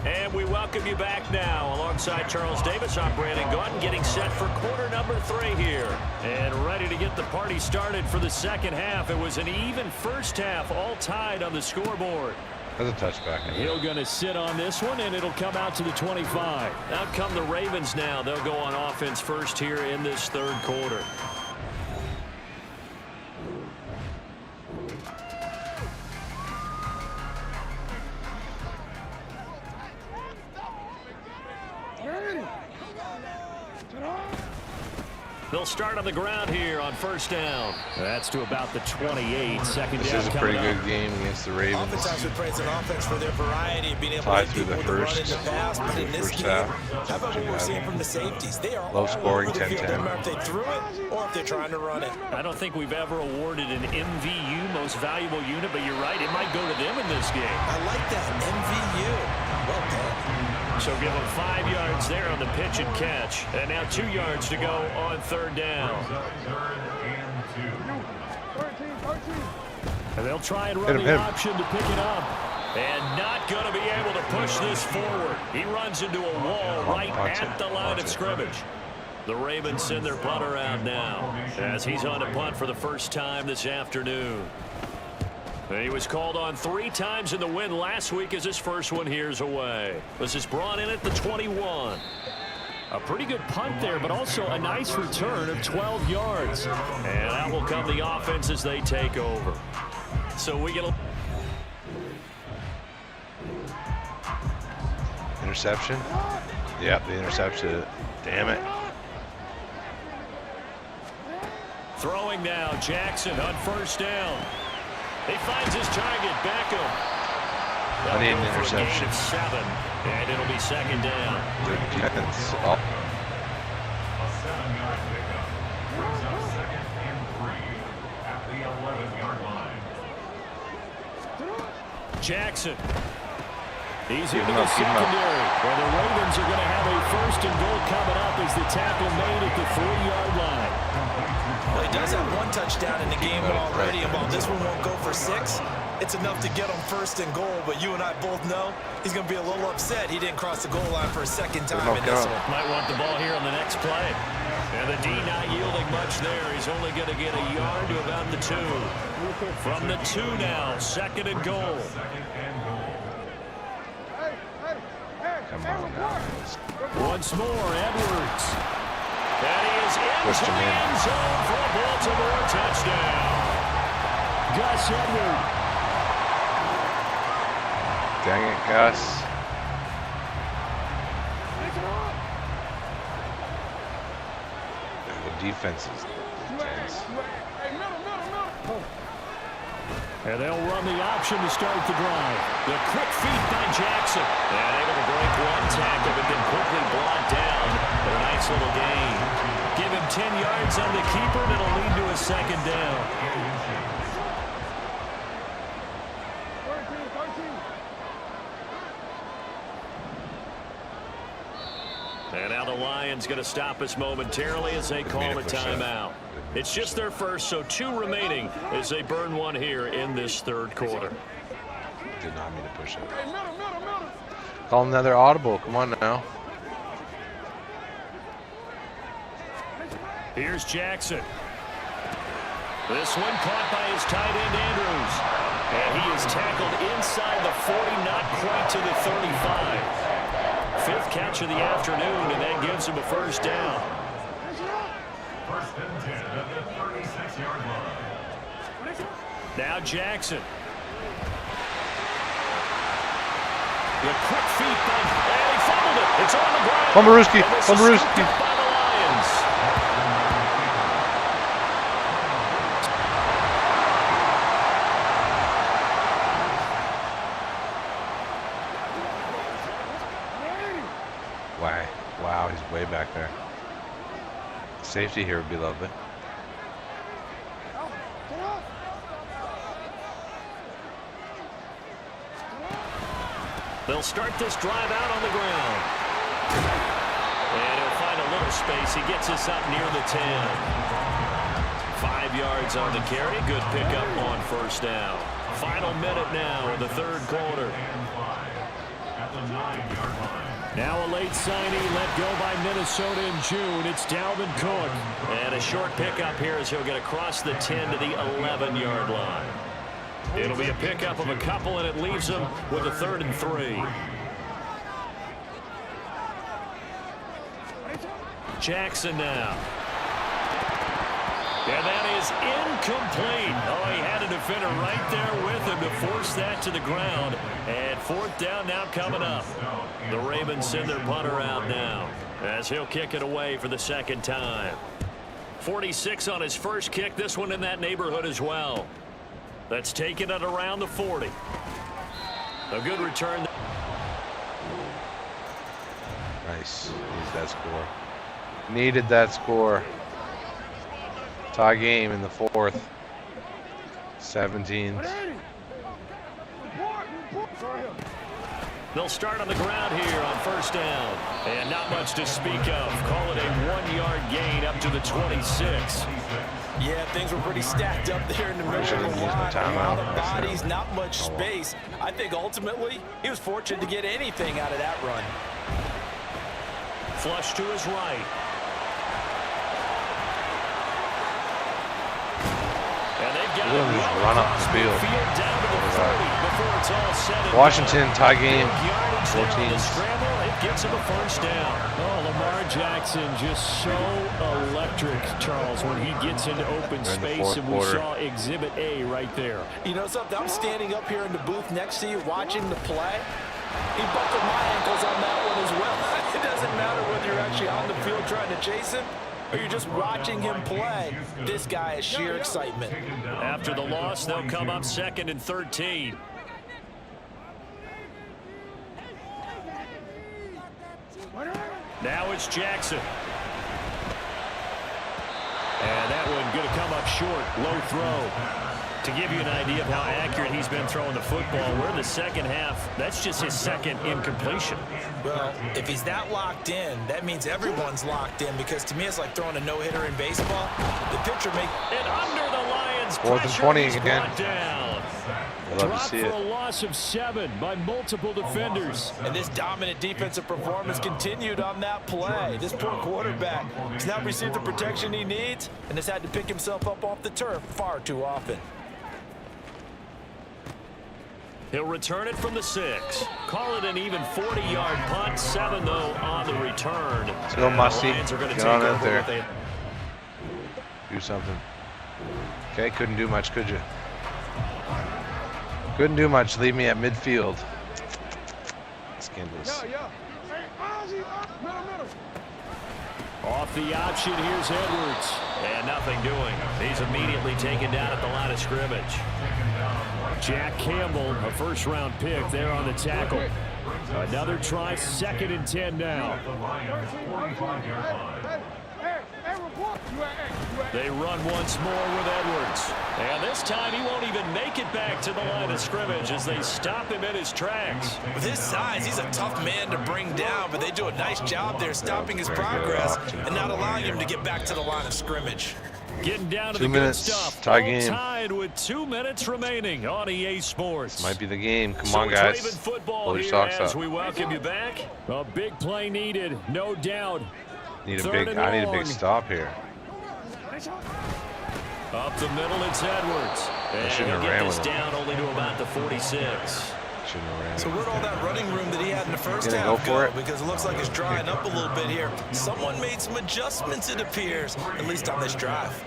And we welcome you back now. Alongside Charles Davis, I'm Brandon Gordon, getting set for quarter number 3 here. And ready to get the party started for the second half. It was an even first half, all tied on the scoreboard. That's a touchback. He'll going to sit on this one, and it'll come out to the 25. Out come the Ravens now. They'll go on offense first here in this third quarter. They'll start on the ground here on first down. That's to about the 28. Second This down is a pretty good game against the Ravens. Oftentimes we praise an offense for their variety of being able Tied to through the people to run first, in the pass, but in this first game, half. how about what we're seeing from the safeties? They are Low all scoring, over the field. 10-10. Doesn't matter if they threw it or if they're trying to run it. I don't think we've ever awarded an MVU, most valuable unit, but you're right, it might go to them in this game. I like that, MVU. Well done. So give them 5 yards there on the pitch and catch. And now 2 yards to go on third down. And they'll try and run the option to pick it up. And not going to be able to push this forward. He runs into a wall right at the line of scrimmage. The Ravens send their punter out now as he's on to punt for the first time this afternoon. He was called on 3 times in the win last week as his first one here's away. This is brought in at the 21. A pretty good punt there, but also a nice return of 12 yards. And out will come the offense as they take over. So we get a interception. Yep, the interception. Damn it. Throwing now, Jackson on first down. He finds his target, Beckham. I need an interception. 7, and it'll be second down. Good defense. Oh. A 7-yard pickup brings up 2nd and 3 at the 11-yard line. Jackson. He's into the secondary, where the Ravens are going to have a first and goal coming up as the tackle made at the 3-yard line. Well, he does have 1 touchdown in the game already, and while this one won't go for 6, it's enough to get him first and goal, but you and I both know he's going to be a little upset he didn't cross the goal line for a second time in this one. Might want the ball here on the next play. And the D not yielding much there. He's only going to get a yard to about the 2. From the 2 now, 2nd and goal. Come on now. Once more, Edwards. And he is into the end zone for a Baltimore touchdown. Gus Edwards. Dang it, Gus. The defense is intense. And they'll run the option to start the drive. The quick feet by Jackson. And able to break 1 tackle, but then quickly brought down. But a nice little gain. Give him 10 yards on the keeper, and it'll lead to a second down. And now the Lions going to stop us momentarily as they call a timeout. It's just their first, so 2 remaining as they burn 1 here in this 3rd quarter. Did not mean to push it. Call another audible. Come on now. Here's Jackson. This one caught by his tight end, Andrews. And he is tackled inside the 40, not quite to the 35. 5th catch of the afternoon, and that gives him a first down. First and 10 at the 36-yard line. Now Jackson. The quick feet by, and he fumbled it. It's on the ground. Pomerowski. By the Lions. Wow, he's way back there. Safety here would be lovely. They'll start this drive out on the ground. And he'll find a little space. He gets us up near the 10. 5 yards on the carry. Good pickup on first down. Final minute now in the 3rd quarter. At the 9-yard line. Now a late signing let go by Minnesota in June. It's Dalvin Cook. And a short pickup here as he'll get across the 10 to the 11-yard line. It'll be a pickup of a couple, and it leaves them with a 3rd and 3. Jackson now. And that is incomplete. Oh, he had a defender right there with him to force that to the ground. And 4th down now coming up. The Ravens send their punter out now as he'll kick it away for the 2nd time. 46 on his first kick. This one in that neighborhood as well. That's taken it around the 40. A good return. Nice. Needs that score. Needed that score. Tie game in the 4th. 17. They'll start on the ground here on first down. And not much to speak of. Call it a 1-yard gain up to the 26. Yeah, things were pretty stacked up there in the middle of the line. A lot of bodies, not much space. I think ultimately he was fortunate to get anything out of that run. Flush to his right. And they've got just run up the field. Down to the 30 before it's all said and Washington done. tie game. 14. The scramble, it gets him a first down. Oh, Lamar Jackson just so electric, Charles, when he gets into open space, and we saw Exhibit A right there. You know something? I'm standing up here in the booth next to you watching the play. He buckled my ankles on that one as well. It doesn't matter whether you're actually on the field trying to chase him or you're just watching him play. This guy is sheer excitement. After the loss, they'll come up 2nd and 13. Now it's Jackson. And that one going to come up short. Low throw. To give you an idea of how accurate he's been throwing the football, we're in the second half. That's just his second incompletion. Well, if he's that locked in, that means everyone's locked in, because to me it's like throwing a no-hitter in baseball. The pitcher makes it under the Lions. 4th and 20 again. Down. I love to see it. For a loss of 7 by multiple defenders. And this dominant defensive performance continued on that play. This poor quarterback has now received the protection he needs and has had to pick himself up off the turf far too often. He'll return it from the 6. Call it an even 40-yard punt. 7, though, on the return. Let's go, Musty. Get on out there. Do something. Okay, couldn't do much, could you? Couldn't do much. Leave me at midfield. Scandalous. Off the option, here's Edwards. And nothing doing. He's immediately taken down at the line of scrimmage. Jack Campbell, a first-round pick there on the tackle. Another try, 2nd and 10 now. They run once more with Edwards. And this time he won't even make it back to the line of scrimmage as they stop him in his tracks. With his size, he's a tough man to bring down, but they do a nice job there stopping his progress and not allowing him to get back to the line of scrimmage. Getting down to 2 the minutes, good stuff. tie game. Tied with 2 minutes remaining on EA Sports. Might be the game. Come on, guys. Football here as we welcome you back. A big play needed, no doubt. I need a big stop here. Up the middle, it's Edwards. I shouldn't have ran with him. Down only to about the 46. Shouldn't have ran. So where'd all that running room that he had in the first half go for it? Because it looks like it's drying up a little bit here. Someone made some adjustments, it appears, at least on this drive.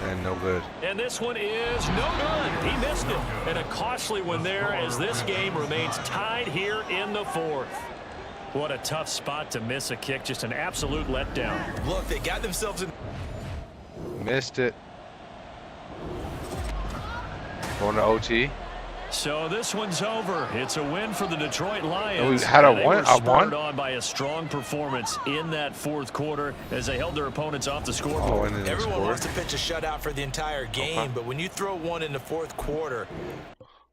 And no good. And this one is no good. He missed it. And a costly one there as this game remains tied here in the 4th. What a tough spot to miss a kick. Just an absolute letdown. Look, they got themselves in. Missed it. Going to OT. So this one's over. It's a win for the Detroit Lions. We had a one. one. Spurred on by a strong performance in that 4th quarter as they held their opponents off the scoreboard. Everyone wants to pitch a shutout for the entire game, but when you throw one in the 4th quarter.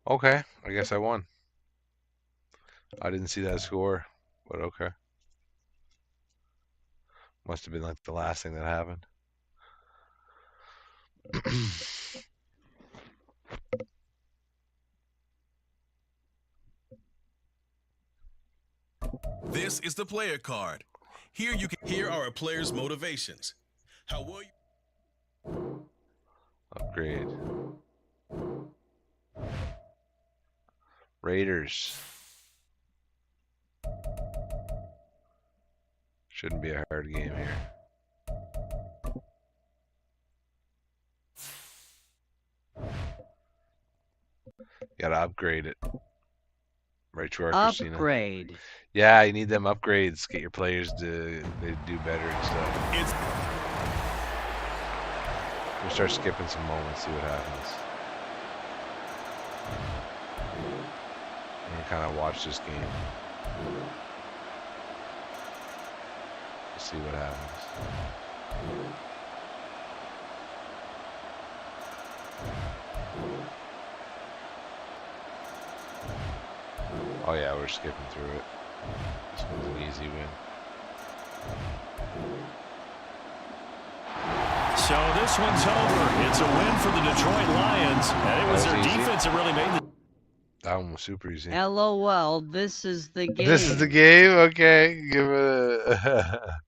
Okay, I guess I won. I didn't see that score, but okay. Must have been like the last thing that happened. This is the player card. Here you can hear our players' motivations. How will you upgrade? Raiders. Shouldn't be a hard game here. Gotta upgrade it. Right, you are, Christina. Upgrade. Yeah, you need them upgrades. Get your players to they do better and stuff. It's We'll start skipping some moments, see what happens. And kind of watch this game. See what happens. Oh yeah, we're skipping through it. This one's an easy win. So this one's over. It's a win for the Detroit Lions, and it was their defense that really made the... That one was super easy. LOL, this is the game. This is the game? Okay, give it a...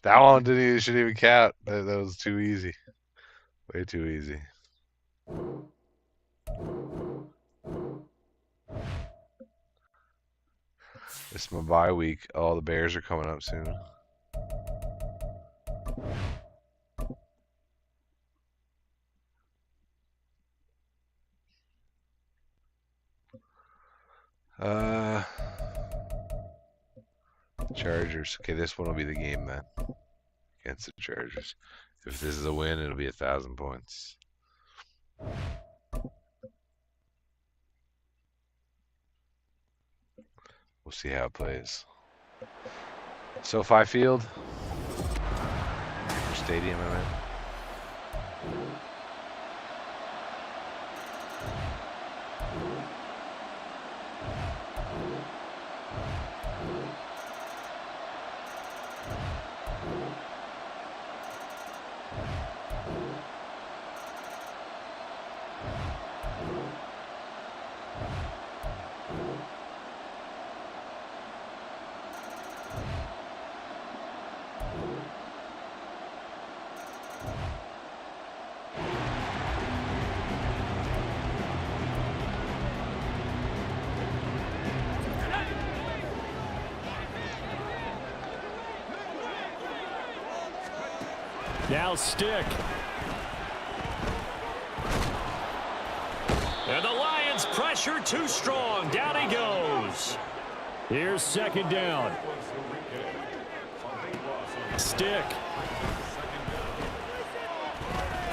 That one shouldn't even count. That was too easy. Way too easy. This is my bye week. Oh, the Bears are coming up soon. Chargers. Okay, this one will be the game then. Against the Chargers. If this is a win, it'll be 1,000 points. We'll see how it plays. SoFi Field. Stadium, I meant. Now stick. And the Lions pressure too strong. Down he goes. Here's second down. Stick.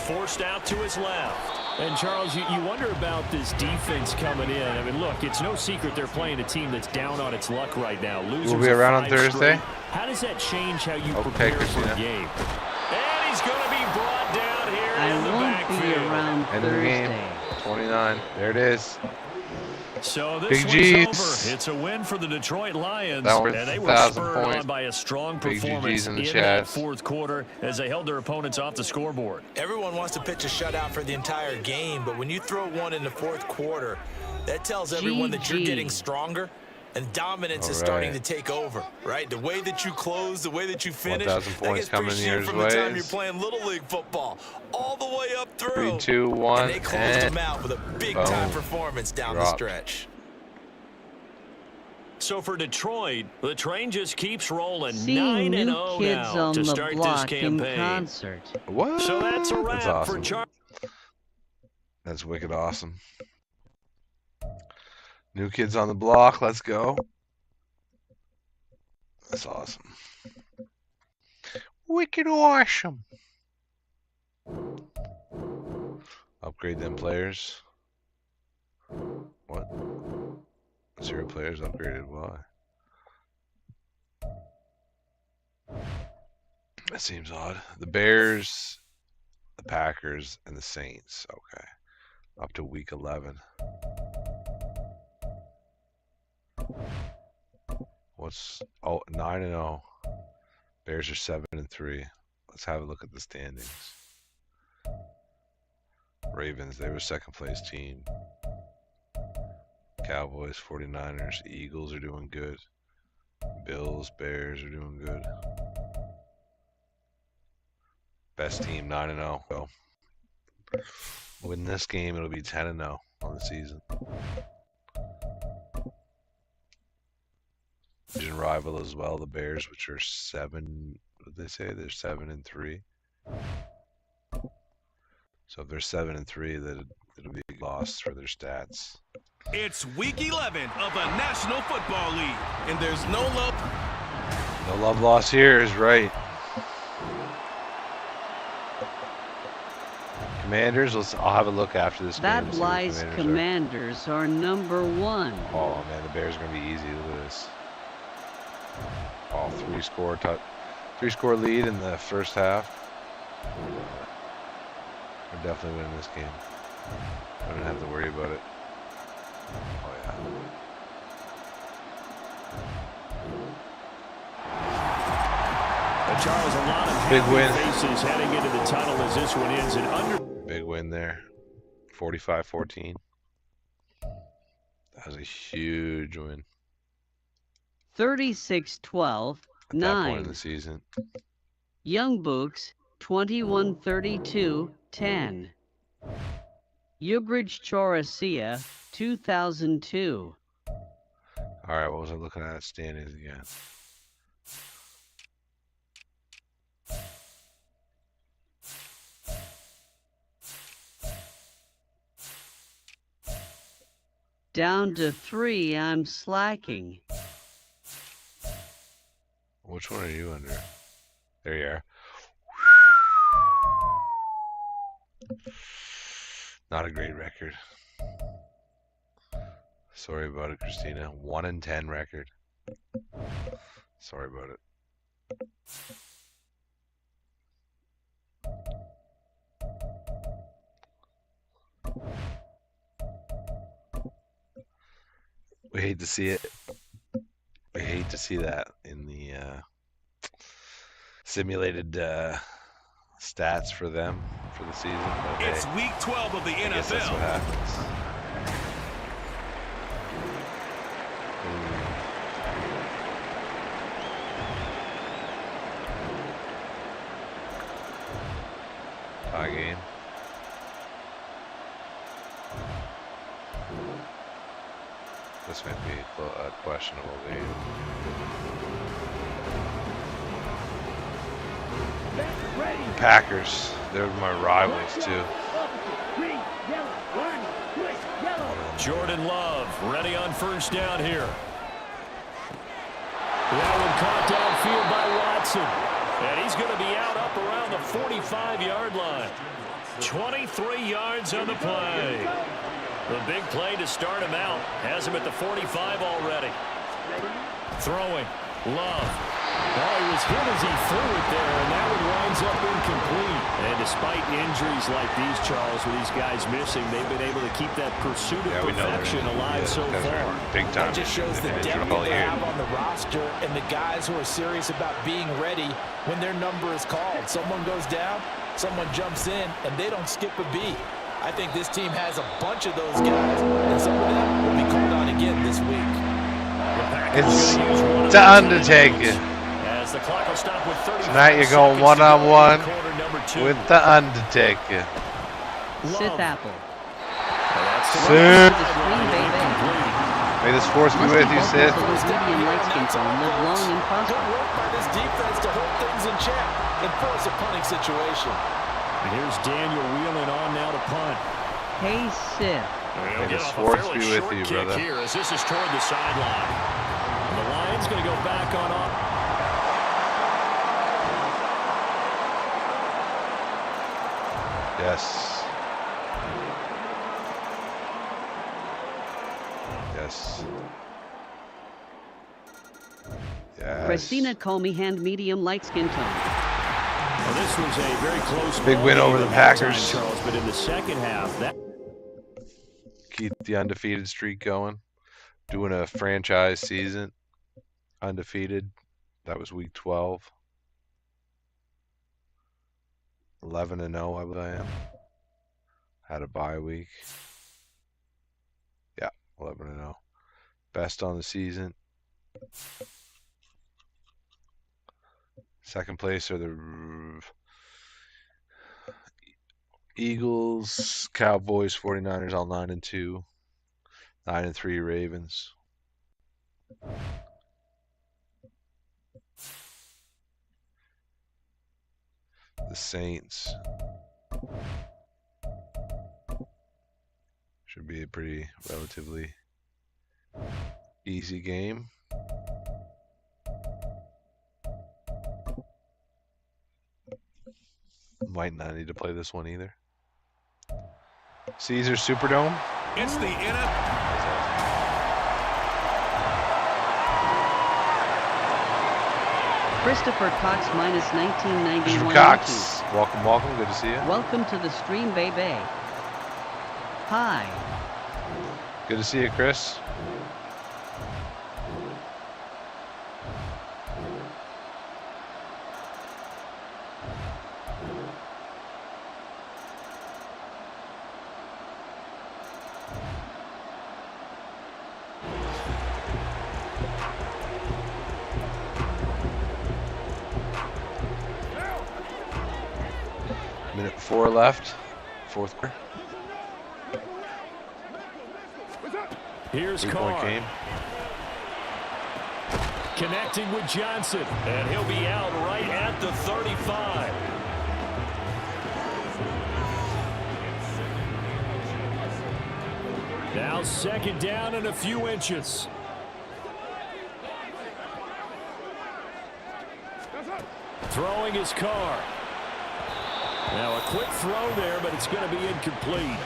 Forced out to his left. And Charles, you wonder about this defense coming in. I mean, look, it's no secret they're playing a team that's down on its luck right now. Losers We'll be around on Thursday. Straight. How does that change how you prepare for a game? And he's going to be brought down here in the backfield. I won't be around End of the game. Thursday. 29. There it is. So this Big one's G's. over. It's a win for the Detroit Lions, That was and they were 1,000 spurred points. on by a strong Big performance GGs in the that chat. fourth quarter as they held their opponents off the scoreboard. Everyone wants to pitch a shutout for the entire game, but when you throw one in the fourth quarter, that tells everyone that you're getting stronger and dominance is starting to take over, right? The way that you close, the way that you finish, 1,000 points gets coming pretty your from the time ways. you're playing Little League football all the way up through. 3, 2, 1, and they closed them out with a big-time performance down the Dropped. stretch. So for Detroit, the train just keeps rolling. Seeing 9-0 new kids now on to the start this block in campaign. concert. What? So that's a wrap That's awesome. for Charles. That's wicked awesome. New kids on the block. Let's go. That's awesome. Wicked awesome. Upgrade them players. What? 0 players upgraded. Why? That seems odd. The Bears, the Packers, and the Saints. Okay. Up to week 11. What's 9-0? Bears are 7-3. Let's have a look at the standings. Ravens, they were second place team. Cowboys, 49ers, Eagles are doing good. Bills, Bears are doing good. Best team, 9-0. So, win this game, it'll be 10-0 on the season. Division rival as well, the Bears, which are 7. What did they say? They're 7-3. So if they're 7-3, then it'll be a loss for their stats. It's week 11 of the National Football League, and there's no love. No love lost here is right. Commanders, I'll have a look after this game. That lies Commanders are number 1. Oh man, the Bears are gonna be easy. Look at this. Oh, three-score lead in the first half. We're definitely winning this game. I don't have to worry about it. Oh yeah. Charles, a lot of big win. Faces heading into the tunnel as this one ends in under. Big win there. 45-14. That was a huge win. 36-12, At that point in 9. the season. Young Books, 21-32, 10. Ubridge Choricea, 2002. All right, what was I looking at standings again? Down to 3, I'm slacking. Which one are you under? There you are. Not a great record. Sorry about it, Christina. 1-10 record. Sorry about it. We hate to see it. We hate to see that in the simulated stats for them for the season. But it's week 12 of the NFL. I guess that's what happens. Tie game. This might be a questionable game. Packers, they're my rivals too. Jordan Love ready on first down here. That one caught downfield by Watson. And he's going to be out up around the 45-yard line. 23 yards on the play. The big play to start him out. Has him at the 45 already. Throwing. Love. Oh, he was hit as he threw it there, and that one winds up incomplete. And despite injuries like these, Charles, with these guys missing, they've been able to keep that pursuit of perfection alive so far. Big time. That just shows the depth that they have on the roster and the guys who are serious about being ready when their number is called. Someone goes down, someone jumps in, and they don't skip a beat. I think this team has a bunch of those guys, and some of them will be called on again this week. It's the Undertaker. As the clock will stop with 30 Tonight you're going one-on-one with the Undertaker. Sith Apple. Sith. May this force be with you, Sith. Live long and prosper. Good work by this defense to hold things in check and force a punting situation. Here's Daniel wheeling on now to punt. Hey, Sith. May the sports be with you, brother. Here as this is toward the sideline. And the Lions going to go back on off. Yes. Yes. Yes. Christina, call me hand medium light skin tone. Well, this was a very close big win over the Packers. Time, Charles, but in the second half, that keep the undefeated streak going. Doing a franchise season, undefeated. That was week 12. 11-0, I believe I am. Had a bye week. Yeah, 11-0. Best on the season. Second place are the Eagles, Cowboys, 49ers, all 9-2. 9-3 Ravens. The Saints Should be a pretty relatively easy game. Might not need to play this one either. Caesar Superdome. It's the NFL. Christopher Cox minus 1991. Christopher Cox. Welcome, welcome. Good to see you. Welcome to the stream, baby. Hi. Good to see you, Chris. Minute 4 left. Fourth quarter. Here's 3-point Carr. game. Connecting with Johnson, and he'll be out right at the 35. Now second down and a few inches. Throwing his Carr. Now a quick throw there, but it's going to be incomplete.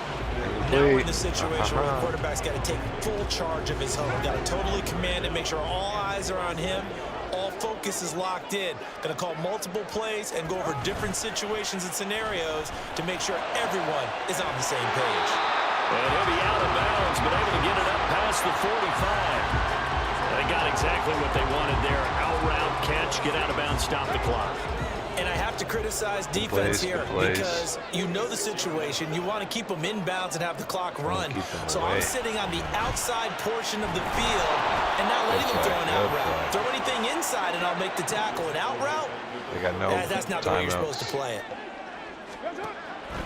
Now we're in the situation where the quarterback's got to take full charge of his home. Got to totally command it, make sure all eyes are on him. All focus is locked in. Going to call multiple plays and go over different situations and scenarios to make sure everyone is on the same page. And he'll be out of bounds, but able to get it up past the 45. They got exactly what they wanted there. Out route, catch, get out of bounds, stop the clock. And I have to criticize defense here because you know the situation. You want to keep them inbounds and have the clock run. So I'm sitting on the outside portion of the field and not letting them throw an out route. Throw anything inside and I'll make the tackle. An out route? They got no that's not the way you're supposed to play it.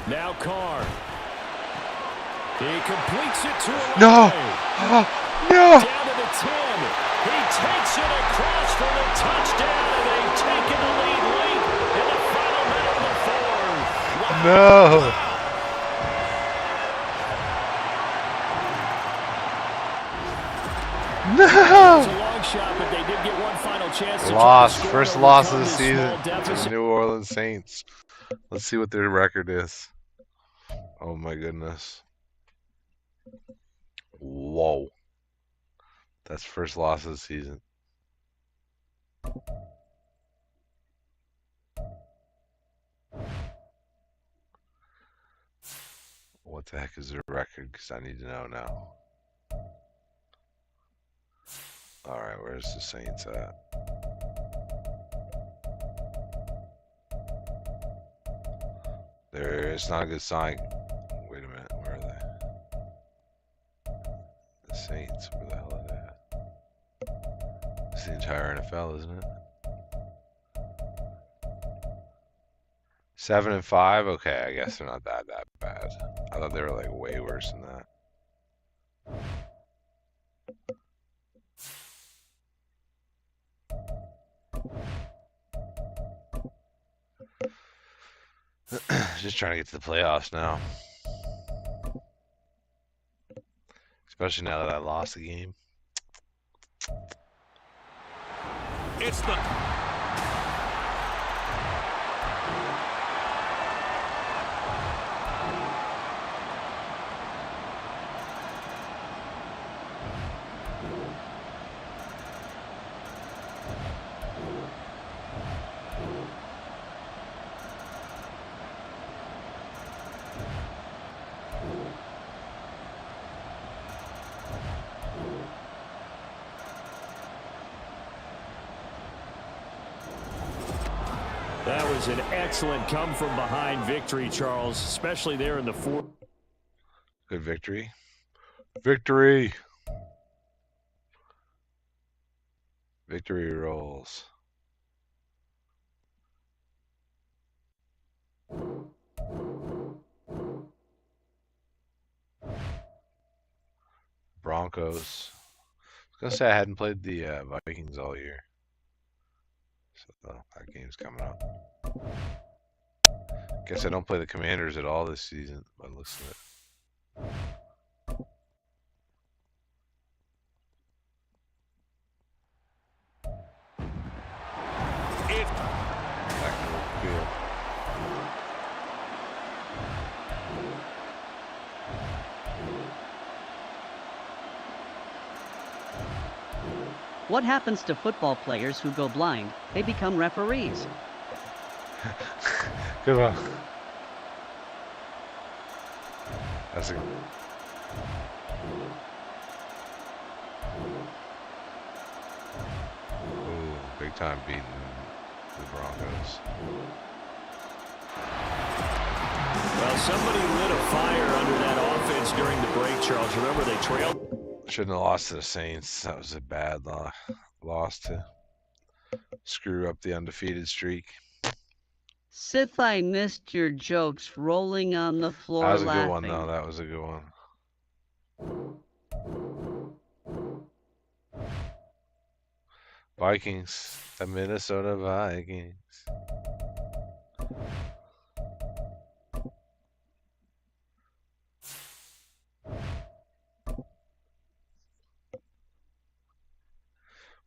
Now Carr. He completes it to a No! No! Down to the 10. He takes it across for the touchdown, and they've taken the lead late in the final minute of the fourth. Wow. No! No! It's a long shot, but they did get one final chance to Loss. score First to loss of overcome the this season small to the deficit. New Orleans Saints. Let's see what their record is. Oh my goodness. Whoa. That's first loss of the season. What the heck is their record? Because I need to know now. Alright, where's the Saints at? It's not a good sign. Wait a minute, where are they? The Saints, where the hell are they at? It's the entire NFL, isn't it? 7-5? Okay, I guess they're not that bad. I thought they were like way worse than that. Just trying to get to the playoffs now. Especially now that I lost the game. It's the... That was an excellent come-from-behind victory, Charles, especially there in the fourth. Good victory. Victory! Victory rolls. Broncos. I was going to say I hadn't played the Vikings all year. So that game's coming up. Guess I don't play the Commanders at all this season, by the looks of it. field. What happens to football players who go blind? They become referees. Good one. That's a... Ooh, big time beating the Broncos. Well, somebody lit a fire under that offense during the break, Charles. Remember, they trailed. Shouldn't have lost to the Saints. That was a bad loss to screw up the undefeated streak. Sith, I missed your jokes rolling on the floor That was a laughing. good one, though. That was a good one. Vikings. The Minnesota Vikings.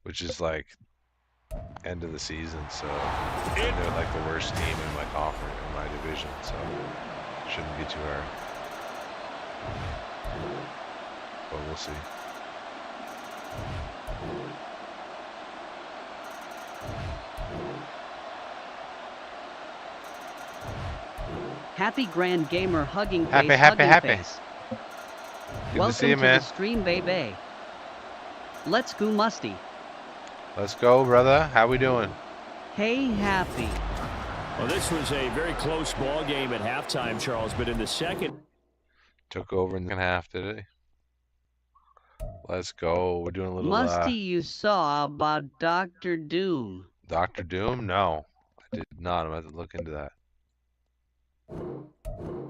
Which is like end of the season, so they're like the worst team in my conference, in my division, so shouldn't be too hard. But we'll see. Happy Grand Gamer hugging face. Happy. Hugging face. Good Welcome to see you, to man. the stream, baby. Let's go, Musty. Let's go, brother. How we doing? Hey, Happy. Well, this was a very close ball game at halftime, Charles, but in the second. Took over in the second half, did it? Let's go. We're doing a little. Musty, you saw about Dr. Doom. Dr. Doom? No, I did not. I'm going to have to look into that.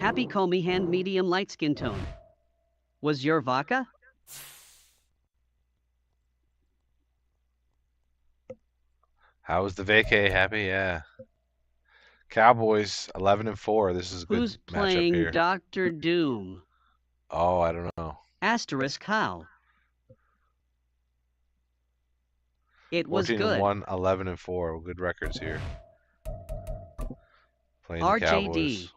Happy Comey hand medium light skin tone. Was your vodka? How was the vacay? Happy? Yeah. Cowboys 11-4. This is a good Who's matchup playing here. Dr. Doom? Oh, I don't know. Asterisk how? It was 14-1, good. 11-4. Good records here. Playing the RJD. Cowboys.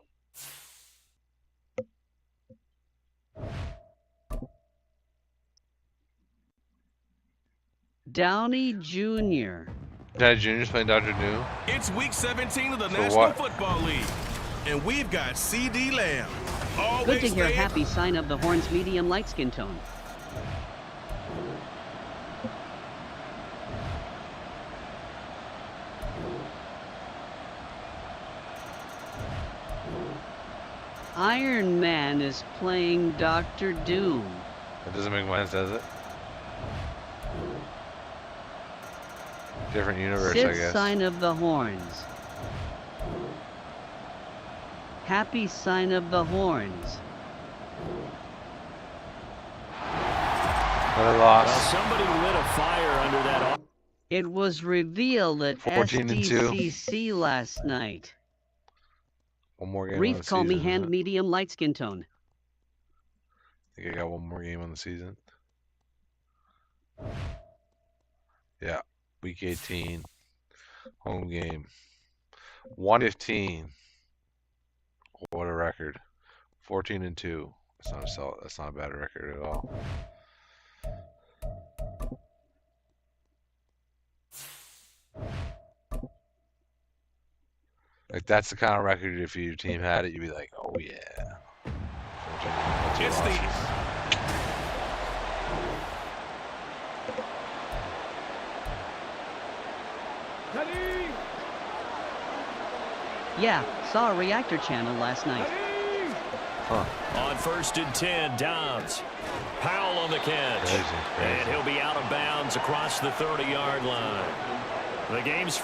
Downey Jr. Downey Jr.'s playing Dr. Doom. It's week 17 of the For National what? Football League, and we've got CD Lamb. Always Good to hear staying- Happy sign of the horns medium light skin tone. Iron Man is playing Dr. Doom. That doesn't make sense, does it? Different universe, I Sith guess. sign of the horns. Happy sign of the horns. Another Well, loss. somebody lit a fire under that. It was revealed at 14-2. SDCC last night. One more game on Reef the call me season, hand isn't it? medium light skin tone. I think I got one more game on the season. Yeah. Week 18. Home game. 115. What a record. 14-2. That's not a bad record at all. Like, that's the kind of record, if your team had it, you'd be like, oh yeah. It's the Yeah, saw a reactor channel last night. On 1st and 10, Downs. Powell on the catch. Crazy. And he'll be out of bounds across the 30-yard line. The game's...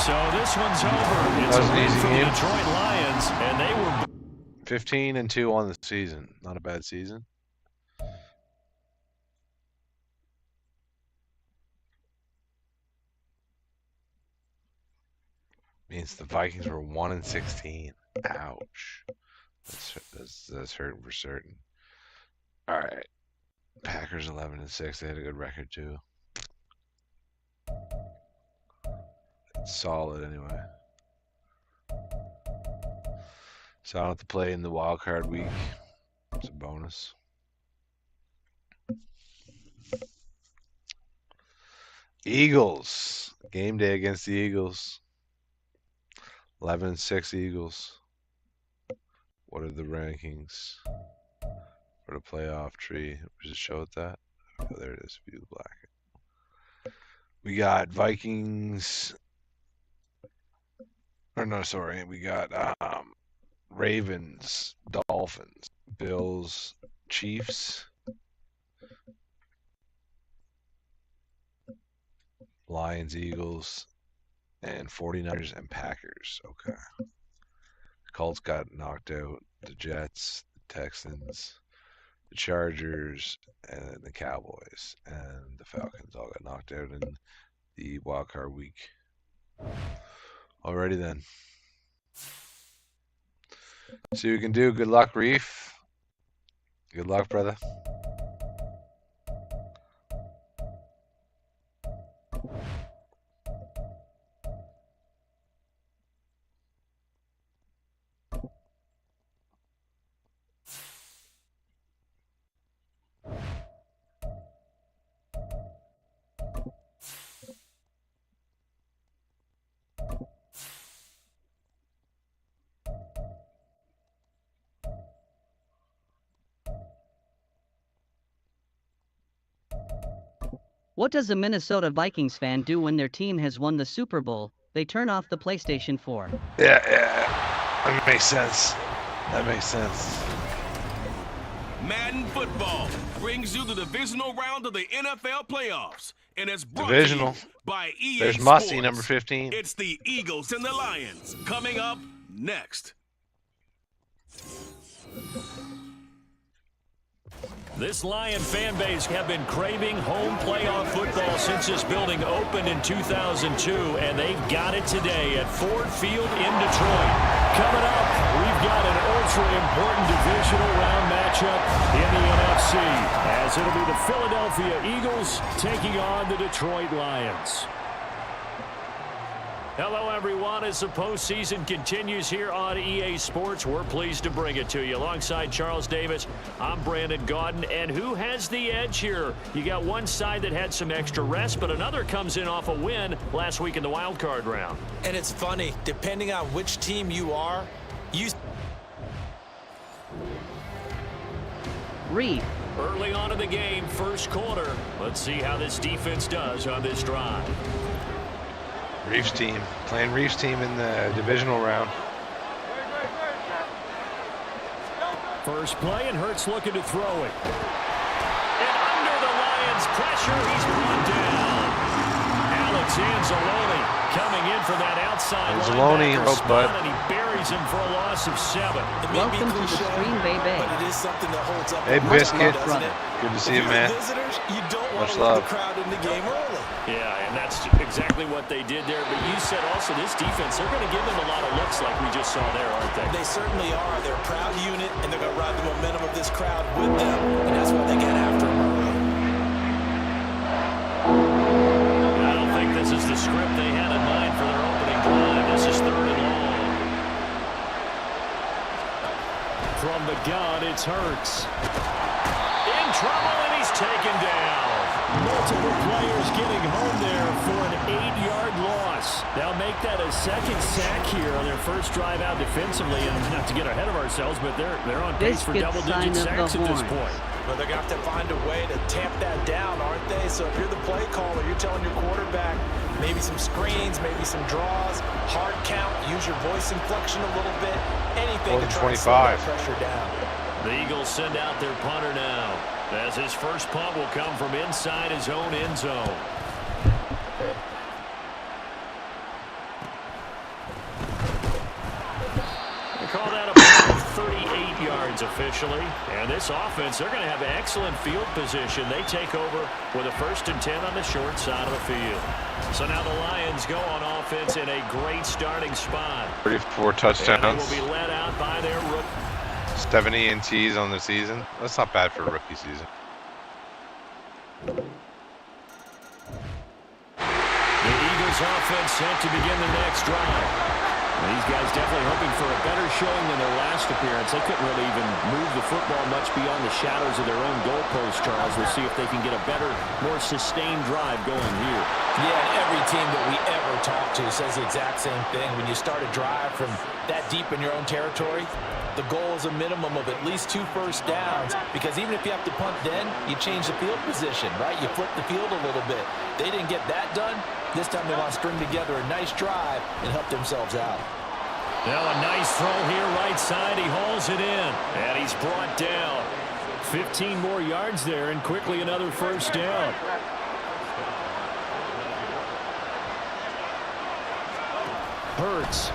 So this one's over. It's a win for the Detroit Lions, and they were 15-2 on the season. Not a bad season. Means the Vikings were 1-16. Ouch. That's hurting for certain. All right. Packers 11-6. They had a good record too. It's solid anyway. So I don't have to play in the wild card week. It's a bonus. Eagles. Game day against the Eagles. 11-6 Eagles. What are the rankings for the playoff tree? Does it show it that? Oh, there it is. View the black. We got Vikings. Or no, sorry. We got Ravens, Dolphins, Bills, Chiefs, Lions, Eagles, and 49ers and Packers. Okay. The Colts got knocked out. The Jets, the Texans, the Chargers, and the Cowboys. And the Falcons all got knocked out in the wild card week. Alrighty then. See what we can do. Good luck, Reef. Good luck, brother. What does a Minnesota Vikings fan do when their team has won the Super Bowl? They turn off the PlayStation 4. Yeah. That makes sense. That makes sense. Madden Football brings you the divisional round of the NFL playoffs. And it's brought Divisional. to you by EA There's Sports. Musty, number 15. It's the Eagles and the Lions. Coming up next. This Lion fan base have been craving home playoff football since this building opened in 2002, and they've got it today at Ford Field in Detroit. Coming up, we've got an ultra-important divisional round matchup in the NFC, as it'll be the Philadelphia Eagles taking on the Detroit Lions. Hello, everyone. As the postseason continues here on EA Sports, we're pleased to bring it to you. Alongside Charles Davis, I'm Brandon Gaudin. And who has the edge here? You got one side that had some extra rest, but another comes in off a win last week in the wild card round. And it's funny, depending on which team you are, Reef. Early on in the game, first quarter. Let's see how this defense does on this drive. Reef's team. Playing Reef's team in the divisional round. First play, and Hurts looking to throw it. And under the Lions' pressure, he's brought down. Alex Anzalone coming in for that outside linebacker spot, and he buries him for a loss of 7. Welcome to the Stream Bay. But it is something that holds up. Hey, Biscuit. Doesn't it? Good to see you, man. Visitors, you don't want Much to let love. the crowd in the game early. Yeah, and that's exactly what they did there. But you said also this defense, they're going to give them a lot of looks like we just saw there, aren't they? They certainly are. They're a proud unit, and they're going to ride the momentum of this crowd with them, and that's why they get after them early. I don't think this is the script they had in mind for their opening drive. This is 3rd and long. From the gun, it's Hurts. In trouble, and he's taken down. Multiple players getting home there for an 8-yard loss. They'll make that a second sack here on their first drive out defensively. And not to get ahead of ourselves, but they're on pace for double-digit sacks at this point. But they're going to have to find a way to tamp that down, aren't they? So if you're the play caller, you're telling your quarterback maybe some screens, maybe some draws, hard count, use your voice inflection a little bit, anything to try to slow that pressure down. The Eagles send out their punter now, as his first punt will come from inside his own end zone. call that about 38 yards officially. And this offense, they're going to have excellent field position. They take over with a 1st and 10 on the short side of the field. So now the Lions go on offense in a great starting spot. 34 touchdowns. And they will be led out by their rookie. 70 NTs on the season. That's not bad for a rookie season. The Eagles offense set to begin the next drive. These guys definitely hoping for a better showing than their last appearance. They couldn't really even move the football much beyond the shadows of their own goalpost, Charles. We'll see if they can get a better, more sustained drive going here. Yeah, and every team that we ever talk to says the exact same thing. When you start a drive from that deep in your own territory, the goal is a minimum of at least 2 first downs, because even if you have to punt then, you change the field position, right? You flip the field a little bit. They didn't get that done. This time they want to string together a nice drive and help themselves out. Now a nice throw here right side. He hauls it in, and he's brought down. 15 more yards there, and quickly another first down. Hurts.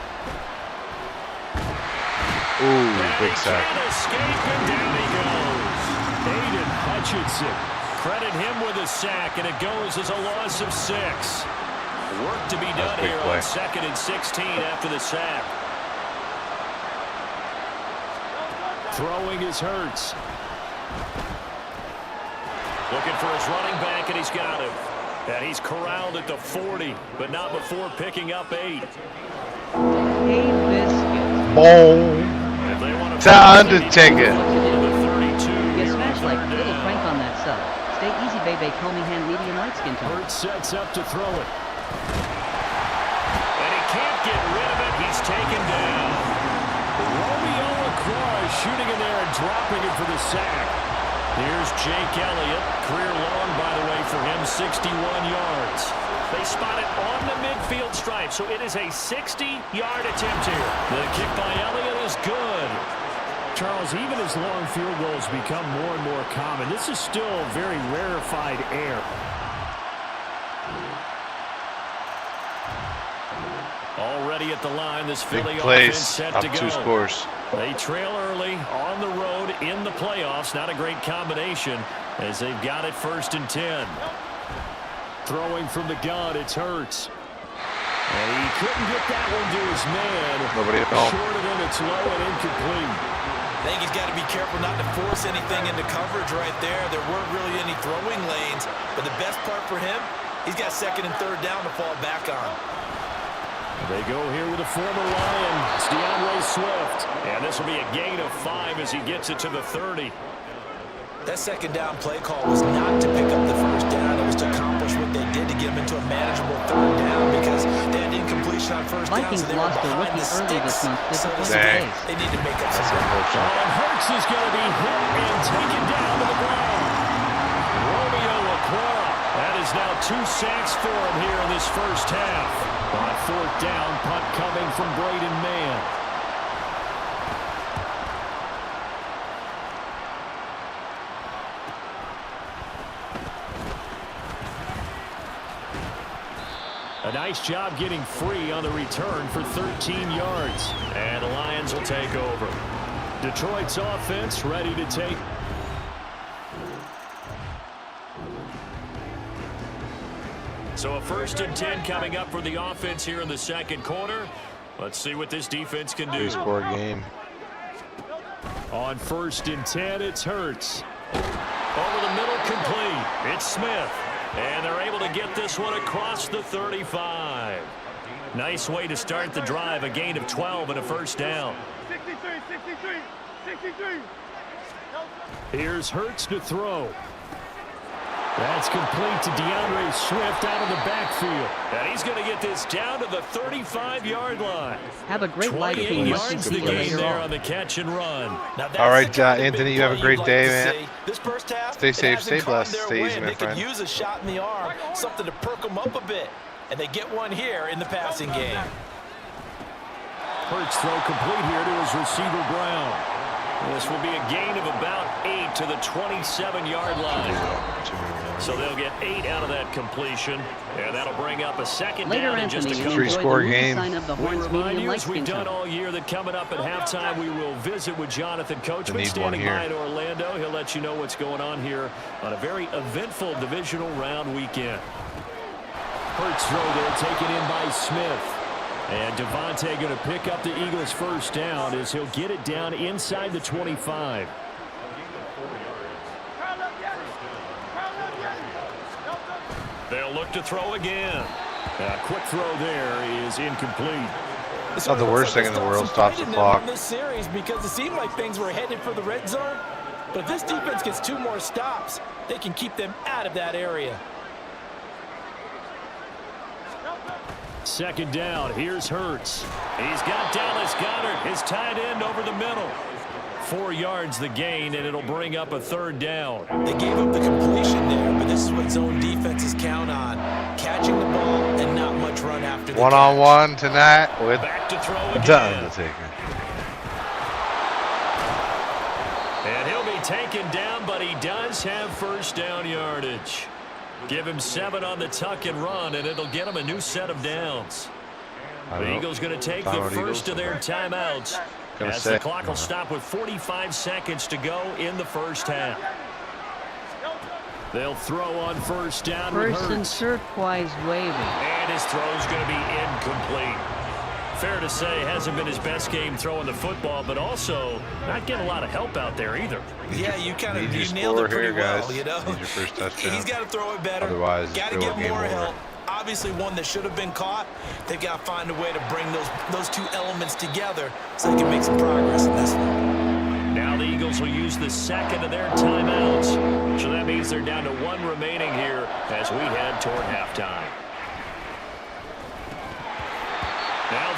Ooh, big sack. Can't escape, and down he goes. Aiden Hutchinson. Credit him with a sack, and it goes as a loss of 6. Work to be done here on 2nd and 16 after the sack. Throwing is Hurts. Looking for his running back, and he's got him. And he's corralled at the 40, but not before picking up 8. Hey, biscuit. Boom. It's an Undertaker. You smash like little crank on that sub. Stay easy, baby. Call me hand medium light skin tone. Hurts sets up to throw it. And he can't get rid of it. He's taken down. Shooting in there and dropping it for the sack. Here's Jake Elliott. Career long, by the way, for him, 61 yards. They spot it on the midfield stripe, so it is a 60-yard attempt here. The kick by Elliott is good. Charles, even as long field goals become more and more common, this is still very rarefied air. Already at the line, this Philly offense set to go. 2 scores. They trail early on the road in the playoffs. Not a great combination as they've got it 1st and 10. Throwing from the gun, it's Hurts. And he couldn't get that one to his man. Nobody at all. Short of him, it's low and incomplete. I think he's got to be careful not to force anything into coverage right there. There weren't really any throwing lanes, but the best part for him, he's got 2nd and 3rd down to fall back on. They go here with a former Lion. It's DeAndre Swift. And this will be a gain of 5 as he gets it to the 30. That 2nd down play call was not to pick up the 1st down. It was to accomplish what they did to get him into a manageable 3rd down, because they had incompletion on 1st down. Vikings lost a rookie early this month. They need to make up some ground. And Hurts is going to be hit and taken down to the ground. Romeo LaCroix. That is now 2 sacks for him here in this first half. On 4th down, punt coming from Braden Mann. A nice job getting free on the return for 13 yards. And the Lions will take over. Detroit's offense ready to take. So a 1st and 10 coming up for the offense here in the 2nd quarter. Let's see what this defense can do. 3-score game. On 1st and 10, it's Hurts. Over the middle, complete. It's Smith. And they're able to get this one across the 35. Nice way to start the drive. A gain of 12 and a 1st down. 63. Here's Hurts to throw. That's complete to DeAndre Swift out of the backfield. And he's going to get this down to the 35-yard line. Have a great life. 28 yards the game there on the catch and run. All right, Anthony, you have a great day, man. This first half, stay safe, stay blessed, stay easy, my friend. They could use a shot in the arm, something to perk them up a bit. And they get one here in the passing game. Hurts throw complete here to his receiver Brown. This will be a gain of about 8 to the 27-yard line. So they'll get 8 out of that completion, and that'll bring up a second down in just a couple. Three-score game. We remind you, as we've done all year, that coming up at halftime, we will visit with Jonathan Coachman standing by in Orlando. He'll let you know what's going on here on a very eventful divisional round weekend. Hurts throw there, taken in by Smith. And Devontae going to pick up the Eagles' first down as he'll get it down inside the 25. They'll look to throw again. A quick throw there is incomplete. It's not the worst thing in the world. Stops the clock. This series because it seemed like things were headed for the red zone. But if this defense gets 2 more stops, they can keep them out of that area. Second down, here's Hurts. He's got Dallas Goedert, his tight end, over the middle. 4 yards the gain, and it'll bring up a third down. They gave up the completion there, but this is what zone defenses count on. Catching the ball and not much run after the one-on-one tonight with back to throw again. The Undertaker. And he'll be taken down, but he does have first down yardage. Give him 7 on the tuck and run, and it'll get him a new set of downs. The Eagles going to take the first of their timeouts as the clock will stop with 45 seconds to go in the first half. They'll throw on first down with Hurts. Person turquoise waving. And his throw's going to be incomplete. Fair to say, hasn't been his best game throwing the football, but also not getting a lot of help out there either. Yeah, you nailed it pretty well, you know. Need your first touchdown. He's got to throw it better. Otherwise, got to get more help. Obviously, one that should have been caught. They've got to find a way to bring those 2 elements together so they can make some progress in this one. Now the Eagles will use the second of their timeouts. So that means they're down to 1 remaining here as we head toward halftime.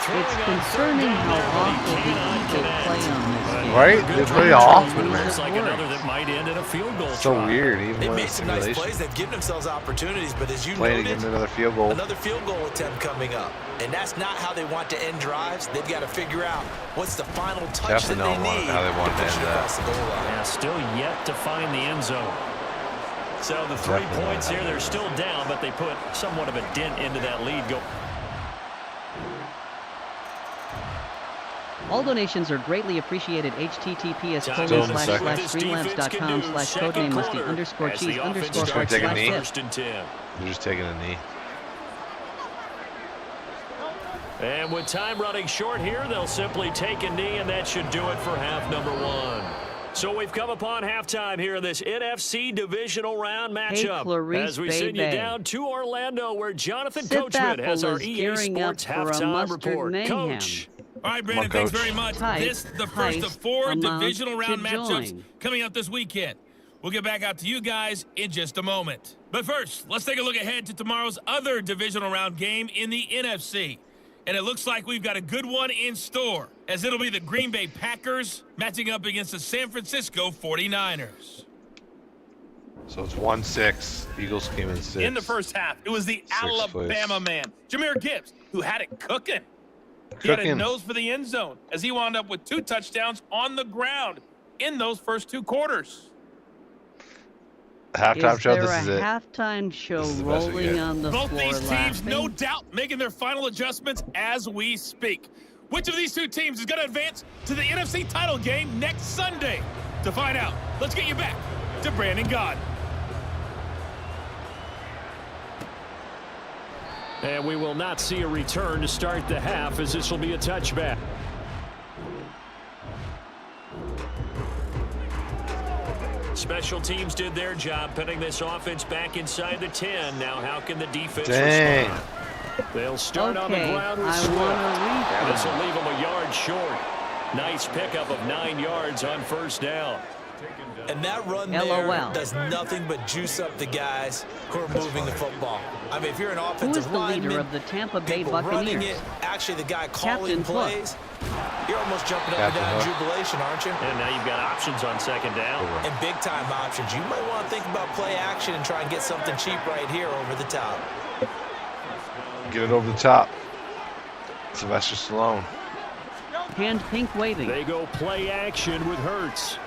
It's concerning how awful the Eagles play on this game. Right? It's really awful, man. Looks like another that might end in a field goal. So weird. Even they made some nice plays. They've given themselves opportunities, but as you noted, another field goal attempt coming up. And that's not how they want to end drives. They've got to figure out what's the final touch that they need how they want to end that. Yeah, still yet to find the end zone. So the 3 points here, they're still down, but they put somewhat of a dent into that lead. All donations are greatly appreciated. https://streamlabs.com/codename_musty_cheese_heart/5. You're just taking a knee. And with time running short here, they'll simply take a knee, and that should do it for half number 1. So we've come upon halftime here in this NFC divisional round matchup. As we send you down to Orlando, where Jonathan Coachman has our EA Sports halftime report. Coach. All right, Brandon, thanks very much. This is the first of 4 divisional round matchups coming up this weekend. We'll get back out to you guys in just a moment. But first, let's take a look ahead to tomorrow's other divisional round game in the NFC. And it looks like we've got a good one in store, as it'll be the Green Bay Packers matching up against the San Francisco 49ers. So it's 1-6. Eagles came in 6. In the first half, it was the Alabama man, Jahmyr Gibbs, who had it cooking. He had a nose for the end zone as he wound up with 2 touchdowns on the ground in those first 2 quarters. Halftime show, this is it. Halftime show rolling on the floor. Both these teams, no doubt, making their final adjustments as we speak. Which of these 2 teams is going to advance to the NFC title game next Sunday? To find out, let's get you back to Brandon Gaudin. And we will not see a return to start the half, as this will be a touchback. Special teams did their job putting this offense back inside the 10. Now how can the defense respond? They'll start on the ground with Swift. And this will leave them a yard short. Nice pickup of 9 yards on first down. And that run there does nothing but juice up the guys who are moving the football. I mean, if you're an offensive lineman, who is the leader of the Tampa Bay Buccaneers? Actually, the guy calling plays, you're almost jumping up and down in jubilation, aren't you? And now you've got options on second down. And big-time options. You might want to think about play action and try and get something cheap right here over the top. Get it over the top. Sylvester Stallone. Hand pink waving. They go play action with Hurts.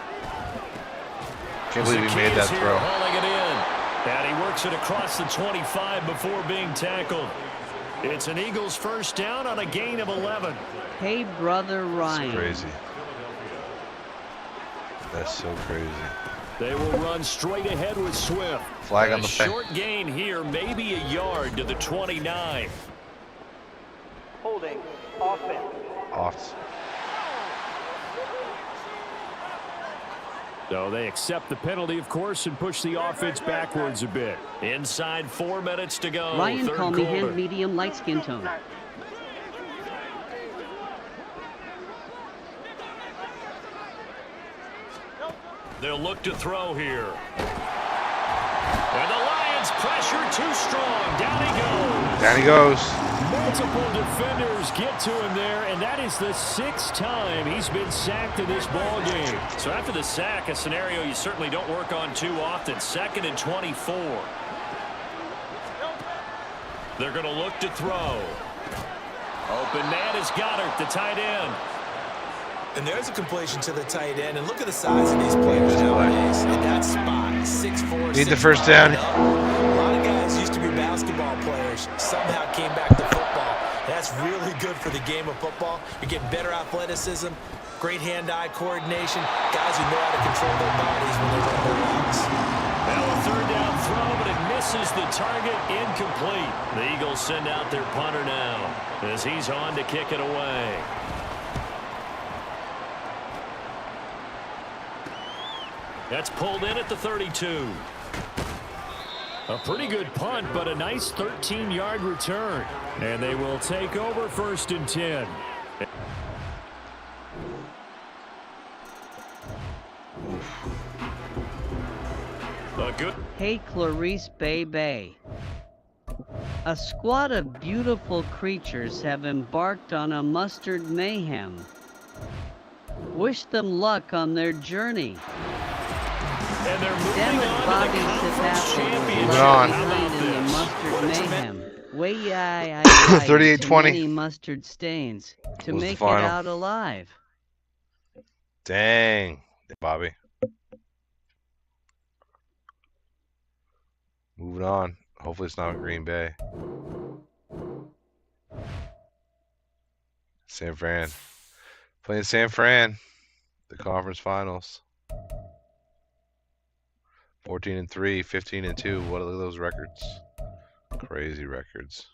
Can't believe he made that throw. Hauling it in. And he works it across the 25 before being tackled. It's an Eagles first down on a gain of 11. Hey, brother Ryan. That's crazy. That's so crazy. They will run straight ahead with Swift. Flag on the play. Short gain here, maybe a yard to the 29. Holding. Offense. Off. So they accept the penalty, of course, and push the offense backwards a bit. Inside 4 minutes to go. Ryan, third call me quarter. hand medium light skin tone. They'll look to throw here. And the Lions pressure too strong. Down he goes. Down he goes. Multiple defenders get to him there, and that is the 6th time he's been sacked in this ball game. So after the sack, a scenario you certainly don't work on too often. 2nd and 24. They're going to look to throw. Open man is Goddard, the tight end. And there's a completion to the tight end. And look at the size of these players nowadays. In that spot, 6'4", Need the first down. A lot of guys used to be basketball players. Somehow came back to football. That's really good for the game of football. You're getting better athleticism, great hand-eye coordination, guys who know how to control their bodies when they run their routes. Now a third down throw, but it misses the target. Incomplete. The Eagles send out their punter now as he's on to kick it away. That's pulled in at the 32. A pretty good punt, but a nice 13-yard return. And they will take over 1st and 10. A good. Hey, Clarice Bay. A squad of beautiful creatures have embarked on a mustard mayhem. Wish them luck on their journey. And they're moving Damn it, on Bobby to the conference championship. Moving on. How about in the mustard mayhem. Way I 38-20. many mustard stains to Was the make it final. out alive. Dang. Bobby. Moving on. Hopefully it's not Green Bay. San Fran. Playing San Fran. The conference finals. 14-3, 15-2. What are those records? Crazy records.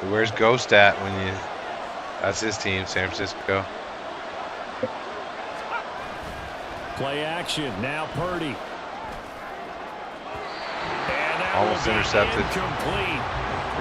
Where's Ghost at when you... That's his team, San Francisco. Play action. Now Purdy. And that Almost will be intercepted. Incomplete.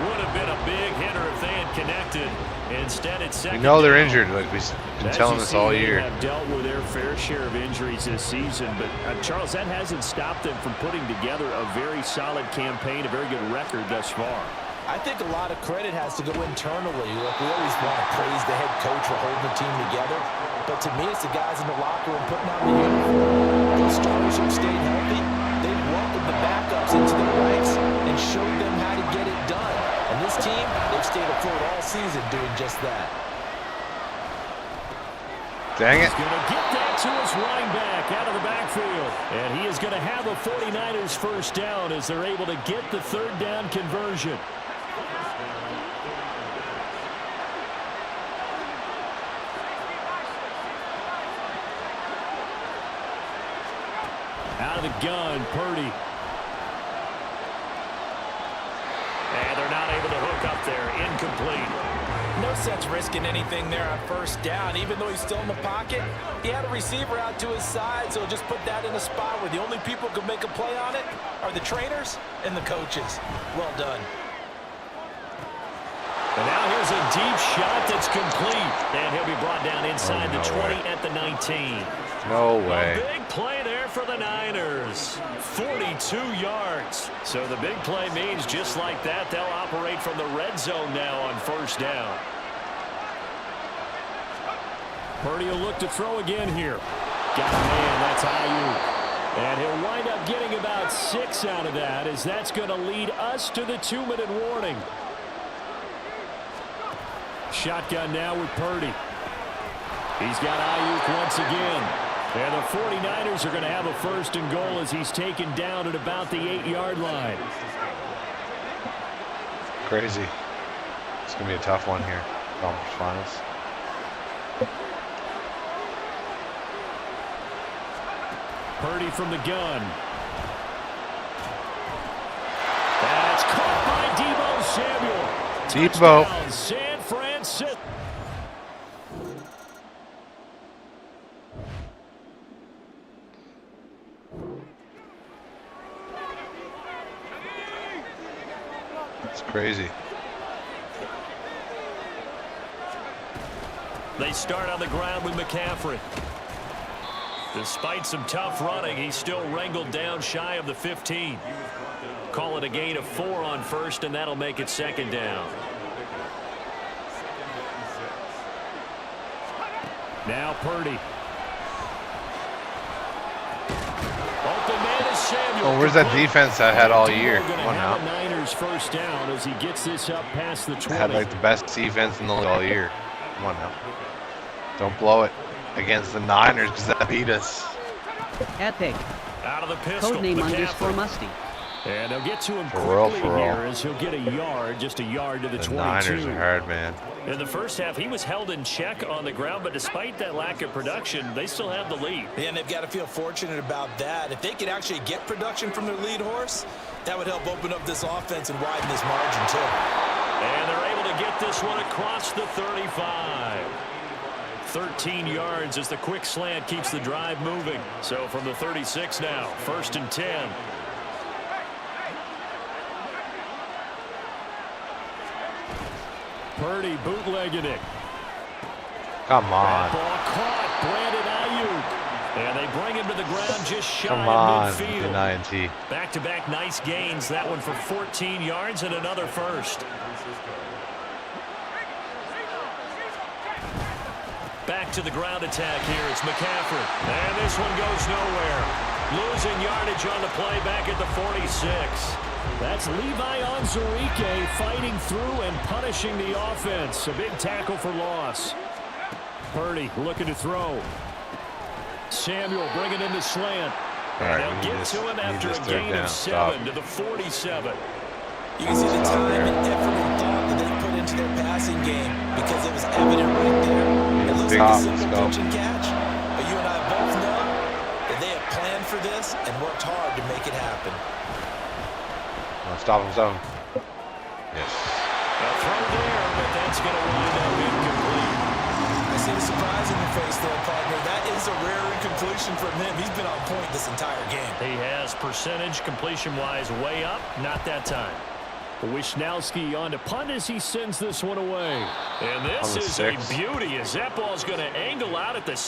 Would have been a big hitter if they had connected. Instead, it's second. We know they're down. injured. Like we've been As telling you us see, all they year. have dealt with their fair share of injuries this season, but Charles, that hasn't stopped them from putting together a very solid campaign, a very good record thus far. I think a lot of credit has to go internally. Look, we always want to praise the head coach for holding the team together, but to me, it's the guys in the locker room putting on the uniform. Those starters have stayed healthy. They've welcomed the backups into their ranks and showed them how to get it done. And this team, they've stayed afloat all season doing just that. Dang it. He's going to get that to his running back out of the backfield. And he is going to have a 49ers first down as they're able to get the third down conversion. Out of the gun, Purdy. And they're not able to hook up there. Incomplete. No sense risking anything there on first down. Even though he's still in the pocket, he had a receiver out to his side, so just put that in a spot where the only people who can make a play on it are the trainers and the coaches. Well done. And now here's a deep shot that's complete. And he'll be brought down inside the 20 at the 19. No way. A big play there for the Niners. 42 yards. So the big play means just like that, they'll operate from the red zone now on first down. Purdy will look to throw again here. Got a man, that's Ayuk. And he'll wind up getting about 6 out of that, as that's going to lead us to the 2-minute warning. Shotgun now with Purdy. He's got Ayuk once again. And the 49ers are going to have a 1st and goal as he's taken down at about the 8-yard line. Crazy. It's going to be a tough one here. Conference finals. Purdy from the gun. That's caught by Deebo Samuel. Deebo. Touchdown, San Francisco. It's crazy. They start on the ground with McCaffrey. Despite some tough running, he's still wrangled down shy of the 15. Call it a gain of 4 on first, and that'll make it 2nd down. Now Purdy. Open man is Samuel. Oh, where's that defense I had all year? Come on now. Niners 1st down as he gets this up past the 20. I had like the best defense in the league all year. Come on now. Don't blow it against the Niners because that beat us. Epic. Out of the pistol. Codename _ Musty. And they'll get to him For quickly real. here as he'll get a yard, just a yard to the 22. Niners are hard, man. In the first half, he was held in check on the ground, but despite that lack of production, they still have the lead. And they've got to feel fortunate about that. If they could actually get production from their lead horse, that would help open up this offense and widen this margin, too. And they're able to get this one across the 35. 13 yards as the quick slant keeps the drive moving. So from the 36 now, 1st and 10. Purdy bootlegging it. Come on. That ball caught. Brandon Ayuk. And they bring him to the ground just shy Come of on. midfield. INT. Back-to-back nice gains. That one for 14 yards and another 1st. Back to the ground attack here. It's McCaffrey. And this one goes nowhere. Losing yardage on the play back at the 46. That's Levi Onwuzurike fighting through and punishing the offense. A big tackle for loss. Purdy looking to throw. Samuel bringing in the slant. All right, and they'll get to him after a gain of 7 to the 47. You can see the time and effort and thought that they put into their passing game because it was evident right there. It looks like a simple catch and catch, but you and I both know that they have planned for this and worked hard to make it happen. Stop him, stop him. Yes. A throw there, but that's going to wind up incomplete. I see the surprise in your face there, partner. That is a rare incompletion from him. He's been on point this entire game. He has percentage completion-wise way up. Not that time. Wisnowski on to punt as he sends this one away. And this is a beauty as that ball's going to angle out at the...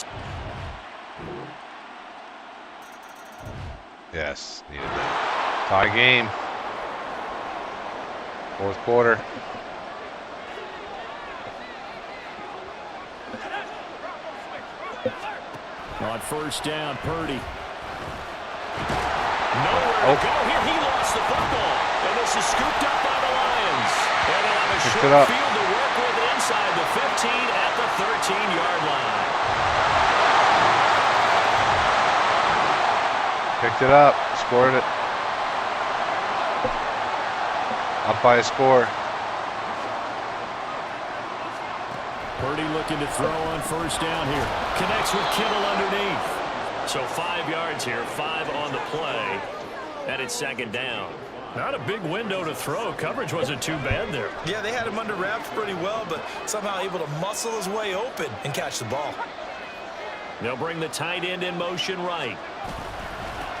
Yes, needed that. Tie game. 4th quarter. On 1st down, Purdy. Nowhere to go here. He lost the football. And this is scooped up by the Lions. And they'll have a short field to work with inside the 15 at the 13-yard line. Picked it up. Scored it. Up by a score. Purdy looking to throw on 1st down here. Connects with Kittle underneath. So 5 yards here, 5 on the play. And it's 2nd down. Not a big window to throw. Coverage wasn't too bad there. Yeah, they had him under wraps pretty well, but somehow able to muscle his way open and catch the ball. They'll bring the tight end in motion right.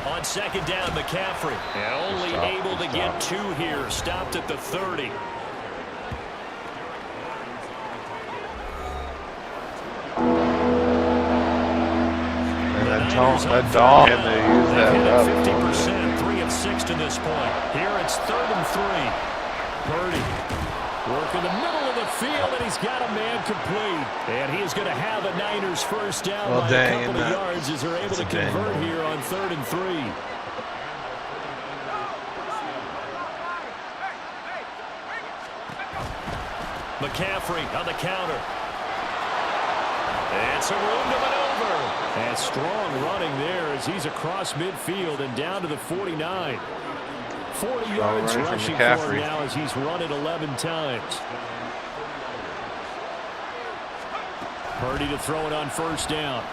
On 2nd down, McCaffrey. And only able to get 2 here. Stopped at the 30. 49ers on that dog, and they use They've hit that it up. 50%, 3 of 6 to this point. Here it's 3rd and 3. Purdy working the middle of the field, and he's got a man complete. And he is going to have a Niners first down by a couple of yards as they're able to convert here on 3rd and 3. McCaffrey on the counter. It's a room to maneuver. And strong running there as he's across midfield and down to the 49. 40 yards rushing for him now as he's run it 11 times. Purdy to throw it on first down.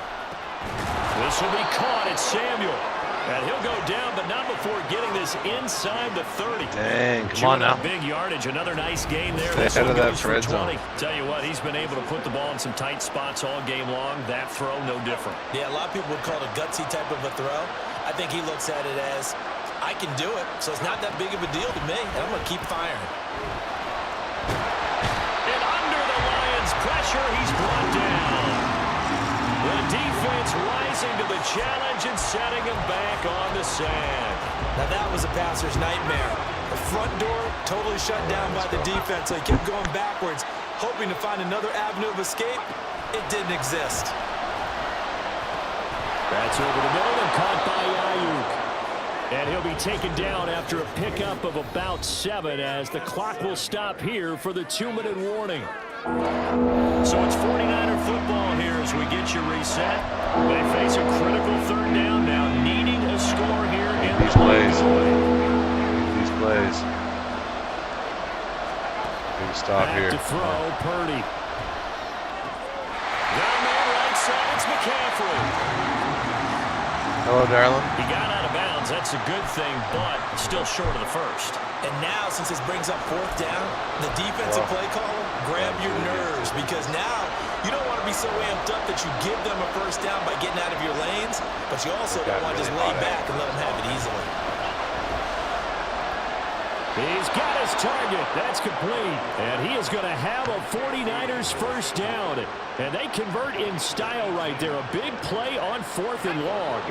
This will be caught. It's Samuel. And he'll go down, but not before getting this inside the 30. Dang, come on now. Big yardage, another nice gain there. Stay ahead of that red zone. Tell you what, he's been able to put the ball in some tight spots all game long. That throw, no different. Yeah, a lot of people would call it a gutsy type of a throw. I think he looks at it as, I can do it, so it's not that big of a deal to me, and I'm going to keep firing. And under the Lions' pressure, he's brought down. The defense rising to the challenge and setting him back on the sand. Now that was a passer's nightmare. The front door totally shut down by the defense, so he kept going backwards, hoping to find another avenue of escape. It didn't exist. That's over the middle and caught by Ayuk. And he'll be taken down after a pickup of about 7 as the clock will stop here for the 2-minute warning. So it's 49er football here as we get you reset. They face a critical 3rd down now, needing a score here in these plays. These plays. Big stop back here. To throw, Purdy. Down there right side, it's McCaffrey. Hello, darling. He got out of bounds. That's a good thing, but still short of the first. And now, since this brings up 4th down, the defensive play caller, grab your nerves, because now you don't want to be so amped up that you give them a first down by getting out of your lanes, but you also don't want to just lay back and let them have it easily. He's got his target. That's complete. And he is going to have a 49ers first down. And they convert in style right there. A big play on 4th and long.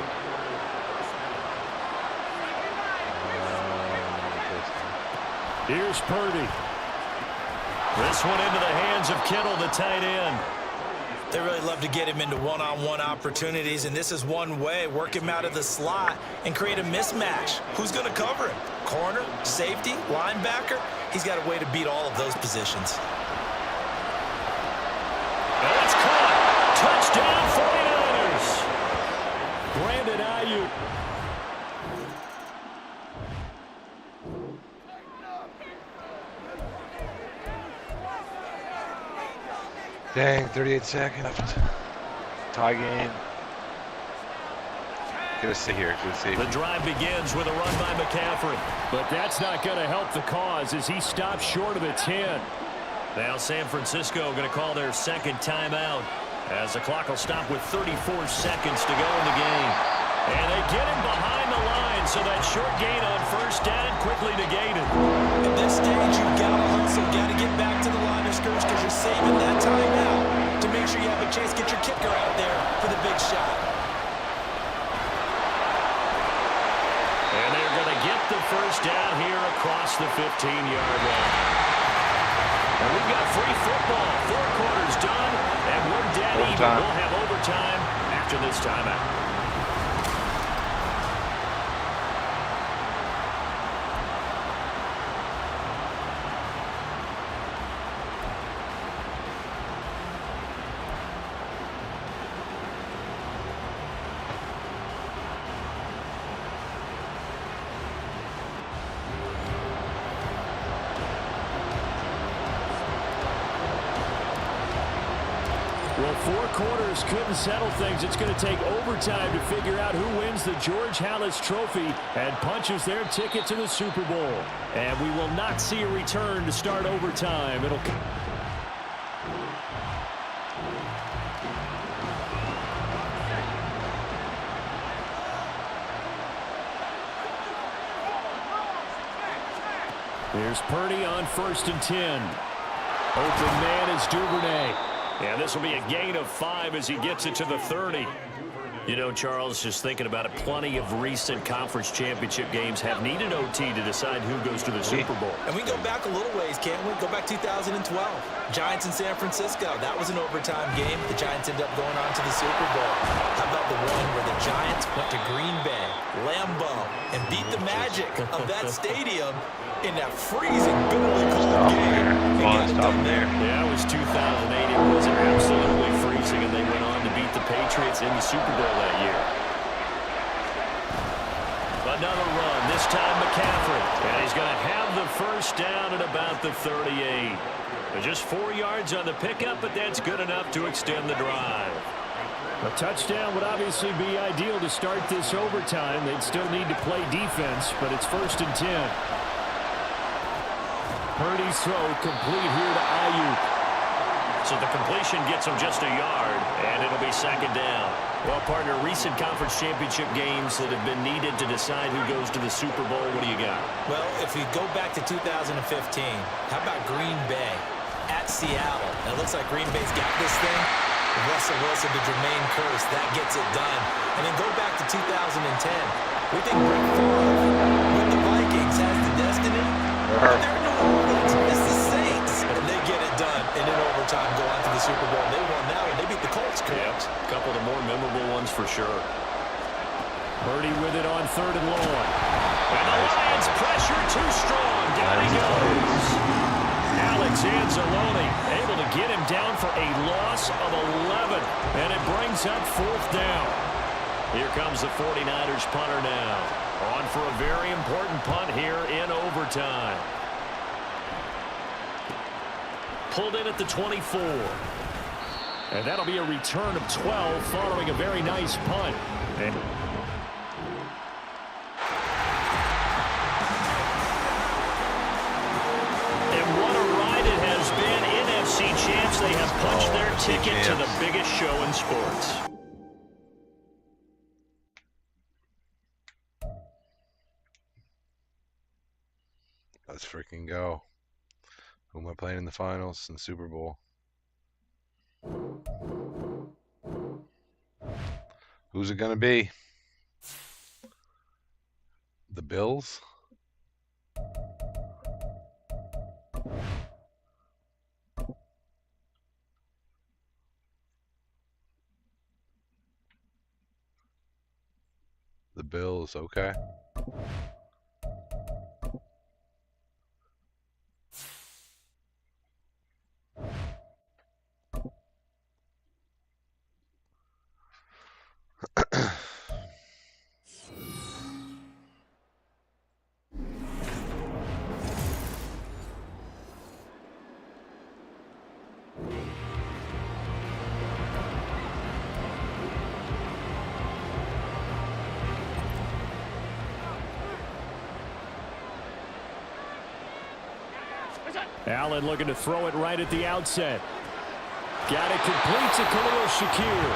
Here's Purdy. This one into the hands of Kittle, the tight end. They really love to get him into one-on-one opportunities, and this is one way. Work him out of the slot and create a mismatch. Who's going to cover him? Corner, safety, linebacker? He's got a way to beat all of those positions. And it's caught. Touchdown, 49ers. Brandon Ayuk. Dang, 38 seconds left. Tie game. Gonna sit here. The drive begins with a run by McCaffrey. But that's not going to help the cause as he stops short of the 10. Now San Francisco going to call their second timeout as the clock will stop with 34 seconds to go in the game. And they get him behind the line, so that short gain on first down quickly negated. At this stage, you've got to hustle, got to get back to the line of scrimmage because you're saving that timeout to make sure you have a chance to get your kicker out there for the big shot. And they're going to get the first down here across the 15-yard line. And we've got free football. 4 quarters done, and we're dead even. We'll have overtime after this timeout. Well, 4 quarters couldn't settle things. It's going to take overtime to figure out who wins the George Halas Trophy and punches their ticket to the Super Bowl. And we will not see a return to start overtime. It'll come. Here's Purdy on 1st and 10. Open man is Duvernay. And this will be a gain of 5 as he gets it to the 30. You know, Charles, just thinking about it, plenty of recent conference championship games have needed OT to decide who goes to the Super Bowl. And we can go back a little ways, can't we? Go back 2012. Giants in San Francisco. That was an overtime game. The Giants ended up going on to the Super Bowl. How about the one where the Giants went to Green Bay, Lambeau, and beat the magic of that stadium in that freezing, bitterly cold game? Stop there. Yeah, it was 2008. It was absolutely freezing, and they went on to beat the Patriots in the Super Bowl that year. Another run, this time McCaffrey. And he's going to have the first down at about the 38. Just 4 yards on the pickup, but that's good enough to extend the drive. A touchdown would obviously be ideal to start this overtime. They'd still need to play defense, but it's 1st and 10. Purdy's throw complete here to Ayuk. So the completion gets him just a yard, and it'll be 2nd down. Well, partner, recent conference championship games that have been needed to decide who goes to the Super Bowl. What do you got? Well, if we go back to 2015, how about Green Bay at Seattle? And it looks like Green Bay's got this thing. Russell Wilson to Jermaine Kearse, that gets it done. And then go back to 2010. We think Brett Favre with the Vikings has the destiny. But they're New Orleans. It's the Saints. And they get it done. And in overtime, go on to the Super Bowl. They won that one. They beat the Colts, correct? Yep. A couple of the more memorable ones for sure. Purdy with it on 3rd and long. And the Lions pressure too strong. Down he goes. Alex Anzalone able to get him down for a loss of 11. And it brings up 4th down. Here comes the 49ers punter now. On for a very important punt here in overtime. Pulled in at the 24. And that'll be a return of 12 following a very nice punt. Champs, they have punched their ticket to the biggest show in sports. Let's freaking go. Who am I playing in the finals and Super Bowl? Who's it gonna be? The Bills? The Bills, okay. Allen looking to throw it right at the outset. Got it complete to Khalil Shakir.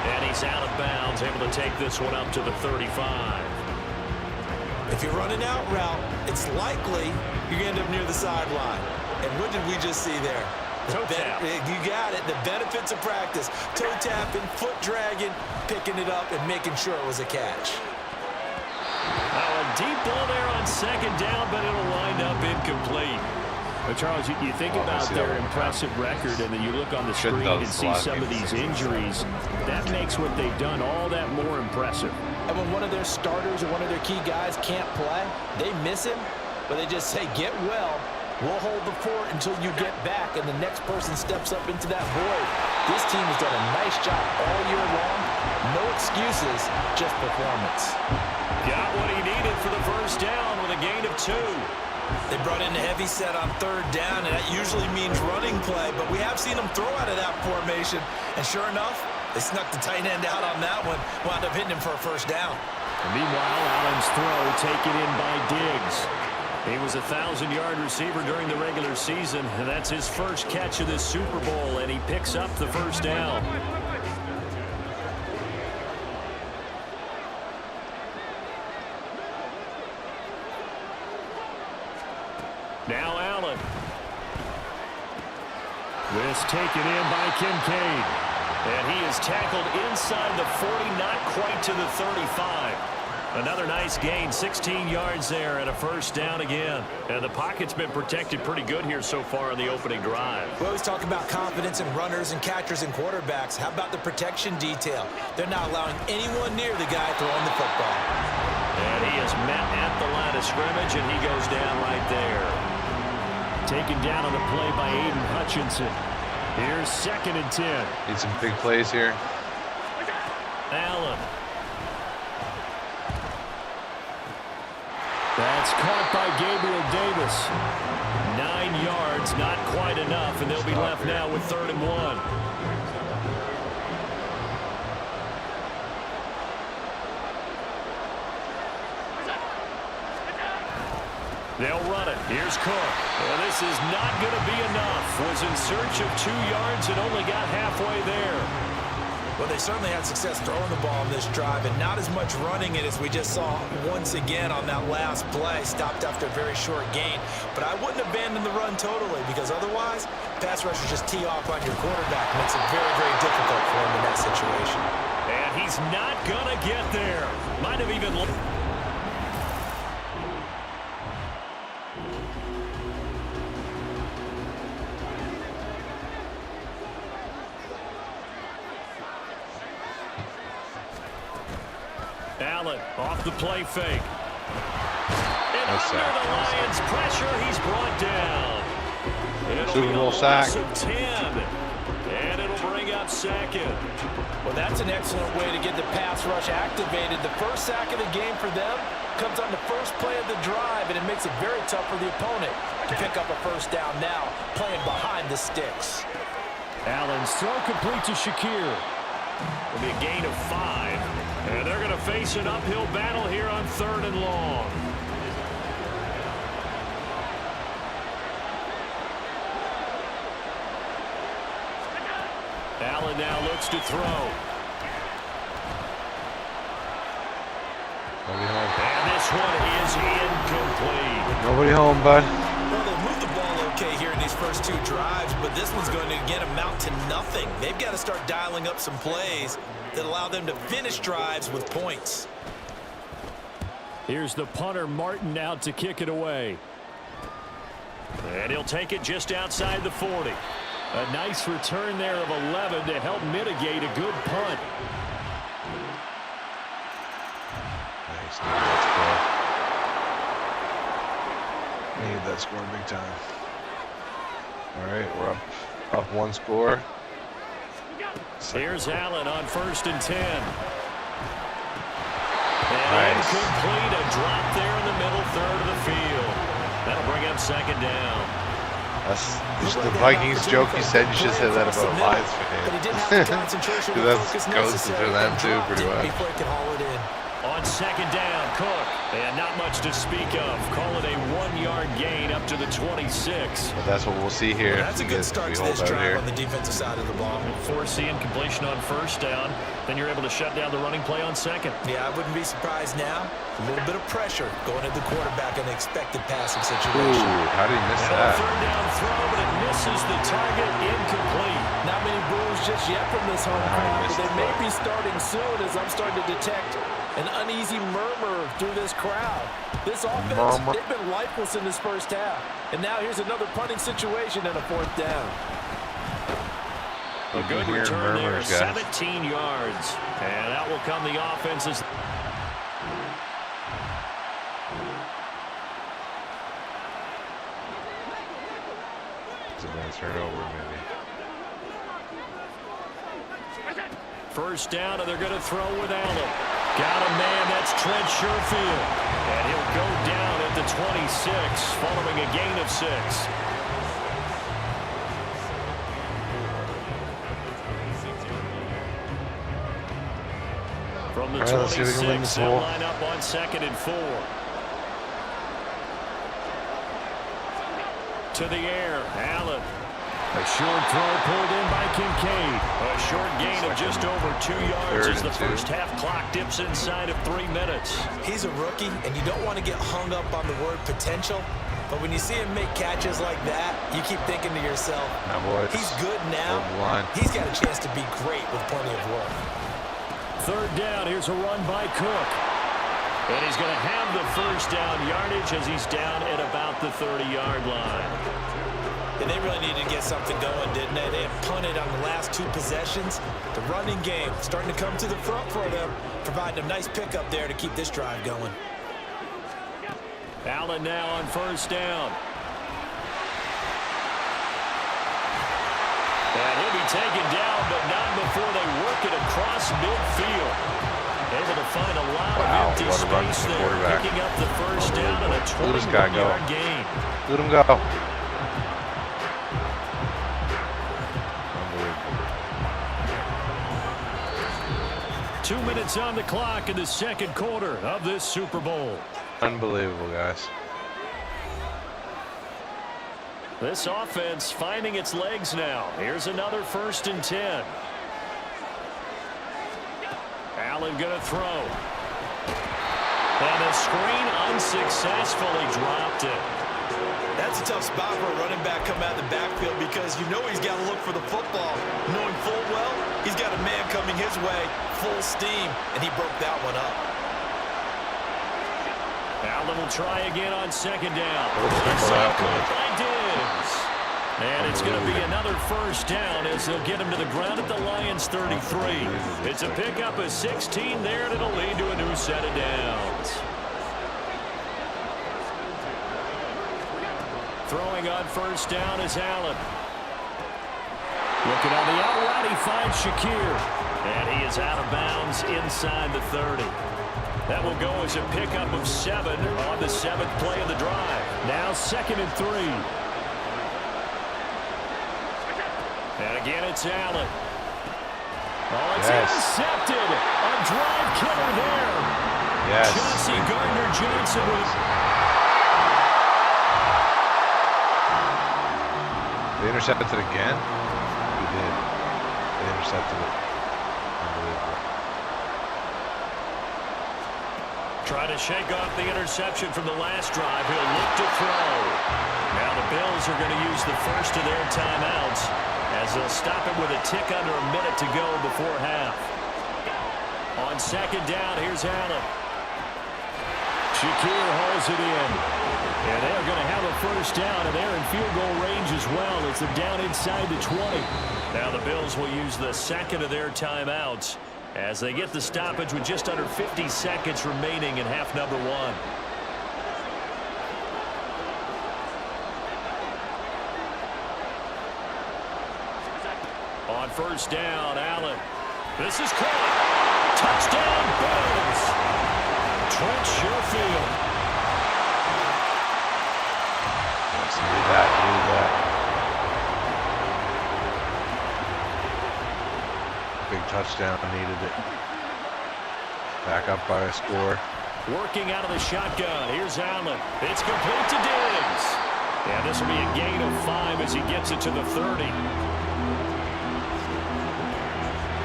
And he's out of bounds, able to take this one up to the 35. If you're running out route, it's likely you're going to end up near the sideline. And what did we just see there? Toe tap. You got it. The benefits of practice. Toe tapping, foot dragging, picking it up, and making sure it was a catch. A deep ball there on 2nd down, but it'll wind up incomplete. But Charles, you think about their impressive record, and then you look on the screen and see some of these injuries. That makes what they've done all that more impressive. And when one of their starters or one of their key guys can't play, they miss him, but they just say, get well. We'll hold the fort until you get back, and the next person steps up into that void. This team has done a nice job all year long. No excuses, just performance. Got what he needed for the first down with a gain of 2. They brought in the heavy set on 3rd down, and that usually means running play, but we have seen them throw out of that formation. And sure enough, they snuck the tight end out on that one, wound up hitting him for a 1st down. And meanwhile, Allen's throw taken in by Diggs. He was a 1,000-yard receiver during the regular season, and that's his first catch of this Super Bowl, and he picks up the 1st down. Now Allen. This taken in by Kincaid. And he is tackled inside the 40, not quite to the 35. Another nice gain, 16 yards there, and a first down again. And the pocket's been protected pretty good here so far on the opening drive. We always talk about confidence in runners and catchers and quarterbacks. How about the protection detail? They're not allowing anyone near the guy throwing the football. And he is met at the line of scrimmage, and he goes down right there. Taken down on the play by Aiden Hutchinson. Here's 2nd and 10. Need some big plays here. Allen. That's caught by Gabriel Davis. 9 yards, not quite enough, and they'll be left now with 3rd and 1. They'll run it. Here's Cook. Well, this is not going to be enough. Was in search of 2 yards and only got halfway there. Well, they certainly had success throwing the ball on this drive, and not as much running it as we just saw once again on that last play. Stopped after a very short gain. But I wouldn't abandon the run totally, because otherwise, pass rushers just tee off on your quarterback. Makes it very, very difficult for him in that situation. And he's not going to get there. Might have even... Allen off the play fake. And That's under the Lions' pressure, he's brought down. Super Bowl sack. 10. And it'll bring up 2nd. Well, that's an excellent way to get the pass rush activated. The first sack of the game for them comes on the first play of the drive, and it makes it very tough for the opponent to pick up a first down now, playing behind the sticks. Allen's throw complete to Shakir. It'll be a gain of 5. And they're going to face an uphill battle here on 3rd and long. Allen now looks to throw. Nobody home. And this one is incomplete. Nobody home, bud. Well, they moved the ball okay here in these first 2 drives, but this one's going to again amount to nothing. They've got to start dialing up some plays that allow them to finish drives with points. Here's the punter, Martin, out to kick it away. And he'll take it just outside the 40. A nice return there of 11 to help mitigate a good punt. Nice. Need that score big time. All right, we're up 1 score. Here's Allen on 1st and 10. And Nice. incomplete, a drop there in the middle 3rd of the field. That'll bring up 2nd down. That's just the Vikings joke you said. You should say that about Lions fans. Because that goes to them too pretty well. Before he can haul it in. On 2nd down, Cook. And not much to speak of. Call it a 1-yard gain up to the 26. But that's what we'll see here. Well, that's a good start to this drive on the defensive side of the ball. Foreseeing completion on 1st down. Then you're able to shut down the running play on 2nd. Yeah, I wouldn't be surprised now. A little bit of pressure going at the quarterback in an expected passing situation. Ooh, how did he miss And that? a 3rd down throw, but it misses the target, incomplete. Not many boos just yet from this home crowd, but they may be starting soon as I'm starting to detect an uneasy murmur through this crowd. This offense, they've been lifeless in this first half. And now here's another punting situation and a 4th down. A good return there, 17 yards. And out will come the offenses. It's a nice turnover, maybe. 1st down, and they're going to throw with Allen. Got a man, that's Trent Sherfield. And he'll go down at the 26, following a gain of 6. From the 26, they'll line up on 2nd and 4. To the air, Allen. A short throw pulled in by Kincaid. A short gain of just over 2 yards as the first half clock dips inside of 3 minutes. He's a rookie, and you don't want to get hung up on the word potential. But when you see him make catches like that, you keep thinking to yourself, he's good now. He's got a chance to be great with plenty of work. Third down, here's a run by Cook. And he's going to have the first down yardage as he's down at about the 30-yard line. And they really needed to get something going, didn't they? They had punted on the last 2 possessions. The running game starting to come to the front for them, providing a nice pickup there to keep this drive going. Allen now on first down. And he'll be taken down, but not before they work it across midfield. Able to find a lot of empty space there, picking up the first down and a 21-yard gain. Let him go. 2 minutes on the clock in the second quarter of this Super Bowl. Unbelievable, guys. This offense finding its legs now. Here's another 1st and 10. Allen going to throw. And the screen unsuccessfully dropped it. That's a tough spot for a running back coming out of the backfield because you know he's got to look for the football. Knowing full well, he's got a man coming his way, full steam, and he broke that one up. Allen will try again on second down. By Diggs. And it's going to be another first down as they'll get him to the ground at the Lions' 33. It's a pickup of 16 there, and it'll lead to a new set of downs. Throwing on first down is Allen. Looking on the out route, he finds Shakir. And he is out of bounds inside the 30. That will go as a pickup of 7 on the 7th play of the drive. Now 2nd and 3. And again, it's Allen. Oh, it's intercepted. A drive killer there. Yes. Chauncey Gardner-Johnson with... They intercepted it again? We did. They intercepted it. Unbelievable. Trying to shake off the interception from the last drive. He'll look to throw. Now the Bills are going to use the first of their timeouts as they'll stop it with a tick under a minute to go before half. On second down, here's Allen. Shakir holds it in. And they're going to have a first down, and they're in field goal range as well as they're down inside the 20. Now the Bills will use the second of their timeouts as they get the stoppage with just under 50 seconds remaining in half number 1. On first down, Allen. This is caught. Touchdown, Bills. Trent Sherfield. Need that. Big touchdown, needed it. Back up by a score. Working out of the shotgun. Here's Allen. It's complete to Diggs. Yeah, this will be a gain of 5 as he gets it to the 30.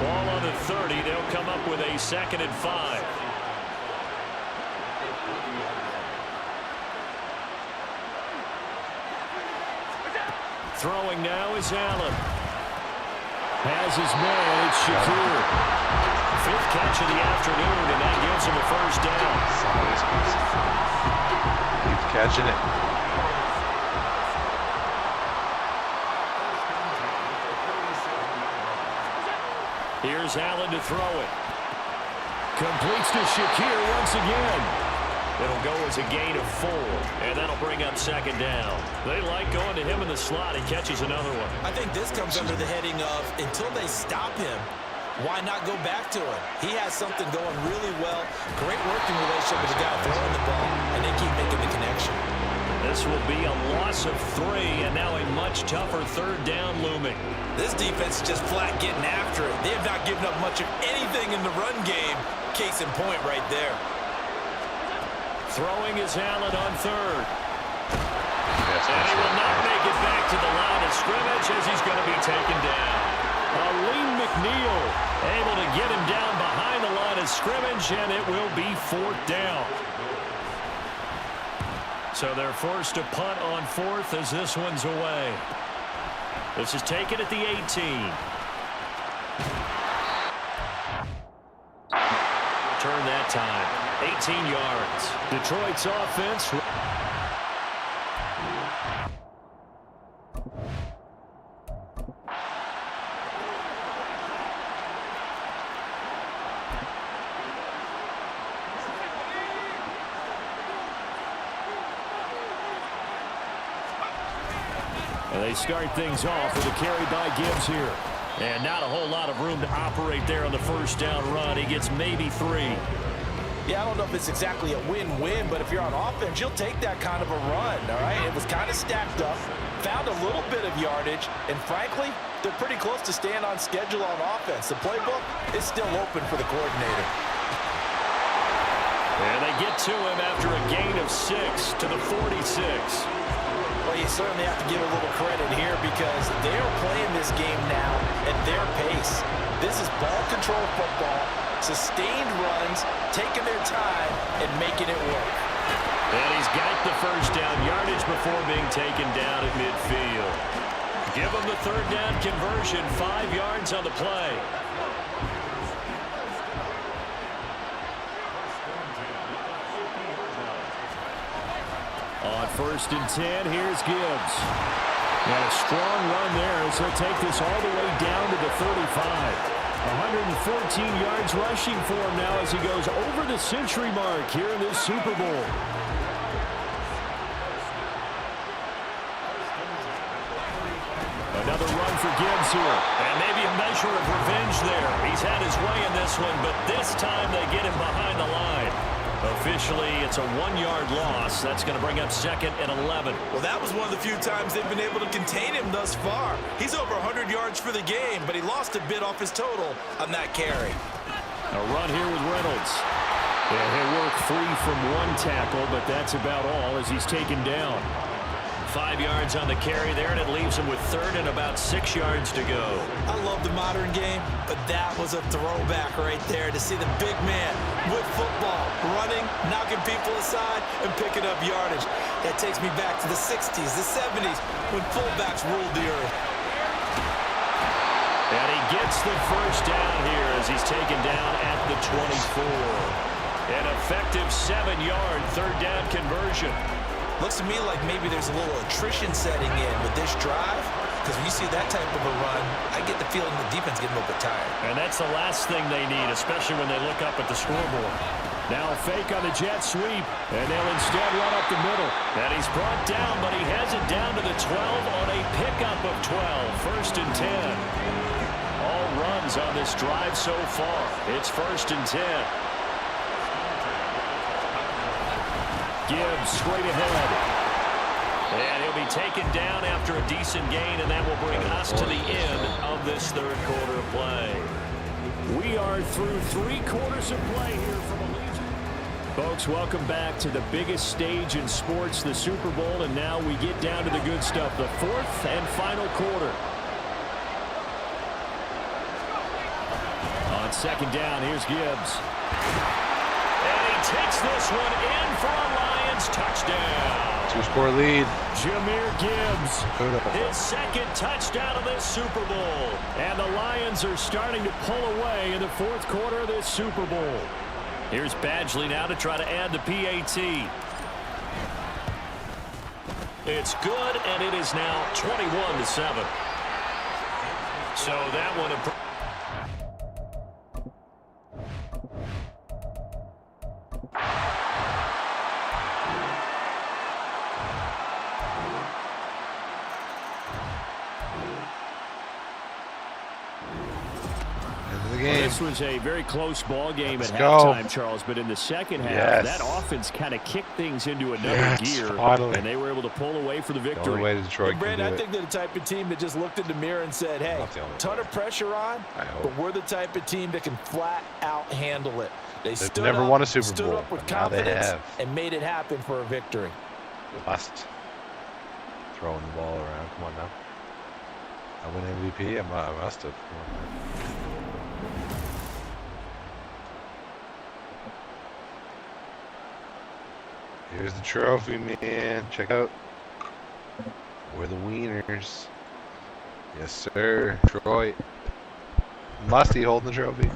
Ball on the 30. They'll come up with a 2nd and 5. Throwing now is Allen. Has his man, it's Shakir. 5th catch of the afternoon, and that gives him a first down. Keeps catching it. Here's Allen to throw it. Completes to Shakir once again. It'll go as a gain of 4, and that'll bring up 2nd down. They like going to him in the slot. He catches another one. I think this comes under the heading of until they stop him, why not go back to him? He has something going really well. Great working relationship with the guy throwing the ball, and they keep making the connection. This will be a loss of 3, and now a much tougher 3rd down looming. This defense is just flat getting after it. They have not given up much of anything in the run game. Case in point right there. Throwing is Allen on 3rd. And he will not make it back to the line of scrimmage as he's going to be taken down. Aleem McNeil able to get him down behind the line of scrimmage, and it will be 4th down. So they're forced to punt on 4th as this one's away. This is taken at the 18. Turn that time. 18 yards. Detroit's offense. And they start things off with a carry by Gibbs here. And not a whole lot of room to operate there on the first down run. He gets maybe 3. Yeah, I don't know if it's exactly a win-win, but if you're on offense, you'll take that kind of a run, all right? It was kind of stacked up, found a little bit of yardage, and frankly, they're pretty close to staying on schedule on offense. The playbook is still open for the coordinator. And they get to him after a gain of 6 to the 46. Well, you certainly have to give a little credit here because they're playing this game now at their pace. This is ball control football, sustained runs, taking their time, and making it work. And he's got the first down yardage before being taken down at midfield. Give him the third down conversion, 5 yards on the play. On 1st and 10, here's Gibbs. And a strong run there as he'll take this all the way down to the 35. 114 yards rushing for him now as he goes over the century mark here in this Super Bowl. Another run for Gibbs here. And maybe a measure of revenge there. He's had his way in this one, but this time they get him behind the line. Officially, it's a 1-yard loss. That's going to bring up 2nd and 11. Well, that was one of the few times they've been able to contain him thus far. He's over 100 yards for the game, but he lost a bit off his total on that carry. A run here with Reynolds. Yeah, he'll work free from 1 tackle, but that's about all as he's taken down. 5 yards on the carry there, and it leaves him with 3rd and about 6 yards to go. I love the modern game, but that was a throwback right there to see the big man with football, running, knocking people aside, and picking up yardage. That takes me back to the 60s, the 70s, when fullbacks ruled the earth. And he gets the first down here as he's taken down at the 24. An effective 7-yard third down conversion. Looks to me like maybe there's a little attrition setting in with this drive, because when you see that type of a run, I get the feeling the defense getting a little bit tired. And that's the last thing they need, especially when they look up at the scoreboard. Now a fake on the jet sweep, and they'll instead run up the middle. And he's brought down, but he has it down to the 12 on a pickup of 12. 1st and 10. All runs on this drive so far. It's 1st and 10. Gibbs straight ahead. And he'll be taken down after a decent gain, and that will bring us to the end of this 3rd quarter of play. We are through 3 quarters of play here from Allegiant. Folks, welcome back to the biggest stage in sports, the Super Bowl, and now we get down to the good stuff, the 4th and final quarter. On 2nd down, here's Gibbs. And he takes this one in for a Lions touchdown. 2-score lead. Jahmyr Gibbs, his 2nd touchdown of this Super Bowl. And the Lions are starting to pull away in the 4th quarter of this Super Bowl. Here's Badgley now to try to add the PAT. It's good, and it is now 21-7. So that one... This was a very close ball game at halftime, Charles, but in the second half, that offense kind of kicked things into another gear, and they were able to pull away for the victory. The only way Detroit Brad, I think they're the type of team that just looked in the mirror and said, hey, ton of pressure on, but we're the type of team that can flat out handle it. They've never won a Super Bowl. Stood up with confidence and made it happen for a victory. Lost. Throwing the ball around. Come on now. I win MVP? I must have. Here's the trophy, man. Check out. We're the wieners. Yes, sir. Troy. Musty holding the trophy.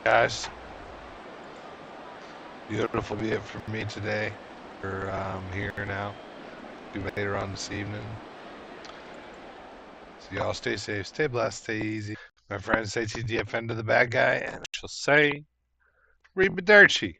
Guys, beautiful be it for me today. We're here now. Be later on this evening. So y'all stay safe, stay blessed, stay easy. My friends say TDFN to the bad guy, and she'll say, Read Baderchi.